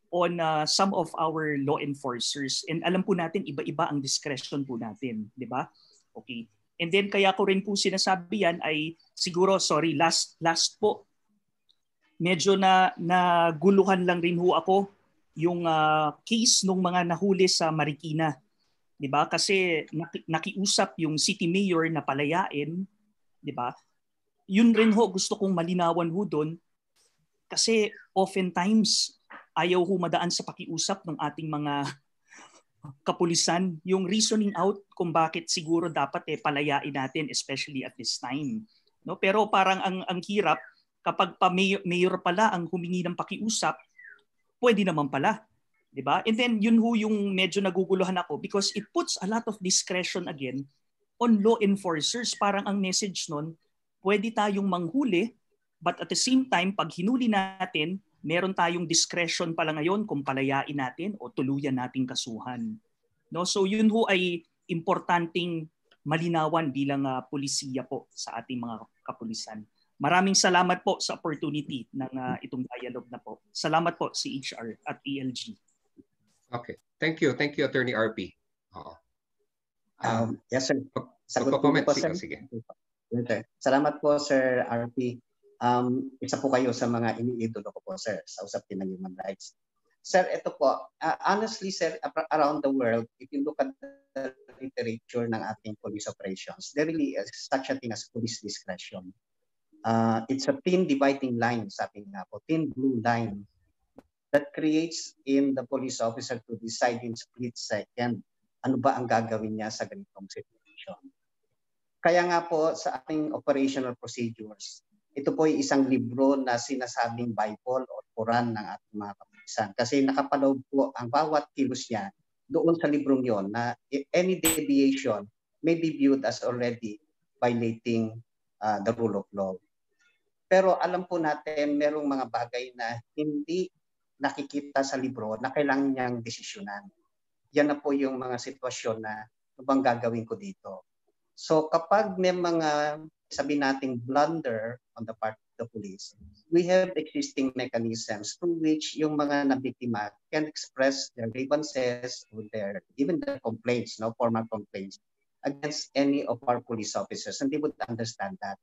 on some of our law enforcers. And alam po natin, iba-iba ang discretion po natin. Di ba? Okay. And then kaya ko rin po sinasabi yan ay siguro, sorry, last po. Medyo naguluhan lang rin ho ako yung case nung mga nahuli sa Marikina. Di ba? Kasi nakiusap yung city mayor na palayain. Di ba? Yun rin ho, gusto kong malinawan ho doon. Kasi oftentimes, ayaw humadaan sa pakiusap ng ating mga kapulisan, yung reasoning out kung bakit siguro dapat palayain natin, especially at this time. No? Pero parang ang hirap, kapag mayor pala ang humingi ng pakiusap, pwede naman pala. Diba? And then yun ho yung medyo naguguluhan ako because it puts a lot of discretion again on law enforcers. Parang ang message nun, pwede tayong manghuli, but at the same time, pag hinuli natin, meron tayong discretion pala ngayon kung palayain natin o tuluyan nating kasuhan. No? So yun ho ay importanteng malinawan bilang pulisiya po sa ating mga kapulisan. Maraming salamat po sa opportunity ng itong dialogue na po. Salamat po CHR at ELG. Okay. Thank you, Attorney RP. Yes, sir. Sagot po po, sir. Sige. Okay. Salamat po, Sir RP. Isa po kayo sa mga iniidolo ko po, sir, sa usapin ng human rights. Sir, ito po, honestly, sir, around the world, if you look at the literature ng ating police operations, there really is such a thing as police discretion. It's a thin dividing line, sabi nga po, thin blue line that creates in the police officer to decide in split second ano ba ang gagawin niya sa ganitong situation. Kaya nga po sa ating operational procedures, ito po ay isang libro na sinasabing Bible o Quran ng ating mga kapulisan. Kasi nakapaloob po ang bawat kilos niya doon sa librong yon na any deviation may be viewed as already violating the rule of law. Pero alam po natin merong mga bagay na hindi nakikita sa libro na kailangan niyang desisyonan. Yan na po yung mga sitwasyon na ano bang gagawin ko dito. So kapag may mga sabi nating blunder on the part of the police, we have existing mechanisms through which yung mga nabiktima can express their grievances or even their complaints, formal complaints against any of our police officers, and they would understand that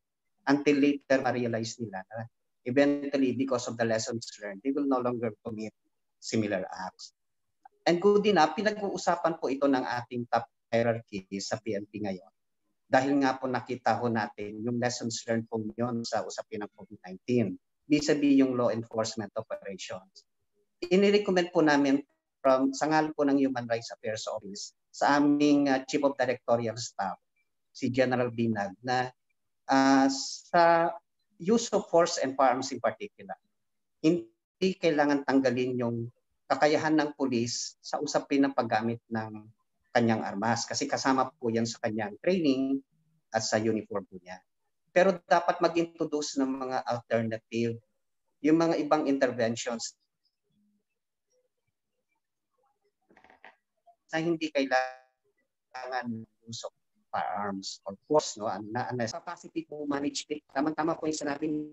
until later ma-realize nila na eventually, because of the lessons learned, they will no longer commit similar acts. And good enough, pinag-uusapan po ito ng ating top hierarchy sa PNP ngayon. Dahil nga po nakita ho natin yung lessons learned po yun sa usapin ng COVID-19, vis-a-vis yung law enforcement operations. Inirecommend po namin sa ngal po ng Human Rights Affairs Office sa aming Chief of Directorial Staff, si General Binag, na sa use of force and firearms in particular, hindi kailangan tanggalin yung kakayahan ng pulis sa usapin ng paggamit ng kanyang armas kasi kasama po yan sa kanyang training at sa uniform po niya. Pero dapat mag-introduce ng mga alternative, yung mga ibang interventions na hindi kailangan use of firearms or force, na capacity to manage it. Tama-tama po yung sinabi niyo,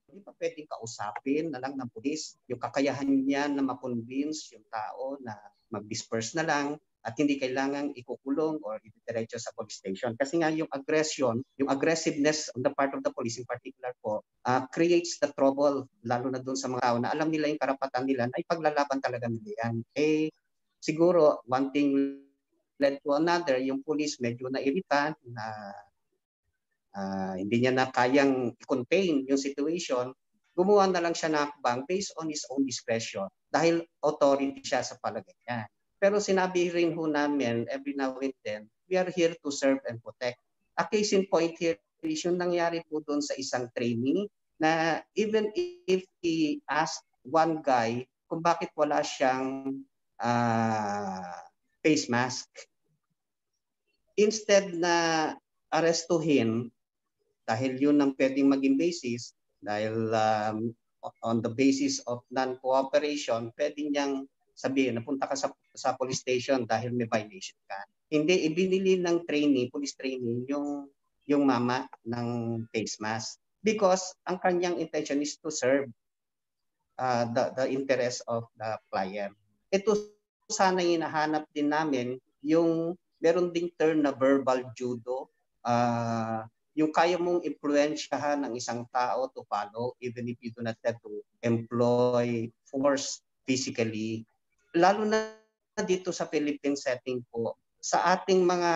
hindi pa pwedeng kausapin na lang ng pulis yung kakayahan niya na ma-convince yung tao na mag-disperse na lang at hindi kailangang ikukulong or idiretso sa police station. Kasi nga yung aggression, yung aggressiveness on the part of the police in particular po, creates the trouble, lalo na doon sa mga tao na alam nila yung karapatan nila na ipaglalaban talaga nila yan. Siguro, one thing led to another, yung police medyo nairita na hindi niya na kayang contain yung situation, gumawa na lang siya ng hakbang based on his own discretion dahil authority siya sa palagay niya. Pero sinabi rin ho namin every now and then, we are here to serve and protect. A case in point here is yung nangyari po doon sa isang trainee na even if he asked one guy kung bakit wala siyang face mask, instead na arestuhin dahil yun ang pwedeng maging basis, dahil on the basis of non-cooperation, pwedeng niyang sabihin, napunta ka sa police station dahil may violation ka. Hindi, ibinili ng trainee, police trainee, yung mama ng face mask. Because ang kanyang intention is to serve the interest of the client. Ito sana hinahanap din namin yung meron ding term na verbal judo, yung kaya mong impluensyahan ng isang tao to follow even if you do not have to employ force physically. Lalo na dito sa Philippine setting po, sa ating mga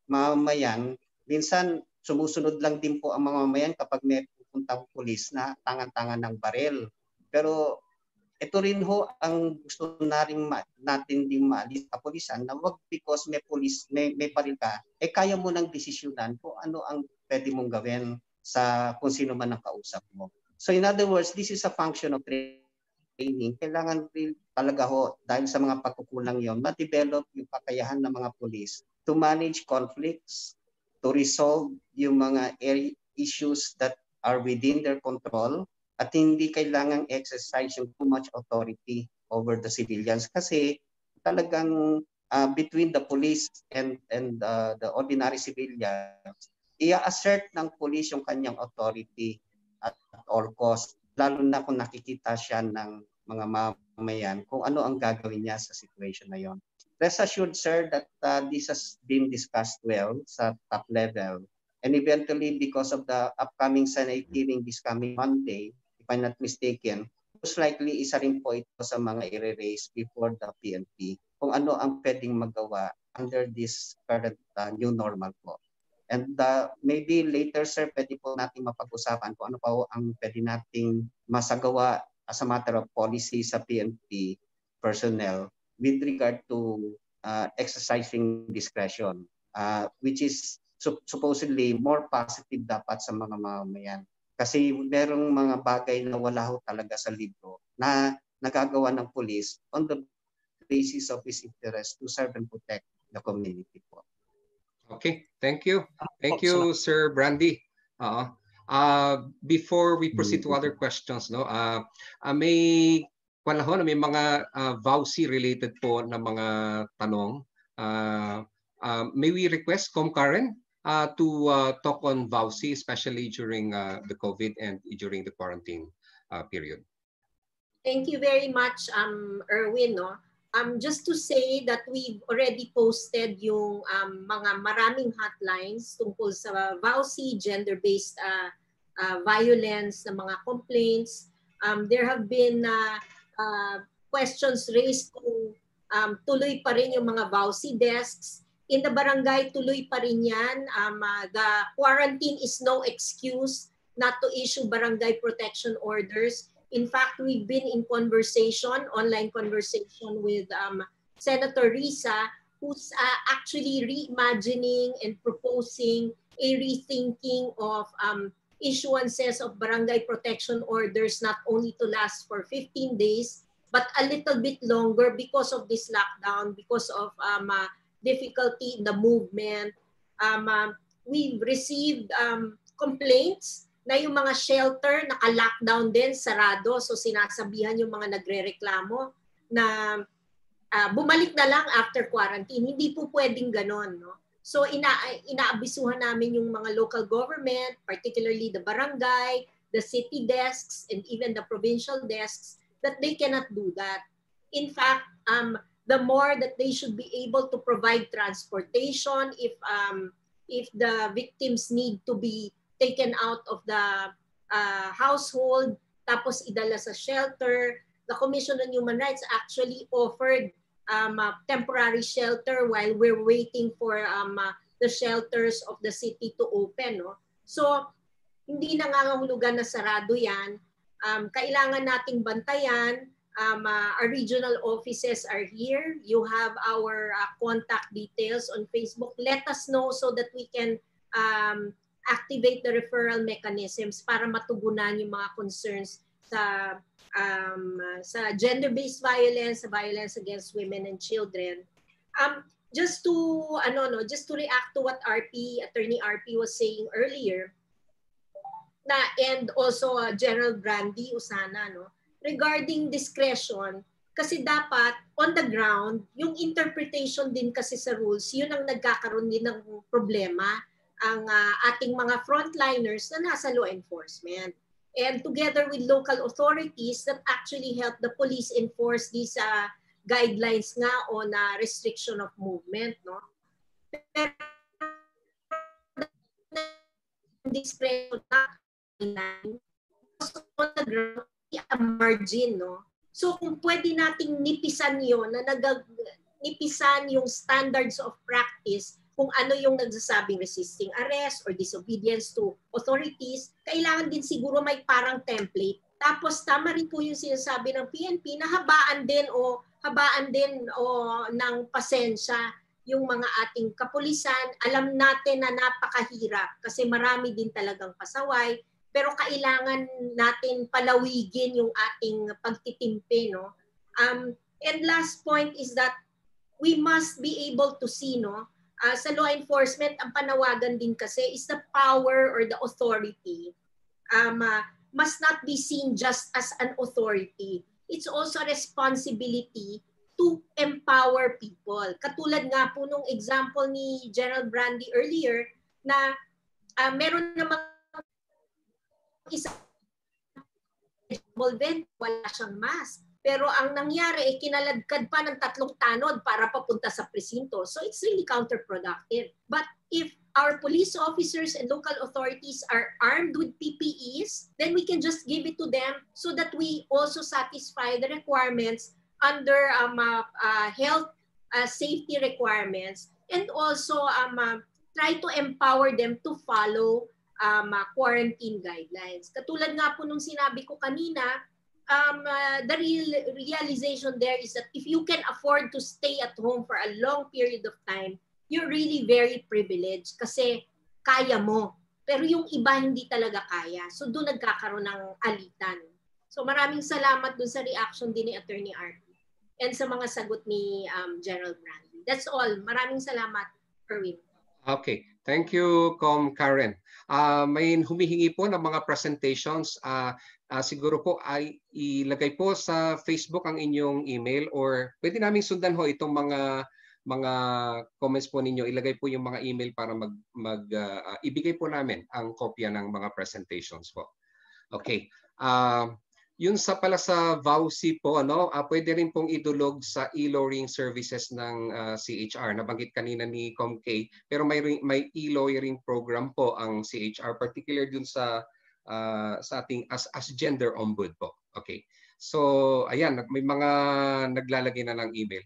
mamamayan, minsan sumusunod lang din po ang mga mamamayan kapag may pupuntang pulis na tangan-tangan ng barel. Pero ito rin ho ang gusto natin ding maalis sa pulisan na wag because may pulis, may baril ka, kaya mo nang desisyonan kung ano ang pwede mong gawin sa kung sino man ang kausap mo. So in other words, this is a function of training. Kailangan rin talaga ho, dahil sa mga pagkukulang yon, ma-develop yung kakayahan ng mga pulis to manage conflicts, to resolve yung mga issues that are within their control, at hindi kailangang exercise yung too much authority over the civilians kasi talagang between the police and the ordinary civilians, i-assert ng police yung kanyang authority at all cost, lalo na kung nakikita siya ng mga mamamayan kung ano ang gagawin niya sa situation na yon. Rest assured, sir, that this has been discussed well sa top level, and eventually because of the upcoming Senate hearing this coming Monday, if I'm not mistaken, most likely isa rin po ito sa mga i-raise before the PNP kung ano ang pwedeng magawa under this current new normal po. And maybe later, sir, pwede po natin mapag-usapan kung ano pa ang pwede nating masagawa as a matter of policy sa PNP personnel with regard to exercising discretion, which is supposedly more positive dapat sa mga mamamayan. Kasi merong mga bagay na wala ho talaga sa libro na nagagawa ng police on the basis of his interest to serve and protect the community po. Okay, thank you. Thank you, Sir Brandy. Before we proceed to other questions, may panahon, may mga VAUSI related po na mga tanong. May we request, Karen, to talk on VAUSI, especially during the COVID and during the quarantine period. Thank you very much, Erwin. No? Just to say that we've already posted yung mga maraming hotlines tungkol sa VAUSI, gender-based violence, na mga complaints. There have been questions raised kung tuloy pa rin yung mga VAUSI desks. In the barangay, tuloy pa rin yan. The quarantine is no excuse not to issue barangay protection orders. In fact, we've been in conversation, online conversation with Senator Risa, who's actually reimagining and proposing a rethinking of issuances of barangay protection orders, not only to last for 15 days, but a little bit longer because of this lockdown, because of difficulty in the movement. We've received complaints na yung mga shelter naka-lockdown din, sarado. So sinasabihan yung mga nagre-reklamo na bumalik na lang after quarantine. Hindi po pwedeng ganon. No? So inaabisuhan namin yung mga local government, particularly the barangay, the city desks, and even the provincial desks, that they cannot do that. In fact, the more that they should be able to provide transportation if the victims need to be taken out of the household, tapos idala sa shelter. The Commission on Human Rights actually offered temporary shelter while we're waiting for the shelters of the city to open. No? So, hindi nangangahulugan na sarado yan. Kailangan nating bantayan. Our regional offices are here. You have our contact details on Facebook. Let us know so that we can activate the referral mechanisms para matugunan yung mga concerns sa gender-based violence, sa violence against women and children. Just to react to what Attorney RP was saying earlier, and also General Brandy Usana, no, regarding discretion, kasi dapat on the ground, yung interpretation din kasi sa rules, yun ang nagkakaroon din ng problema ang ating mga frontliners na nasa law enforcement. And together with local authorities that actually help the police enforce these guidelines nga on restriction of movement. No? Pero discretion on the ground, a margin. No? So kung pwede nating nipisan yun, nipisan yung standards of practice, kung ano yung nagsasabing resisting arrest or disobedience to authorities, kailangan din siguro may parang template. Tapos tama rin po yung sinasabi ng PNP na habaan din ng pasensya yung mga ating kapulisan. Alam natin na napakahirap kasi marami din talagang pasaway, pero kailangan natin palawigin yung ating pagtitimpe. No? And last point is that we must be able to see, no, sa law enforcement, ang panawagan din kasi is the power or the authority must not be seen just as an authority. It's also a responsibility to empower people. Katulad nga po nung example ni General Brandy earlier na meron namang isang wala siyang mask. Pero ang nangyari, kinaladkad pa ng 3 tanod para papunta sa presinto. So it's really counterproductive. But if our police officers and local authorities are armed with PPEs, then we can just give it to them so that we also satisfy the requirements under health safety requirements, and also try to empower them to follow quarantine guidelines. Katulad nga po nung sinabi ko kanina, the realization there is that if you can afford to stay at home for a long period of time, you're really very privileged kasi kaya mo. Pero yung iba hindi talaga kaya. So doon nagkakaroon ng alitan. So maraming salamat doon sa reaction din ni Attorney RP and sa mga sagot ni General Brandy. That's all. Maraming salamat, Erwin. Okay. Thank you, Com Karen. May humihingi po ng mga presentations. Siguro po ay ilagay po sa Facebook ang inyong email or pwede naming sundan ho itong mga comments po ninyo, ilagay po yung mga email para ibigay po namin ang kopya ng mga presentations po. Okay. Yun pala sa VAUSI po, pwede rin pong idulog sa e-lawyering services ng CHR. Nabanggit kanina ni ComK, pero may e-lawyering program po ang CHR, particular dun sa ating as gender ombud po. Okay. So, ayan, may mga naglalagay na ng email.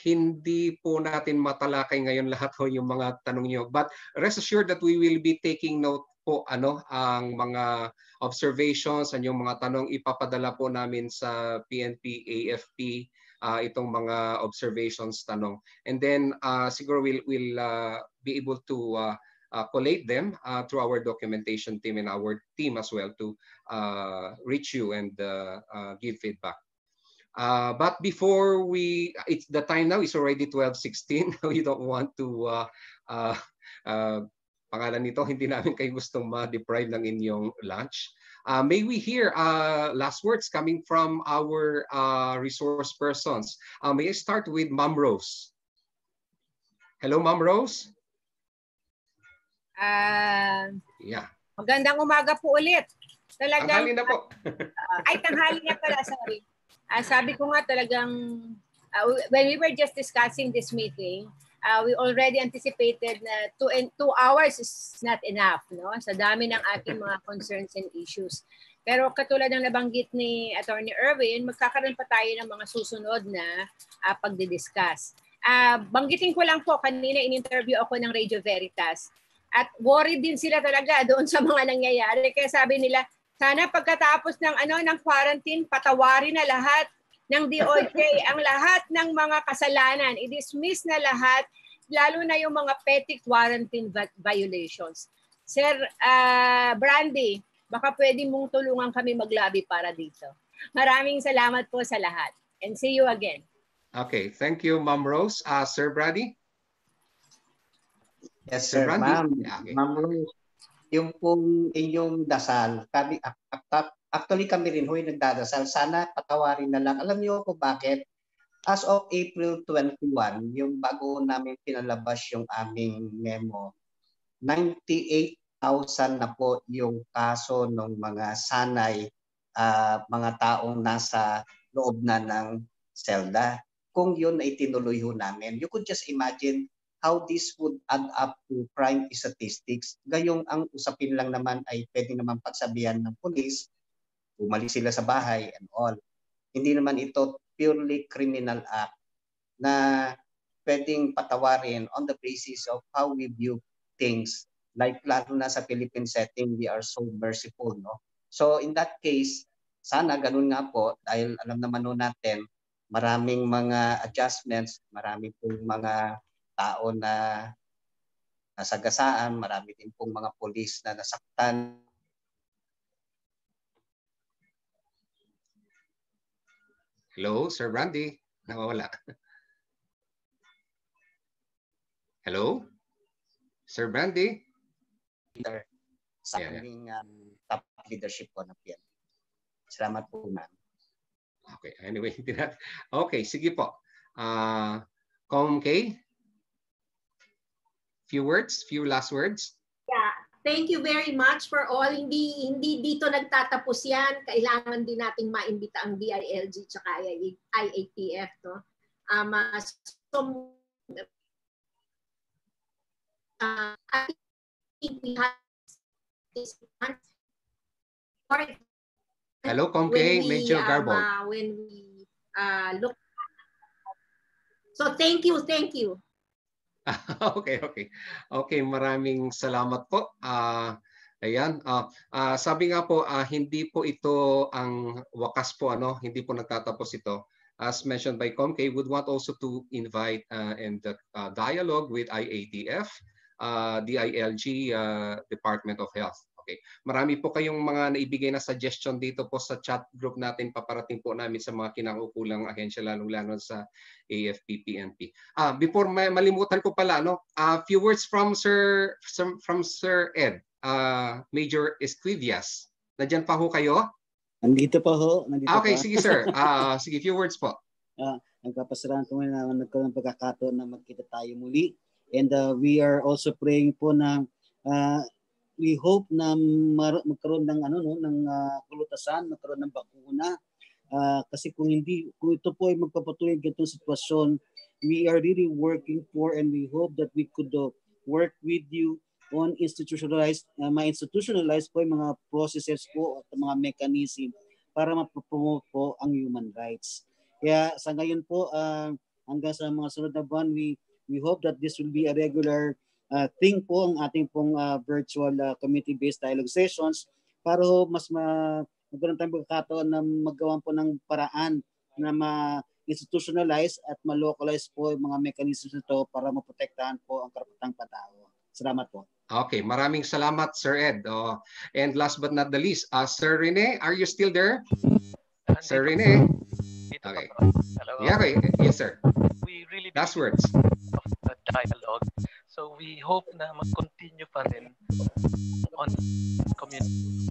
Hindi po natin matalakay ngayon lahat ho yung mga tanong niyo, but rest assured that we will be taking note po ang mga observations, yung mga tanong ipapadala po namin sa PNP, AFP, itong mga observations, tanong. And then siguro we'll be able to collate them through our documentation team and our team as well to reach you and give feedback. But before it's the time now, it's already 12:16. We don't want to pangalan nito, hindi namin kayo gustong ma-deprive ng inyong lunch. May we hear last words coming from our resource persons. May I start with Ma'am Rose? Hello, Ma'am Rose? Yeah. Magandang umaga po ulit. Tanghali na po. Ay, tanghali na pala, sorry. Sabi ko nga talagang, when we were just discussing this meeting, we already anticipated na 2 hours is not enough, no? Sa dami ng ating mga concerns and issues. Pero katulad ng nabanggit ni Attorney Erwin, magkakaroon pa tayo ng mga susunod na pagdidiscuss. Banggitin ko lang po, kanina in-interview ako ng Radio Veritas at worried din sila talaga doon sa mga nangyayari. Kaya sabi nila, sana pagkatapos ng quarantine, patawarin na lahat ng DOJ ang lahat ng mga kasalanan, i-dismiss na lahat, lalo na yung mga petty quarantine violations. Sir Brandy, baka pwede mong tulungan kami mag-lobby para dito. Maraming salamat po sa lahat. And see you again. Okay, thank you, Ma'am Rose. Sir Brady? Yes, sir. Ma'am, okay. Ma'am Rose, yung pong inyong dasal, actually kami rin ho'y nagdadasal, sana patawarin na lang. Alam niyo po bakit? As of April 21, yung bago namin pinalabas yung aming memo, 98,000 na po yung kaso ng mga sanay, mga taong nasa loob na ng selda. Kung yun ay tinuloy ho namin, you could just imagine how this would add up to crime statistics. Gayong ang usapin lang naman ay pwede naman pagsabihan ng pulis, umalis sila sa bahay and all. Hindi naman ito purely criminal act na pwedeng patawarin on the basis of how we view things. Like lalo na sa Philippine setting, we are so merciful, no? So in that case, sana ganun nga po, dahil alam naman no natin, maraming mga adjustments, maraming pong mga tao na nasagasaan, marami din pong mga pulis na nasaktan. Hello, Sir Brandy. Nawawala. Hello? Sir Brandy? Sa aming top leadership po ng PNP. Salamat po, ma'am. Okay, anyway. Okay, sige po. ComK? Few last words? Yeah, thank you very much for all. Hindi dito nagtatapos yan. Kailangan din nating maimbita ang DILG tsaka IATF, no? I think we have this month. Hello, ComK, medyo garbled. When we look. So thank you. Okay, maraming salamat po. Ayan, sabi nga po, hindi po ito ang wakas po, hindi po nagtatapos ito. As mentioned by ComK, would want also to invite and dialogue with IATF, DILG, Department of Health. Okay. Marami po kayong mga naibigay na suggestion dito po sa chat group natin, paparating po namin sa mga kinaukulang ahensya, lalong-lalo sa AFP, PNP. Before malimutan ko pala, few words from Sir Ed, Major Esquivias. Nandiyan pa ho kayo? Nandito pa ho. Okay, sige sir. Sige, few words po. Nagpapasalamat po na nagkaroon ng pagkakataon na magkita tayo muli. And we are also praying po na we hope na magkaroon ng kalutasan, magkaroon ng bakuna. Kasi kung ito po ay magpapatuloy ganitong sitwasyon, we are really working for and we hope that we could work with you on institutionalized po yung mga processes po at mga mechanism para ma-promote po ang human rights. Kaya sa ngayon po, hanggang sa mga sunod na buwan, we hope that this will be a regular thing po ang ating pong virtual community-based dialogue sessions para mas magkaroon tayong pagkakataon na maggawa po ng paraan na ma-institutionalize at ma-localize po yung mga mechanisms nito para maprotektahan po ang karapatang patao. Salamat po. Okay, maraming salamat, Sir Ed. And last but not the least, Sir Rene, are you still there? Sir Rene? Okay. Yeah, okay. Yes, sir. We really last words of the dialogue. So we hope na mag-continue pa rin on community.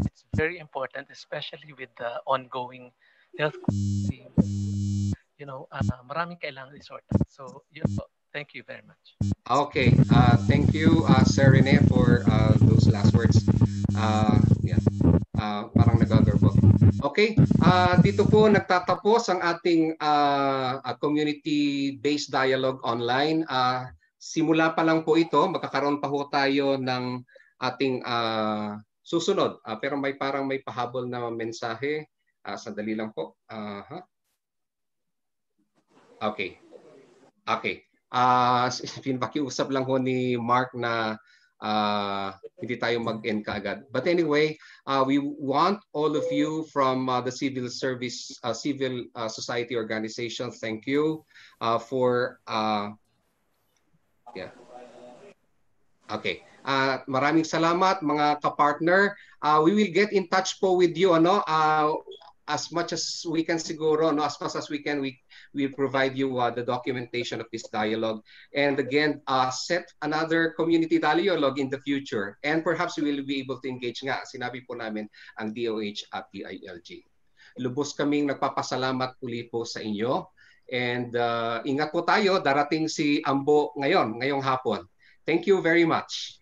It's very important, especially with the ongoing health crisis. You know, maraming kailangan resort. So, thank you very much. Okay. Thank you, Sir Rene, for those last words. Yeah. Parang nag-garbo. Okay. Dito po nagtatapos ang ating community-based dialogue online. Simula pa lang po ito. Magkakaroon pa ho tayo ng ating susunod. Pero parang may pahabol na mensahe. Sandali lang po. Okay. Okay. Pinakiusap lang ho ni Mark na hindi tayo mag-end kaagad. But anyway, we want all of you from the civil society organizations. Thank you for yeah. Okay. Maraming salamat mga kapartner. We will get in touch po with you as much as we can siguro, as much as we can, we provide you the documentation of this dialogue. And again, set another community dialogue in the future. And perhaps we will be able to engage nga, sinabi po namin, ang DOH at DILG. Lubos kaming nagpapasalamat uli po sa inyo. And ingat po tayo, darating si Ambo ngayong hapon. Thank you very much.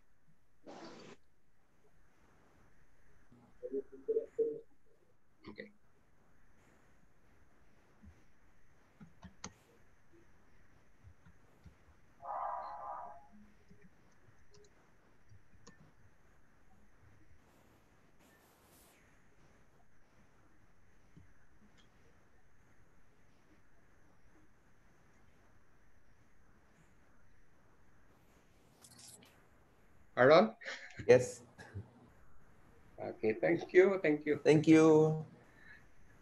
Aaron? Yes. Okay, thank you. Thank you. Thank you.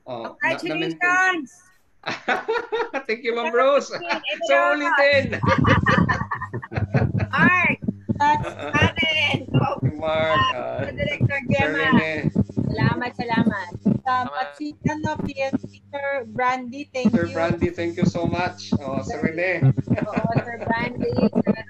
Congratulations! Thank you, Ma'am Rose. So ulitin. Mark! That's Karen! Mark. Director Gemma. Salamat. Si Sir Brandy, thank you. Sir Brandy, thank you so much. Sir Rene. Sir Brandy, Sir